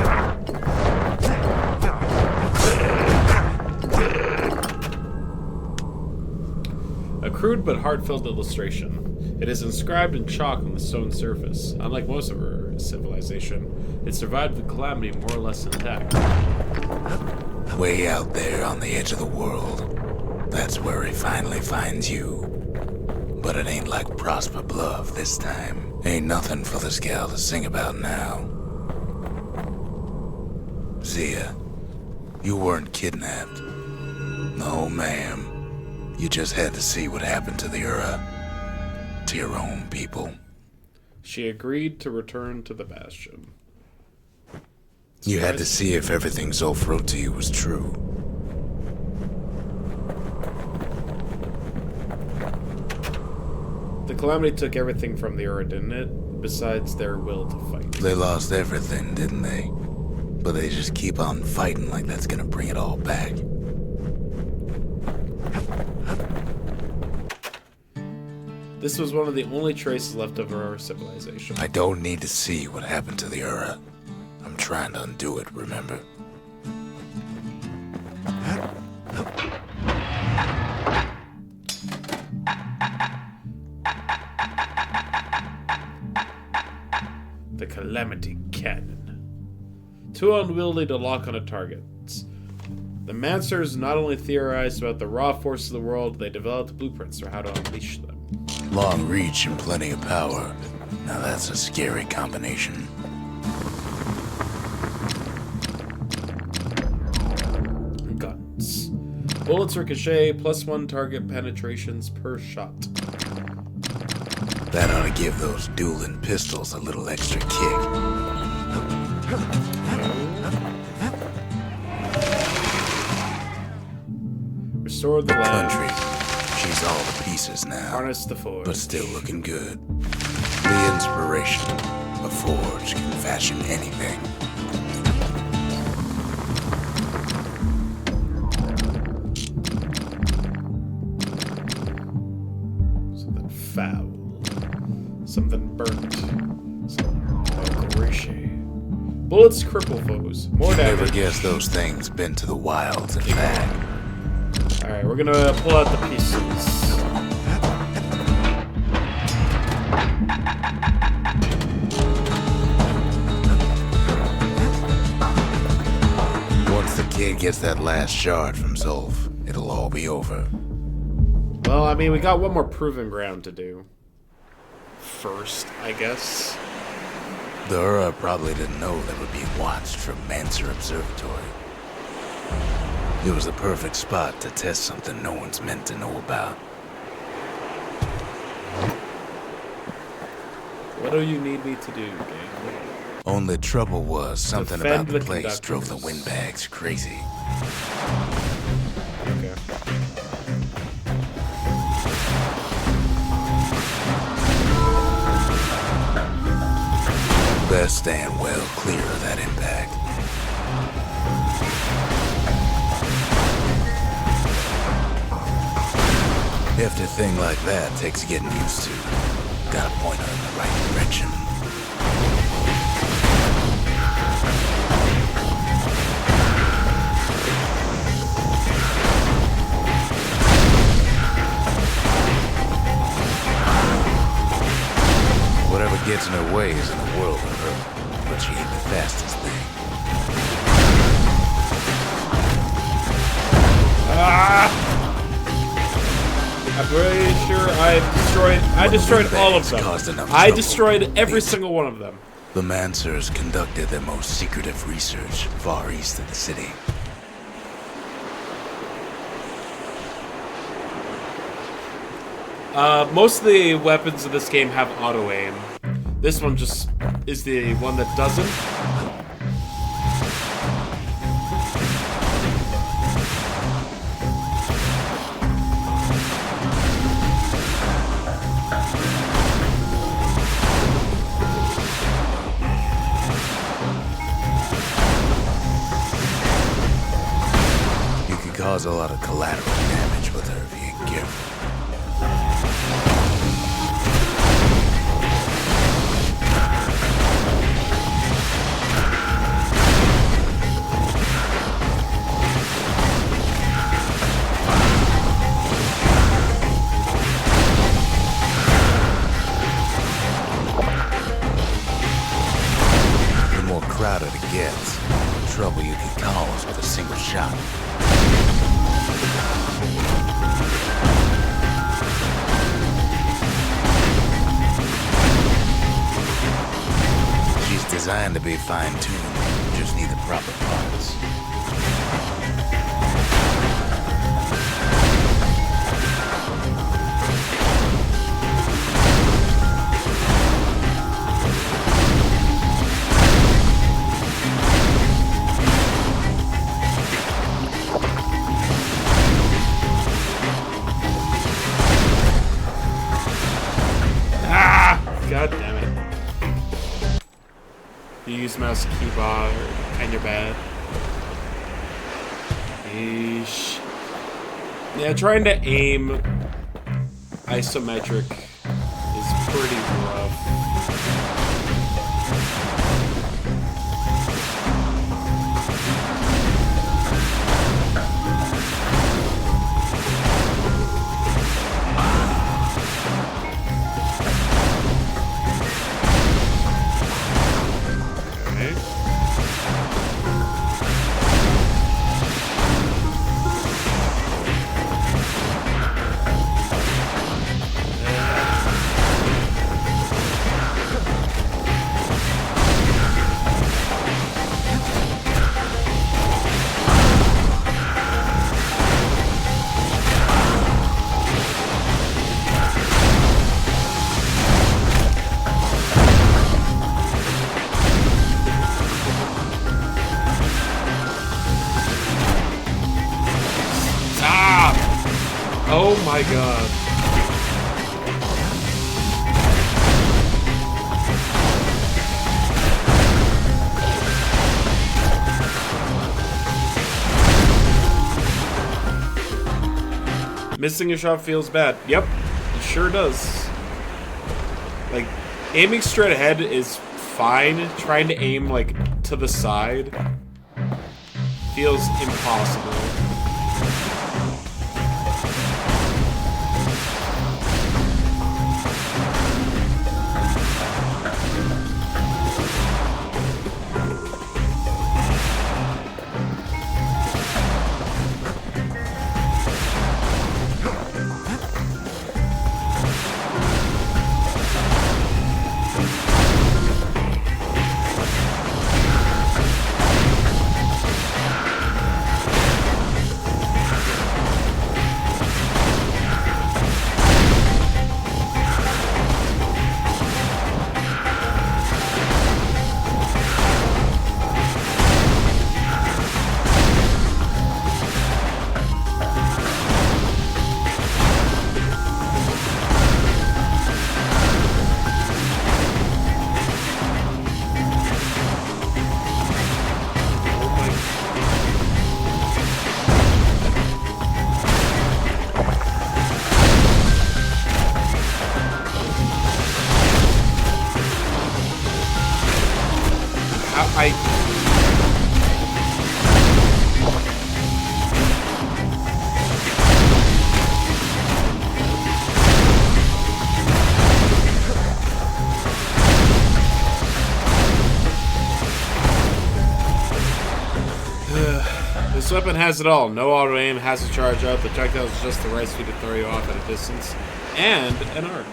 A crude but heartfelt illustration. It is inscribed in chalk on the stone surface. Unlike most of our civilization, it survived the calamity more or less intact. Way out there on the edge of the world, that's where he finally finds you. But it ain't like Prosper Bluff this time. Ain't nothing for this gal to sing about now. Zia, you weren't kidnapped. No, ma'am. You just had to see what happened to the Ura. To your own people. She agreed to return to the Bastion. You had to see if everything Zolf wrote to you was true. The calamity took everything from the Ura, didn't it? Besides their will to fight. They lost everything, didn't they? But they just keep on fighting like that's gonna bring it all back. This was one of the only traces left of our civilization. I don't need to see what happened to the Ura. I'm trying to undo it, remember? The Calamity Cannon. Too unwieldy to lock on a target. The Mancers not only theorized about the raw forces of the world, they developed blueprints for how to unleash them. Long reach and plenty of power. Now that's a scary combination. Guns. Bullets ricochet, +1 target penetrations per shot. That ought to give those dueling pistols a little extra kick. Restore the land. Country. She's all to pieces now. Harness the forge. But still looking good. The inspiration. A forge can fashion anything. Something foul. Something burnt. Something greasy. Bullets cripple foes. More Never damage. guess those things been to the wilds and back. Alright, we're gonna pull out the pieces. Once the kid gets that last shard from Zolf, it'll all be over. Well, I mean, we got one more proving ground to do. First, I guess. The Ura probably didn't know they were being watched from Mancer Observatory. It was the perfect spot to test something no one's meant to know about. What do you need me to do, gang? Only trouble was something Defend about the the place drove the conductors. windbags crazy. Okay. Best stand well clear of that impact. Hefty thing like that takes getting used to. Gotta point her in the right direction. Whatever gets in her way is in the world of her, but she ain't the fastest thing. I'm pretty sure I destroyed all of them. I destroyed every single one of them. The Mancers conducted their most secretive research far east of the city. Most of the weapons in this game have auto-aim. This one just is the one that doesn't. You could cause a lot of collateral damage with her if you ain't careful. The more crowded it gets, the trouble you can cause with a single shot. She's designed to be fine-tuned, just need the proper parts. God damn it. You use mouse keyboard, kinda bad. Yeesh. Yeah, trying to aim isometric is pretty rough. Oh my god. Missing a shot feels bad. Yep, it sure does. Like, aiming straight ahead is fine. Trying to aim, like, to the side feels impossible. This weapon has it all. No auto aim, has to charge up, the projectile is just the right speed to throw you off at a distance, and an arc.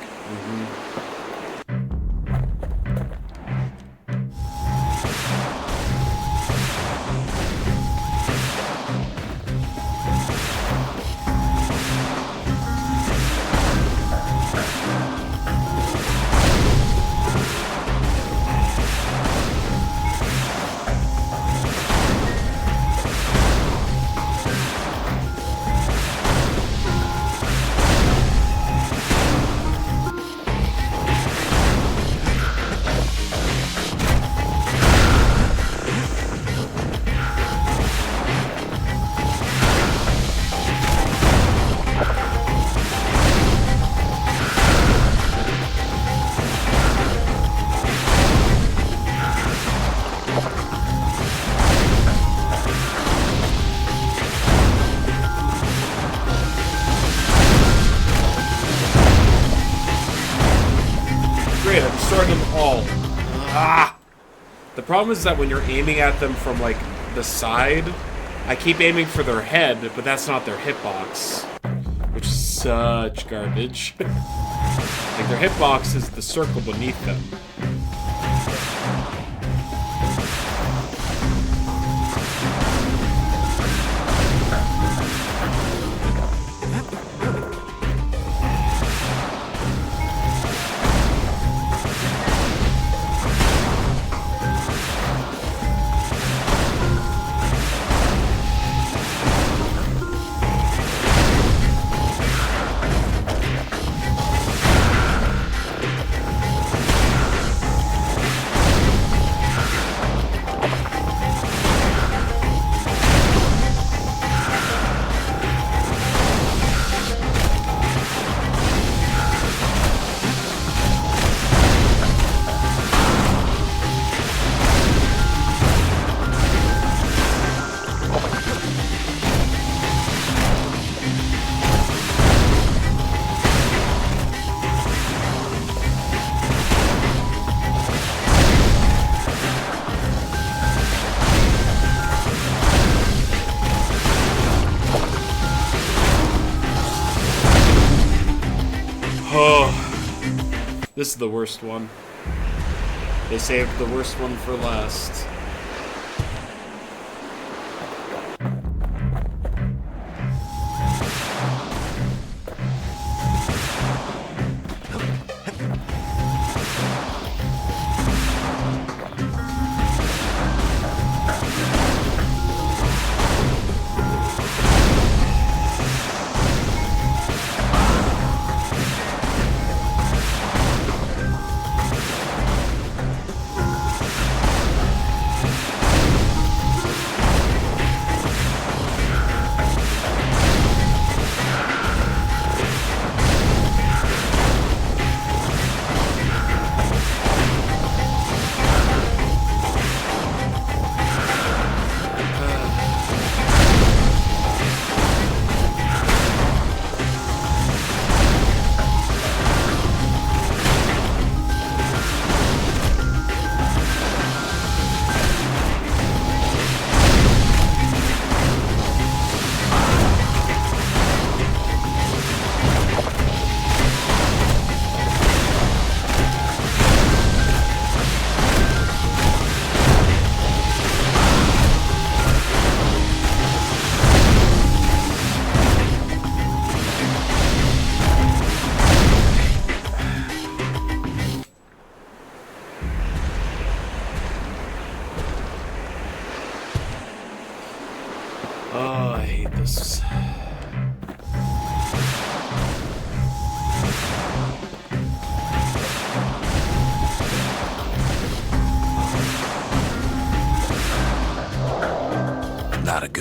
Great, I'm destroying them all. Ah! The problem is that when you're aiming at them from, like, the side, I keep aiming for their head, but that's not their hitbox. Which is such garbage. Like, their hitbox is the circle beneath them. This is the worst one. They saved the worst one for last.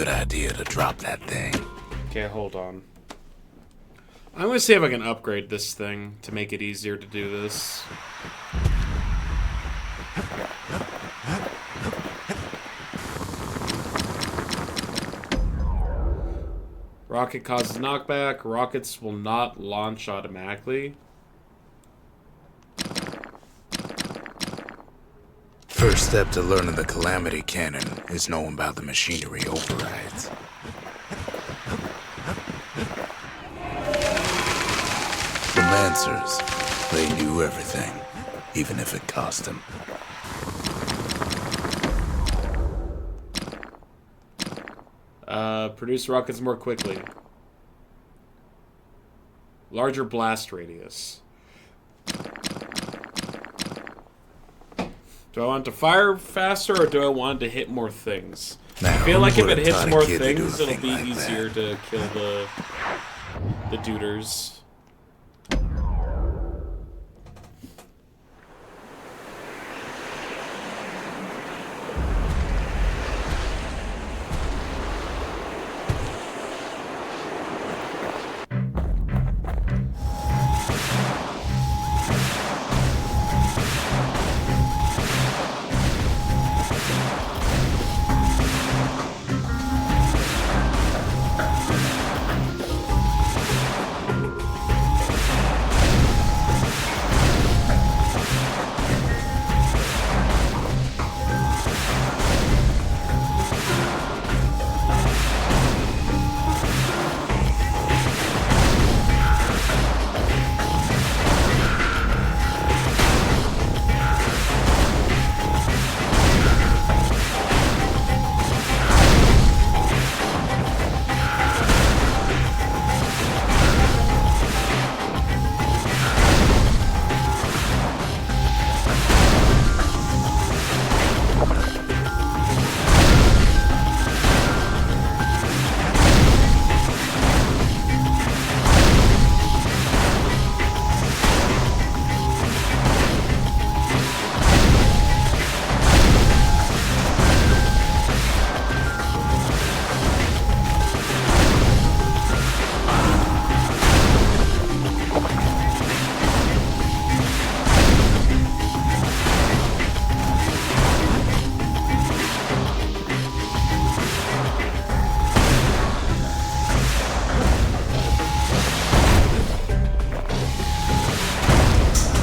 good idea to drop that thing. Okay, hold on. I'm gonna see if I can upgrade this thing to make it easier to do this. Rocket causes knockback. Rockets will not launch automatically. First step to learning the Calamity Cannon is knowing about the machinery overrides. The Lancers, they knew everything, even if it cost them. Produce rockets more quickly. Larger blast radius. Do I want to fire faster, or do I want to hit more things? Now, I feel like if it who hits would've more taught a kid to do a things, it'll thing be like easier that? to kill the duders.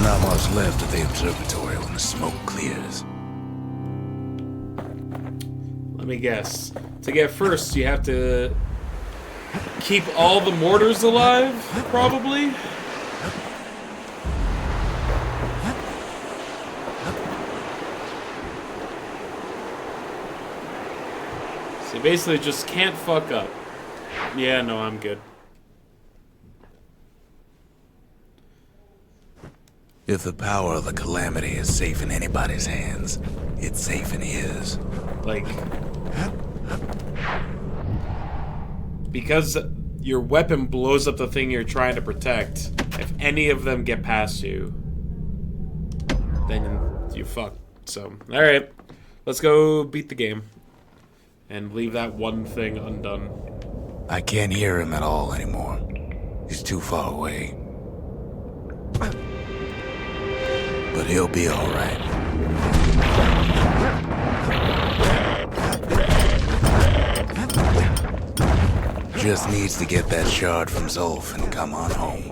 Not much left of the observatory when the smoke clears. Let me guess. To get first, you have to keep all the mortars alive, probably? So you basically just can't fuck up. Yeah, no, I'm good. If the power of the Calamity is safe in anybody's hands, it's safe in his. Like, because your weapon blows up the thing you're trying to protect, if any of them get past you, then you fuck. So, alright. Let's go beat the game. And leave that one thing undone. I can't hear him at all anymore. He's too far away. But he'll be all right. Just needs to get that shard from Zolf and come on home.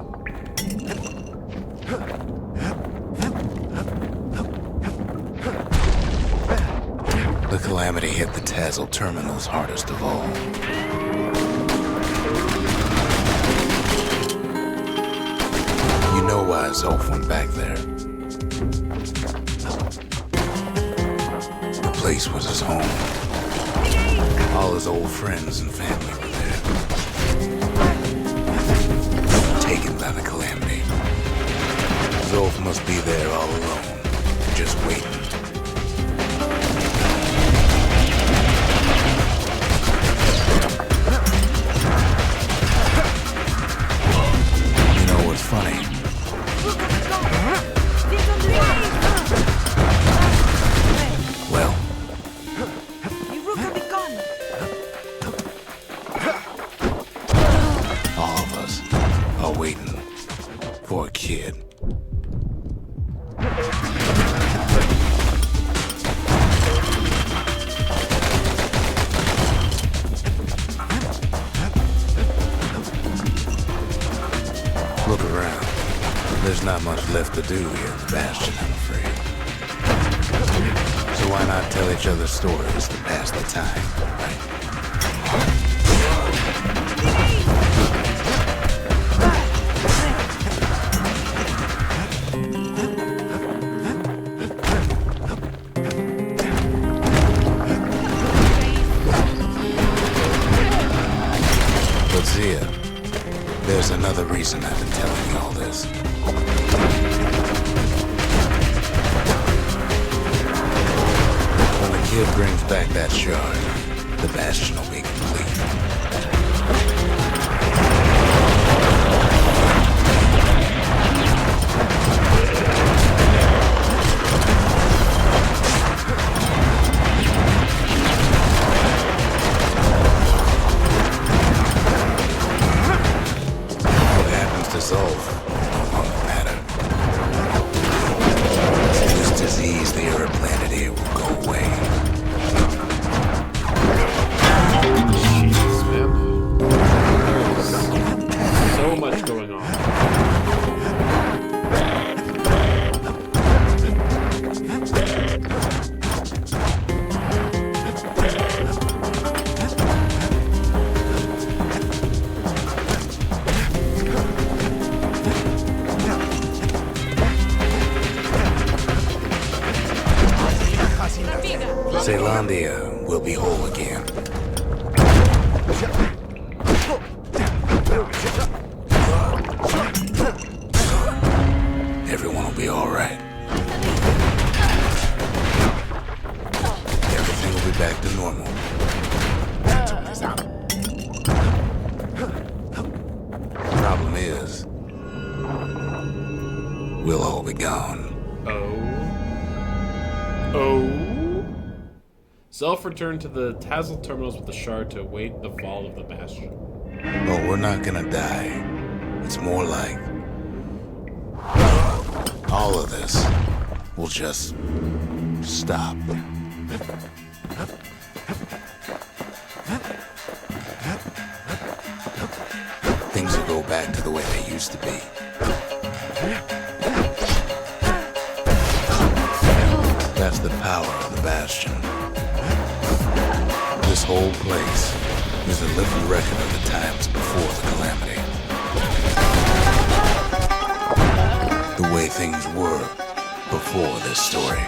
The Calamity hit the Tazzle terminals hardest of all. You know why Zolf went back there. The place was his home. All his old friends and family were there. Taken by the Calamity. Zolf must be there all alone, just waiting. You know what's funny? Well, all waiting for a kid. Look around. There's not much left to do here in the Bastion, I'm afraid. So why not tell each other stories to pass the time, right? But Zia, there's another reason I've been telling you all this. When the kid brings back that shard, the Bastion will be complete. What happens to Zolf won't matter. This disease the Earth planet here will go away. Jeez, man. There's so much going on. Zealandia will be whole again. Everyone will be all right. Everything will be back to normal. Problem is, we'll all be gone. Oh. Zelf returned to the Tassel terminals with the shard to await the fall of the Bastion. Oh, we're not gonna die. It's more like all of this will just stop. Things will go back to the way they used to be. That's the power of the Bastion. This whole place is a living record of the times before the calamity. The way things were before this story.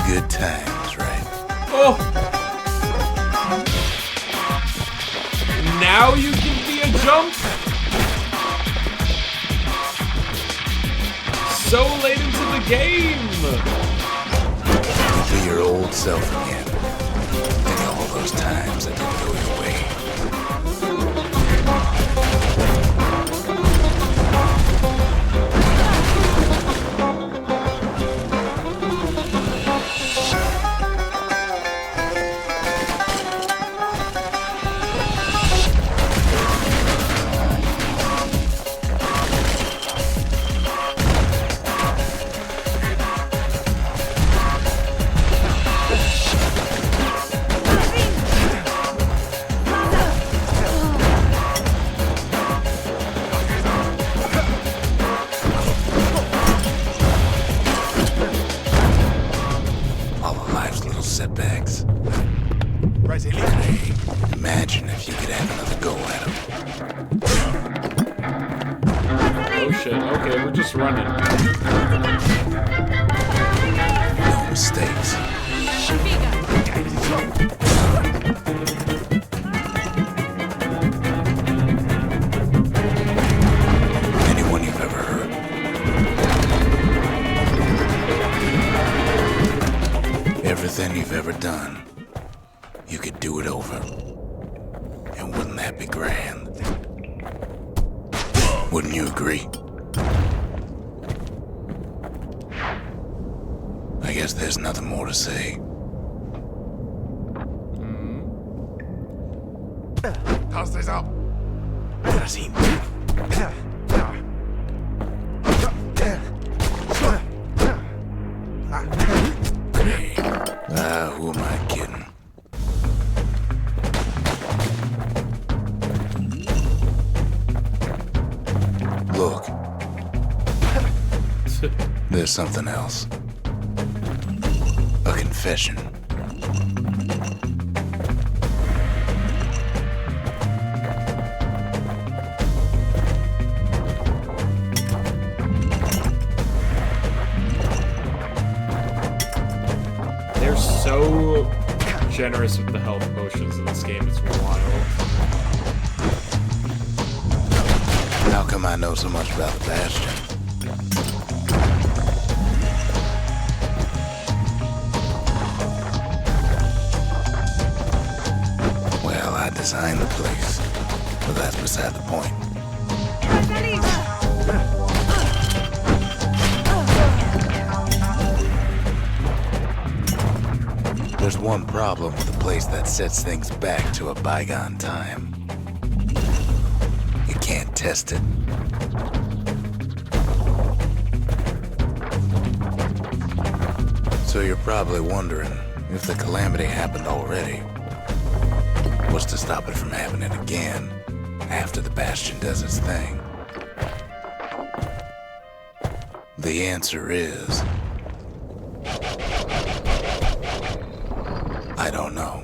Good times, right? Oh! Now you give me a jump? So late into the game! You'll be your old self again. Think of all those times that didn't go your way. Setbacks. Hey, imagine if you could have another go at him. Oh shit, okay, we're just running. No mistakes. Anyone you've ever heard. Everything you've ever done, you could do it over. And wouldn't that be grand? Wouldn't you agree? I guess there's nothing more to say. Taste this up. Brasil. Hey, who am I kidding? Look, there's something else. A confession. They're so generous with the health potions in this game, it's wild. How come I know so much about the Bastion? Well, I designed the place, but that's beside the point. There's one problem with a place that sets things back to a bygone time. You can't test it. So you're probably wondering if the calamity happened already. What's to stop it from happening again after the Bastion does its thing? The answer is... I don't know.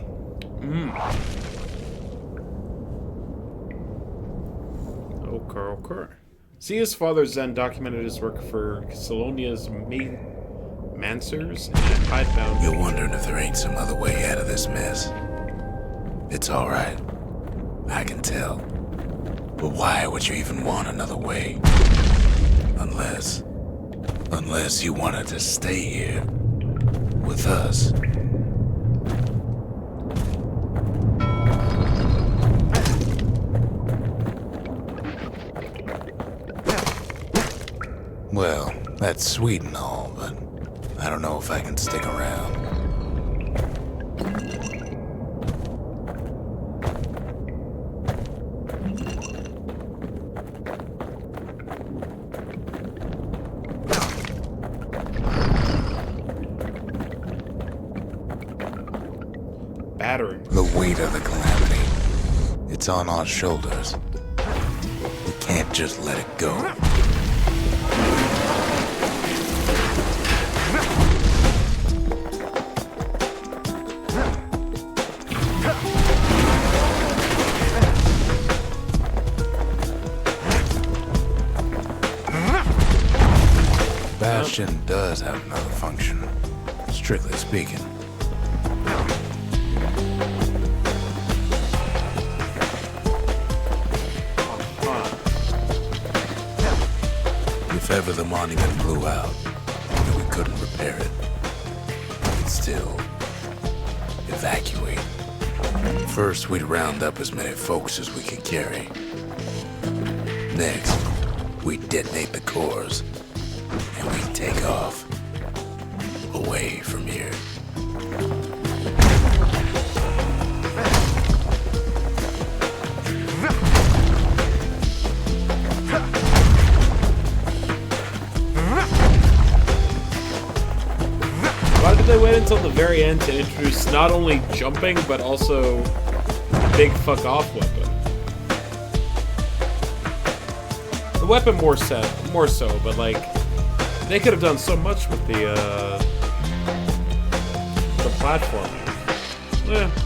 Okay. See, his father Zen documented his work for Salonia's Mancers and Hidebound. You're wondering if there ain't some other way out of this mess. It's alright. I can tell. But why would you even want another way? Unless you wanted to stay here with us. Well, that's sweet and all, but I don't know if I can stick around. Battering. The weight of the calamity. It's on our shoulders. We can't just let it go. Bastion does have another function, strictly speaking. If ever the monument blew out and we couldn't repair it, we could still evacuate. First, we'd round up as many folks as we could carry. Next, we'd detonate the cores, and we'd take off away from here. Why did they wait until the very end to introduce not only jumping, but also a big fuck off weapon? The weapon more so, but like, they could have done so much with the platforming.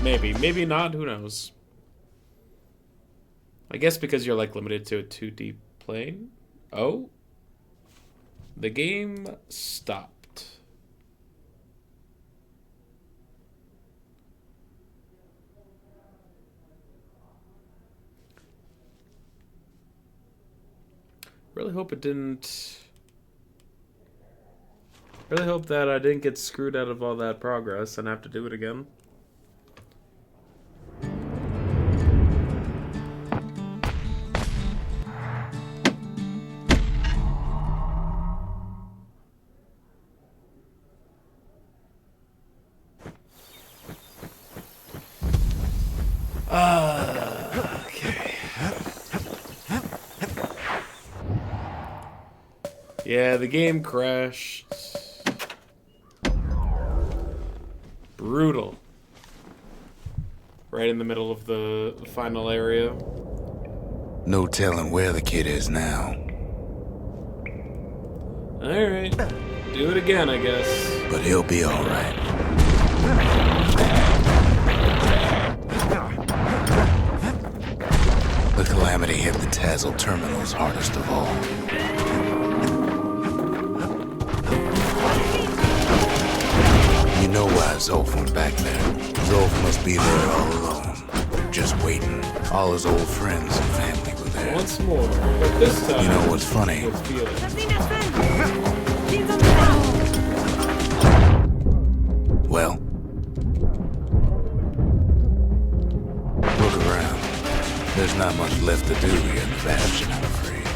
Maybe not, who knows. I guess because you're like limited to a 2D plane. Oh. The game stopped. Really hope it didn't. Really hope that I didn't get screwed out of all that progress and have to do it again. Okay. Yeah, the game crashed. Brutal. Right in the middle of the final area. No telling where the kid is now. Alright. Do it again, I guess. But he'll be alright. The Calamity hit the Tazzle terminals hardest of all. You know why Zolf went back there. Zolf must be there all alone. Just waiting. All his old friends and family were there. Once more, but this time... You know what's funny? with feeling. Well, look around. There's not much left to do here in the Bastion, I'm afraid.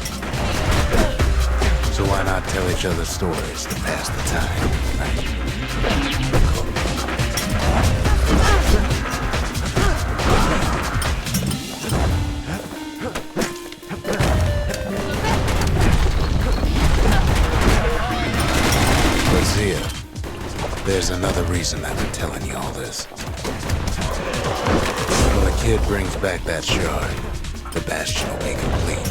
So why not tell each other stories to pass the time, right? There's another reason I've been telling you all this. When the kid brings back that shard, the Bastion will be complete.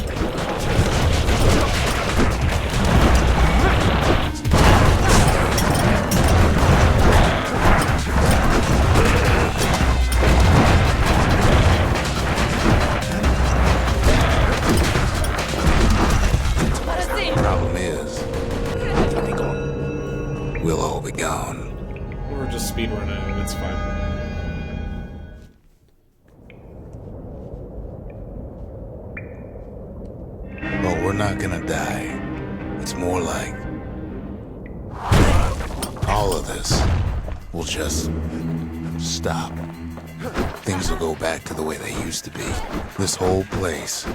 Problem is, we'll all be gone. Or just speedrun it, it's fine. But we're not gonna die. It's more like all of this will just stop. Things will go back to the way they used to be. This whole place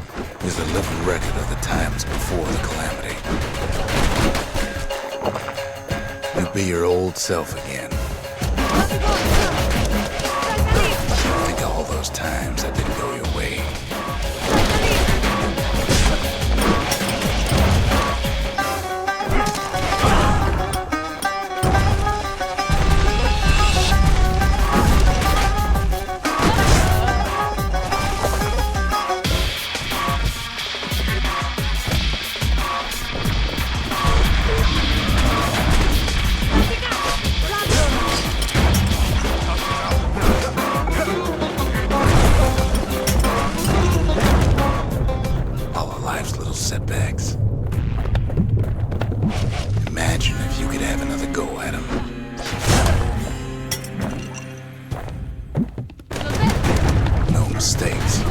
is a living record of the times before the Calamity. You'll be your old self again. Think of all those times that didn't go your way. Setbacks. Imagine if you could have another go at him. No mistakes.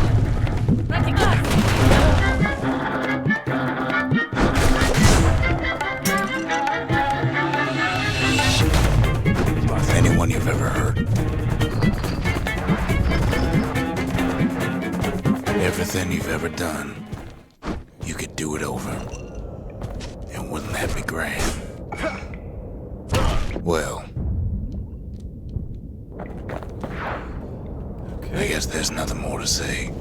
Anyone you've ever hurt. Everything you've ever done. You could do it over. And wouldn't that be grand? Well, Okay. I guess there's nothing more to say.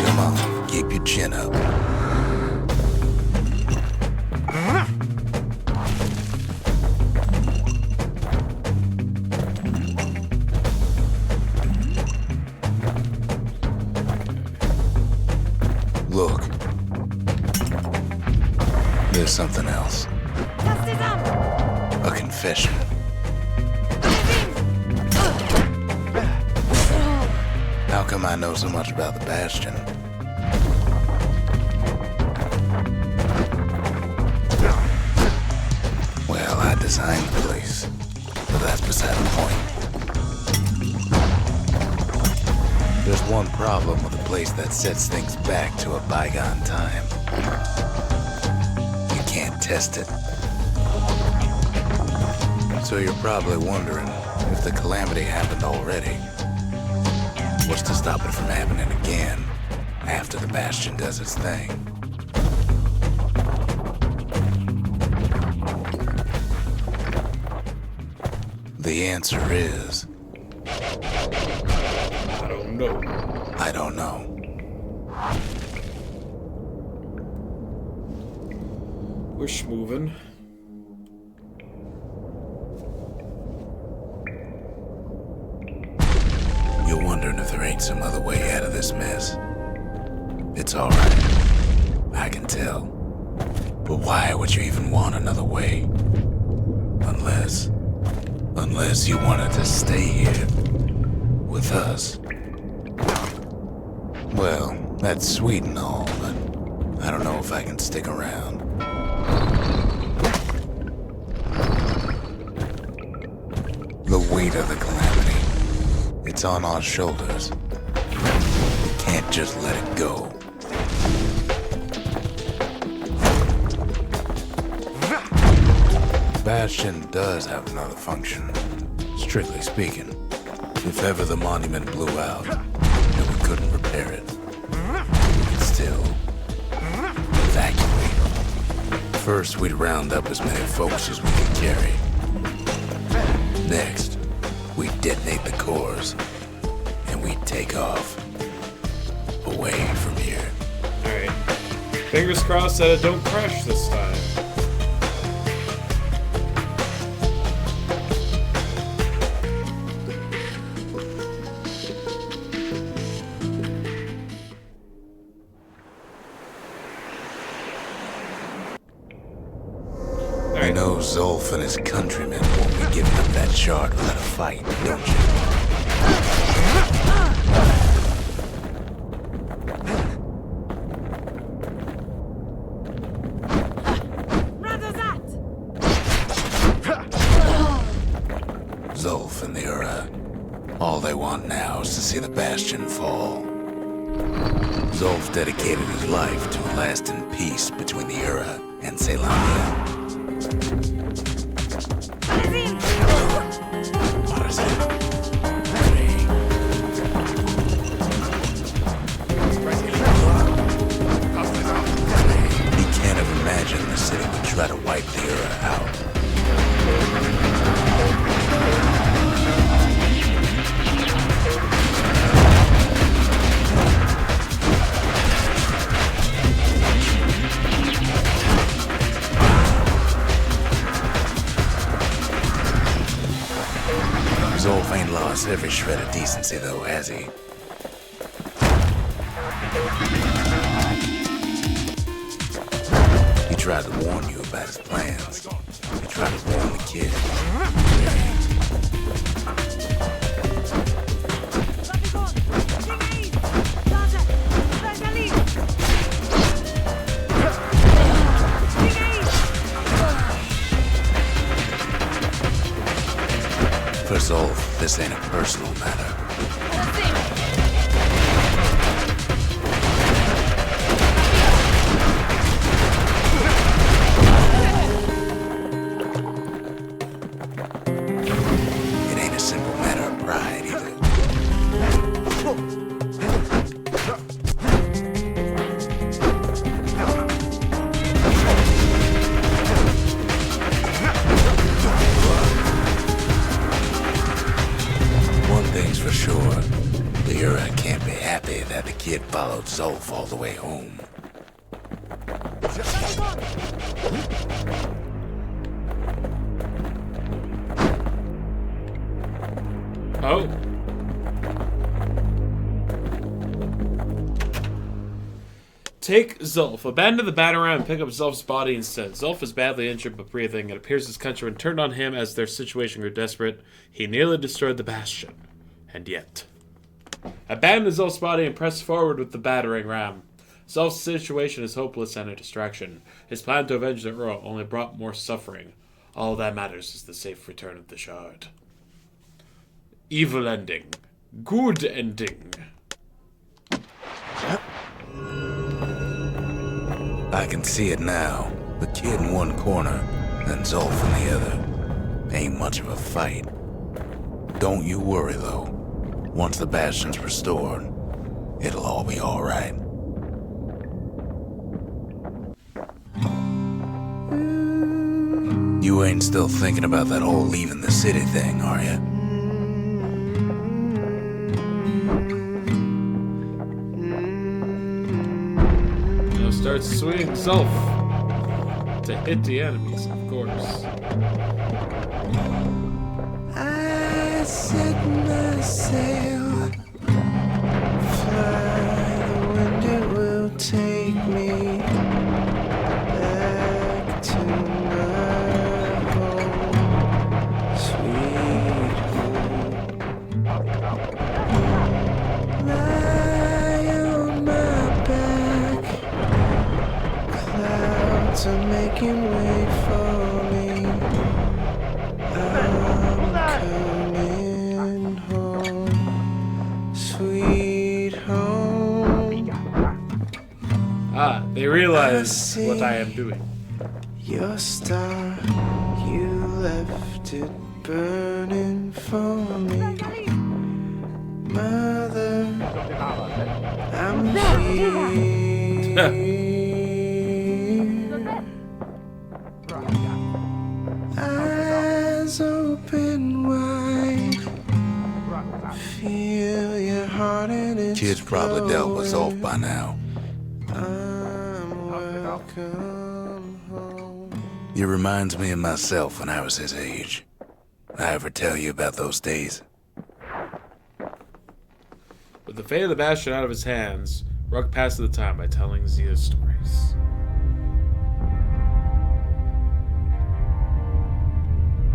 Come on, keep your chin up. Look. There's something else. A confession. How come I know so much about the Bastion? Well, I designed the place, but that's beside the point. There's one problem with a place that sets things back to a bygone time. You can't test it. So you're probably wondering if the Calamity happened already. What's to stop it from happening again after the Bastion does its thing? the answer is... I don't know. I don't know. We're schmoving. You're wondering if there ain't some other way out of this mess. It's alright. I can tell. But why would you even want another way? Unless you wanted to stay here with us. Well, that's sweet and all, but I don't know if I can stick around. The weight of the calamity, it's on our shoulders. We can't just let it go. Bastion does have another function, strictly speaking. If ever the monument blew out, and we couldn't repair it, we could still evacuate. First, we'd round up as many folks as we could carry. Next, we'd detonate the cores, and we'd take off away from here. Alright. Fingers crossed that it don't crash this time. You know Zolf and his countrymen won't be giving up that shard without a fight, don't you? Zolf and the Ura, all they want now is to see the Bastion fall. Zolf dedicated his life to a lasting peace between the Ura and Caelondia. He can't have imagined the city would try to wipe the Ura out. Zolf ain't lost every shred of decency, though, has he? He tried to warn you about his plans. He tried to warn the kid. For Zolf, this ain't a personal matter. It ain't a simple matter of pride either. One thing's for sure, the Ura can't be happy that the kid followed Zolf all the way home. Oh. Take Zolf. Abandon the Batarang and pick up Zolf's body instead. Zolf is badly injured but breathing. It appears his countrymen turned on him as their situation grew desperate. He nearly destroyed the Bastion. And yet. Abandon Zolf's body and press forward with the Batarang ram. Zolf's situation is hopeless and a distraction. His plan to avenge the Ura only brought more suffering. All that matters is the safe return of the shard. Evil ending. Good ending. I can see it now. The kid in one corner, and Zolf in the other. Ain't much of a fight. Don't you worry, though. Once the Bastion's restored, it'll all be alright. You ain't still thinking about that whole leaving the city thing, are you? Now starts swinging himself to hit the enemies, of course. I set my sail, fly, the wind it will take me back to my home, sweet home. Lie on my back, clouds are making way for me. Coming home, sweet home. Ah, they realize what I am doing. Your star, you left it burning for me. Mother, I'm here. Eyes open wide, feel your heart in its Kid's probably dealt with glowing. Zolf by now. I'm welcome home. It reminds me of myself when I was his age. I ever tell you about those days? With the fate of the Bastion out of his hands, Rook passes the time by telling Zia's stories.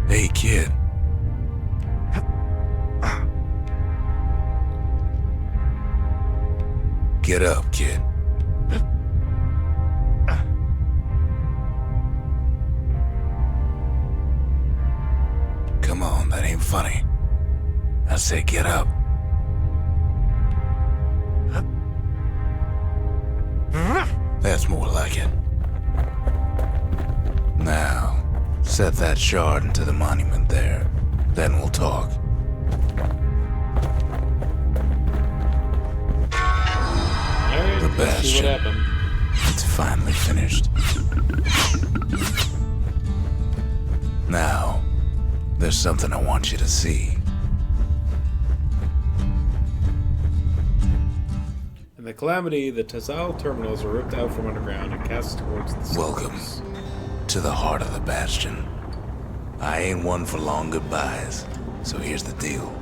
Hey, kid. Get up, kid. Come on, that ain't funny. I say get up. That's more like it. Now, set that shard into the monument there. Then we'll talk. Alright, The let's see what Bastion. happened. It's finally finished. Now, there's something I want you to see. In the Calamity, the Tazal terminals are ripped out from underground and cast towards the Welcome surface. to the heart of the Bastion. I ain't one for long goodbyes, so here's the deal.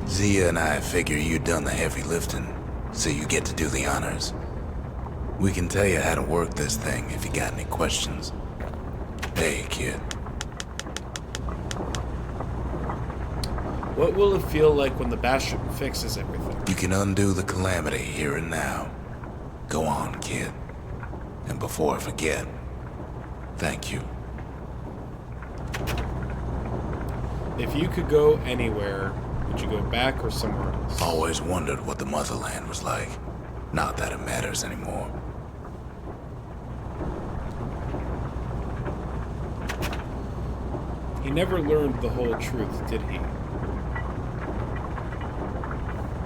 Zia and I figure you done the heavy lifting, so you get to do the honors. We can tell you how to work this thing if you got any questions. Hey, kid. What will it feel like when the Bastion fixes everything? You can undo the Calamity here and now. Go on, kid. And before I forget, thank you. If you could go anywhere, would you go back or somewhere else? Always wondered what the motherland was like. Not that it matters anymore. He never learned the whole truth, did he?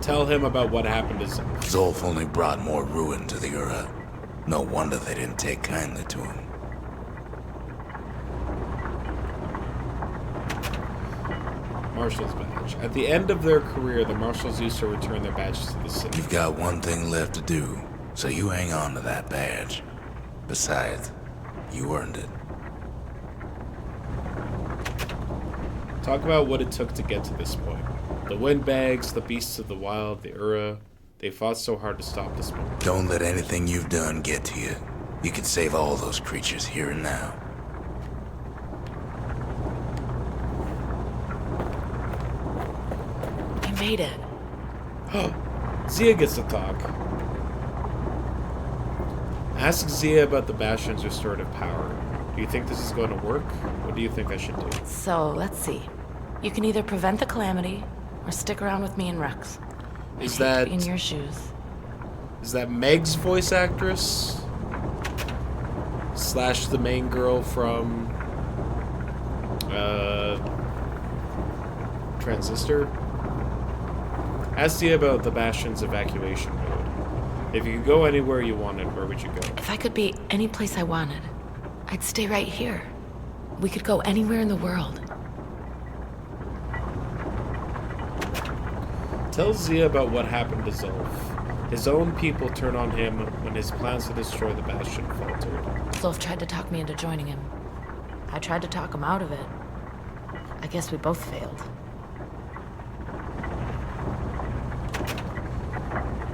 Tell him about what happened to Zolf. Zolf only brought more ruin to the Ura. No wonder they didn't take kindly to him. Marshal's badge. At the end of their career, the Marshals used to return their badges to the city. You've got one thing left to do, so you hang on to that badge. Besides, you earned it. Talk about what it took to get to this point. The windbags, the beasts of the wild, the Ura. They fought so hard to stop this moment. Don't let anything you've done get to you. You can save all those creatures here and now. You made it. Zia gets to talk. Ask Zia about the Bastion's restorative power. Do you think this is going to work? What do you think I should do? So, let's see. You can either prevent the Calamity, or stick around with me and Rex. Is I'd hate that to be in your shoes? is that Meg's voice actress? Slash the main girl from Transistor? Ask Zia about the Bastion's evacuation mode. If you could go anywhere you wanted, where would you go? If I could be any place I wanted, I'd stay right here. We could go anywhere in the world. Tell Zia about what happened to Zulf. His own people turned on him when his plans to destroy the Bastion faltered. Zulf tried to talk me into joining him. I tried to talk him out of it. I guess we both failed.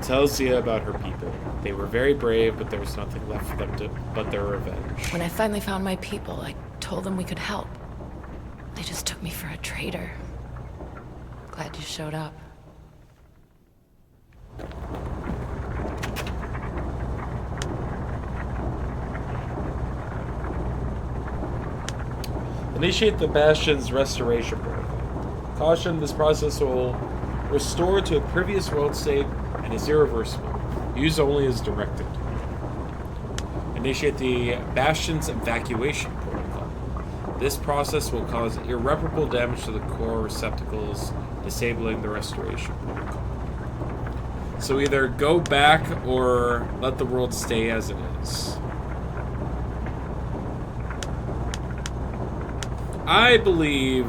Tell Zia about her people. They were very brave, but there was nothing left for them but their revenge. When I finally found my people, I told them we could help. They just took me for a traitor. Glad you showed up. Initiate the Bastion's restoration protocol. Caution, this process will restore to a previous world state and is irreversible. Use only as directed. Initiate the Bastion's evacuation protocol. This process will cause irreparable damage to the core receptacles, disabling the restoration protocol. So either go back or let the world stay as it is. I believe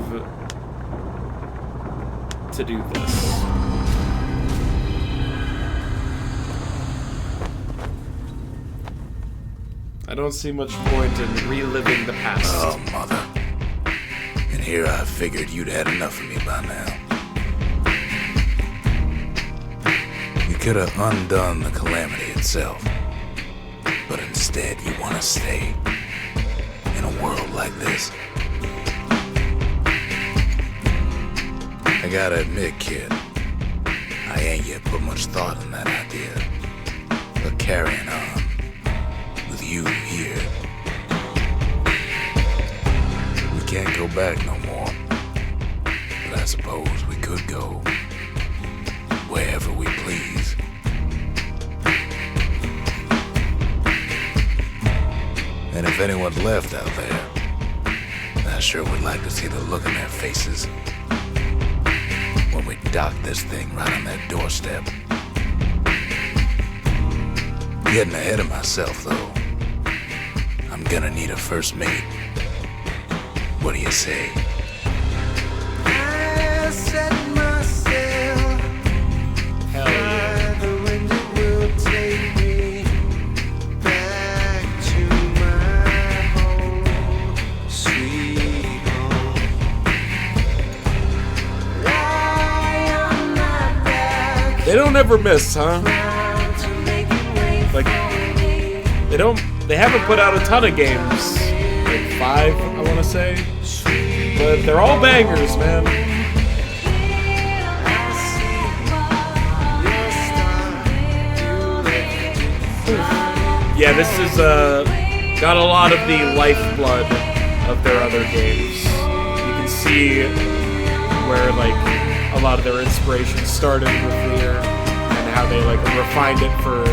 to do this. I don't see much point in reliving the past. Oh, mother. And here I figured you'd had enough of me by now. You could have undone the calamity itself. But instead, you want to stay in a world like this. I gotta admit, kid, I ain't yet put much thought in that idea. But carrying on with you here, we can't go back no more. But I suppose we could go wherever we please. And if anyone's left out there, I sure would like to see the look in their faces when we dock this thing right on their doorstep. Getting ahead of myself, though. I'm gonna need a first mate. What do you say? I set myself Hell yeah. by the wind, it will take me back to my home, sweet home. Lie on my back, They don't ever miss, huh? trying to make it wait Like, for me. they haven't put out a ton of games. Like 5, I want to say. But they're all bangers, man. Yeah, this is got a lot of the lifeblood of their other games. You can see where like a lot of their inspiration started with here and how they like refined it for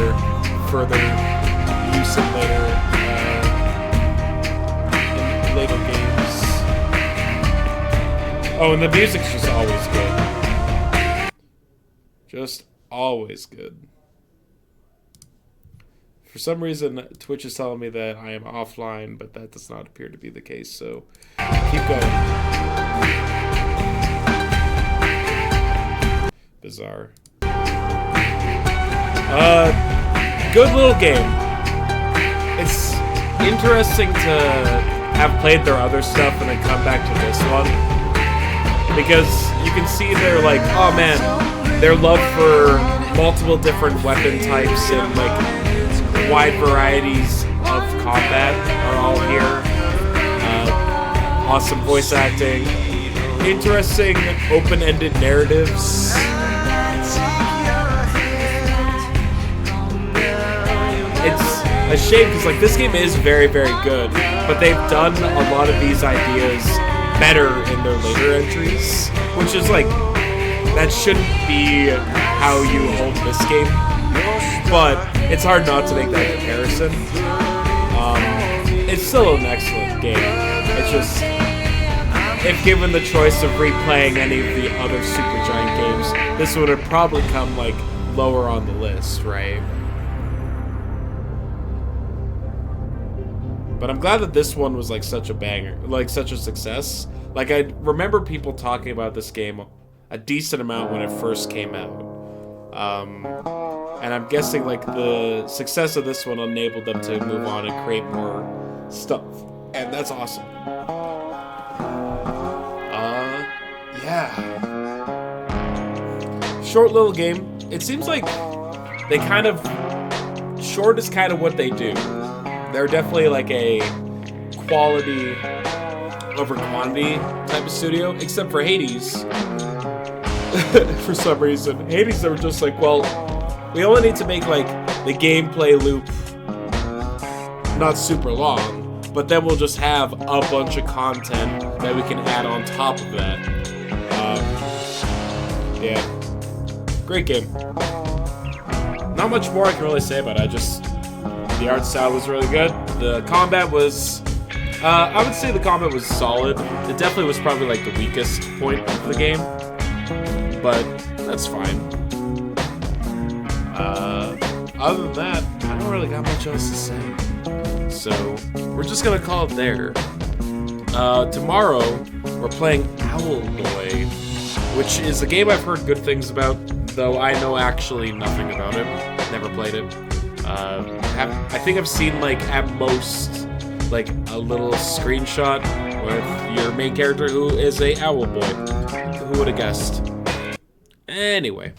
further use in later games. Oh, and the music's just always good. Just always good. For some reason, Twitch is telling me that I am offline, but that does not appear to be the case, so keep going. Bizarre. Good little game. It's interesting to have played their other stuff and then come back to this one. Because you can see their, like, oh man, their love for multiple different weapon types and, like, wide varieties of combat are all here. Awesome voice acting. Interesting open-ended narratives. It's a shame because like this game is very, very good, but they've done a lot of these ideas better in their later entries, which is like, that shouldn't be how you hold this game, but it's hard not to make that comparison. It's still an excellent game. It's just, if given the choice of replaying any of the other Supergiant games, this would have probably come like lower on the list, right? But I'm glad that this one was like such a banger, like such a success. Like I remember people talking about this game a decent amount when it first came out. And I'm guessing like the success of this one enabled them to move on and create more stuff. And that's awesome. Yeah. Short little game. It seems like they kind of... Short is kind of what they do. They're definitely like a quality over quantity type of studio, except for Hades. For some reason. Hades, they were just like, well, we only need to make like the gameplay loop not super long, but then we'll just have a bunch of content that we can add on top of that. Yeah. Great game. Not much more I can really say about it. The art style was really good. The combat was, I would say the combat was solid. It definitely was probably like the weakest point of the game, but that's fine. Other than that, I don't really got much else to say. So, we're just gonna call it there. Tomorrow, we're playing Owlboy, which is a game I've heard good things about, though I know actually nothing about it. Never played it. I think I've seen, like, at most, like, a little screenshot with your main character who is a Owlboy. Who would have guessed? Anyway.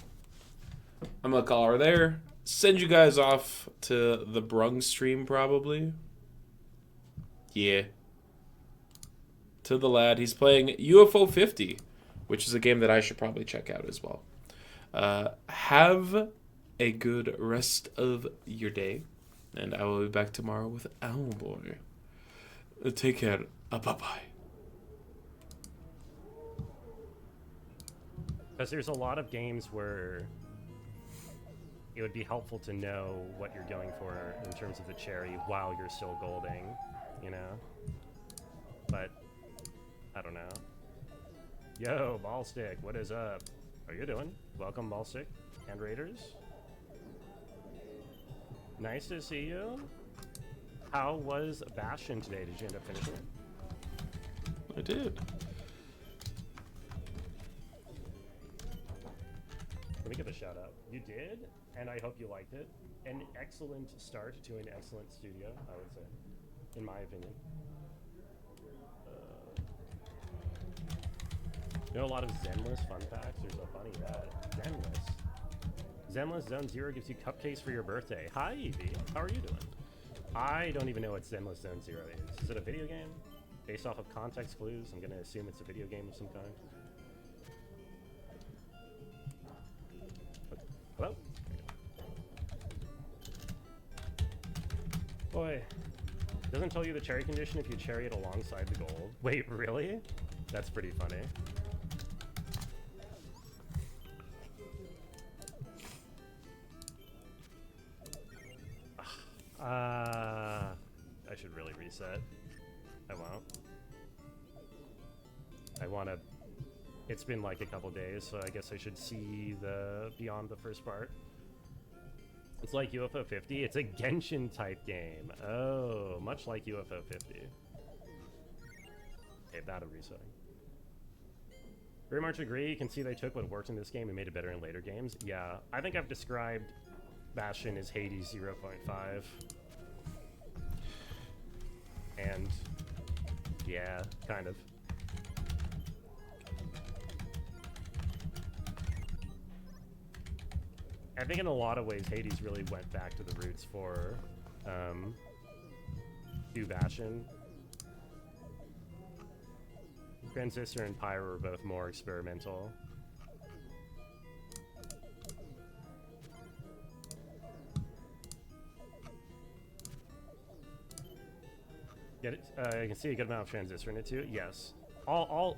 I'm gonna call her there. Send you guys off to the Brung stream, probably. Yeah. To the lad. He's playing UFO 50, which is a game that I should probably check out as well. Have a good rest of your day, and I will be back tomorrow with Owlboy. Take care. Bye-bye. Because there's a lot of games where it would be helpful to know what you're going for in terms of the cherry while you're still golding, you know? But, I don't know. Yo, Ballstick, what is up? How you doing? Welcome, Ballstick and Raiders. Nice to see you. How was Bastion today? Did you end up finishing it? I did. Let me give a shout out. You did, and I hope you liked it. An excellent start to an excellent studio, I would say, in my opinion. You know a lot of Zenless fun facts? They're so funny. Zenless. Zenless Zone Zero gives you cupcakes for your birthday. Hi, Evie. How are you doing? I don't even know what Zenless Zone Zero is. Is it a video game? Based off of context clues? I'm going to assume it's a video game of some kind. Hello? Boy. Doesn't tell you the cherry condition if you cherry it alongside the gold. Wait, really? That's pretty funny. I should really reset. I won't. I want to... It's been like a couple days, so I guess I should see the beyond the first part. It's like UFO 50. It's a Genshin type game. Oh, much like UFO 50. Okay, that'll resetting. Very much agree. You can see they took what worked in this game and made it better in later games. Yeah, I think I've described Bastion as Hades 0.5. And yeah, kind of. I think in a lot of ways, Hades really went back to the roots for Bastion. Transistor and Pyro were both more experimental. Get it? You can see a good amount of Transistor in it too. Yes, all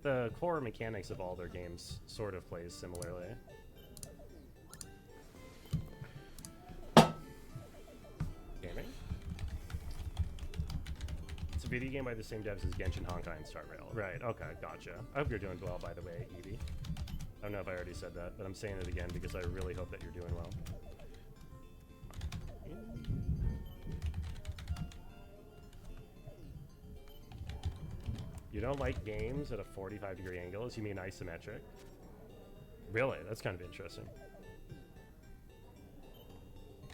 the core mechanics of all their games sort of plays similarly. Gaming. It's a video game by the same devs as Genshin, Honkai, and Star Rail. Right. Okay. Gotcha. I hope you're doing well, by the way, Evie. I don't know if I already said that, but I'm saying it again because I really hope that you're doing well. You don't like games at a 45-degree angles? You mean isometric? Really? That's kind of interesting.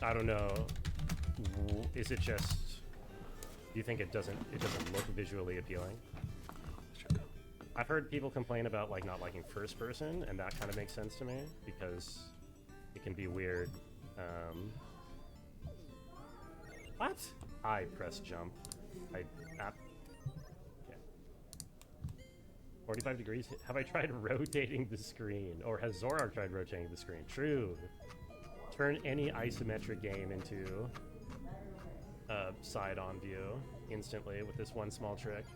I don't know. Is it just... Do you think it doesn't look visually appealing? I've heard people complain about like not liking first person, and that kind of makes sense to me because it can be weird. What? I press jump. Okay. 45 degrees? Have I tried rotating the screen? Or has Zorar tried rotating the screen? True. Turn any isometric game into side-on view instantly with this one small trick.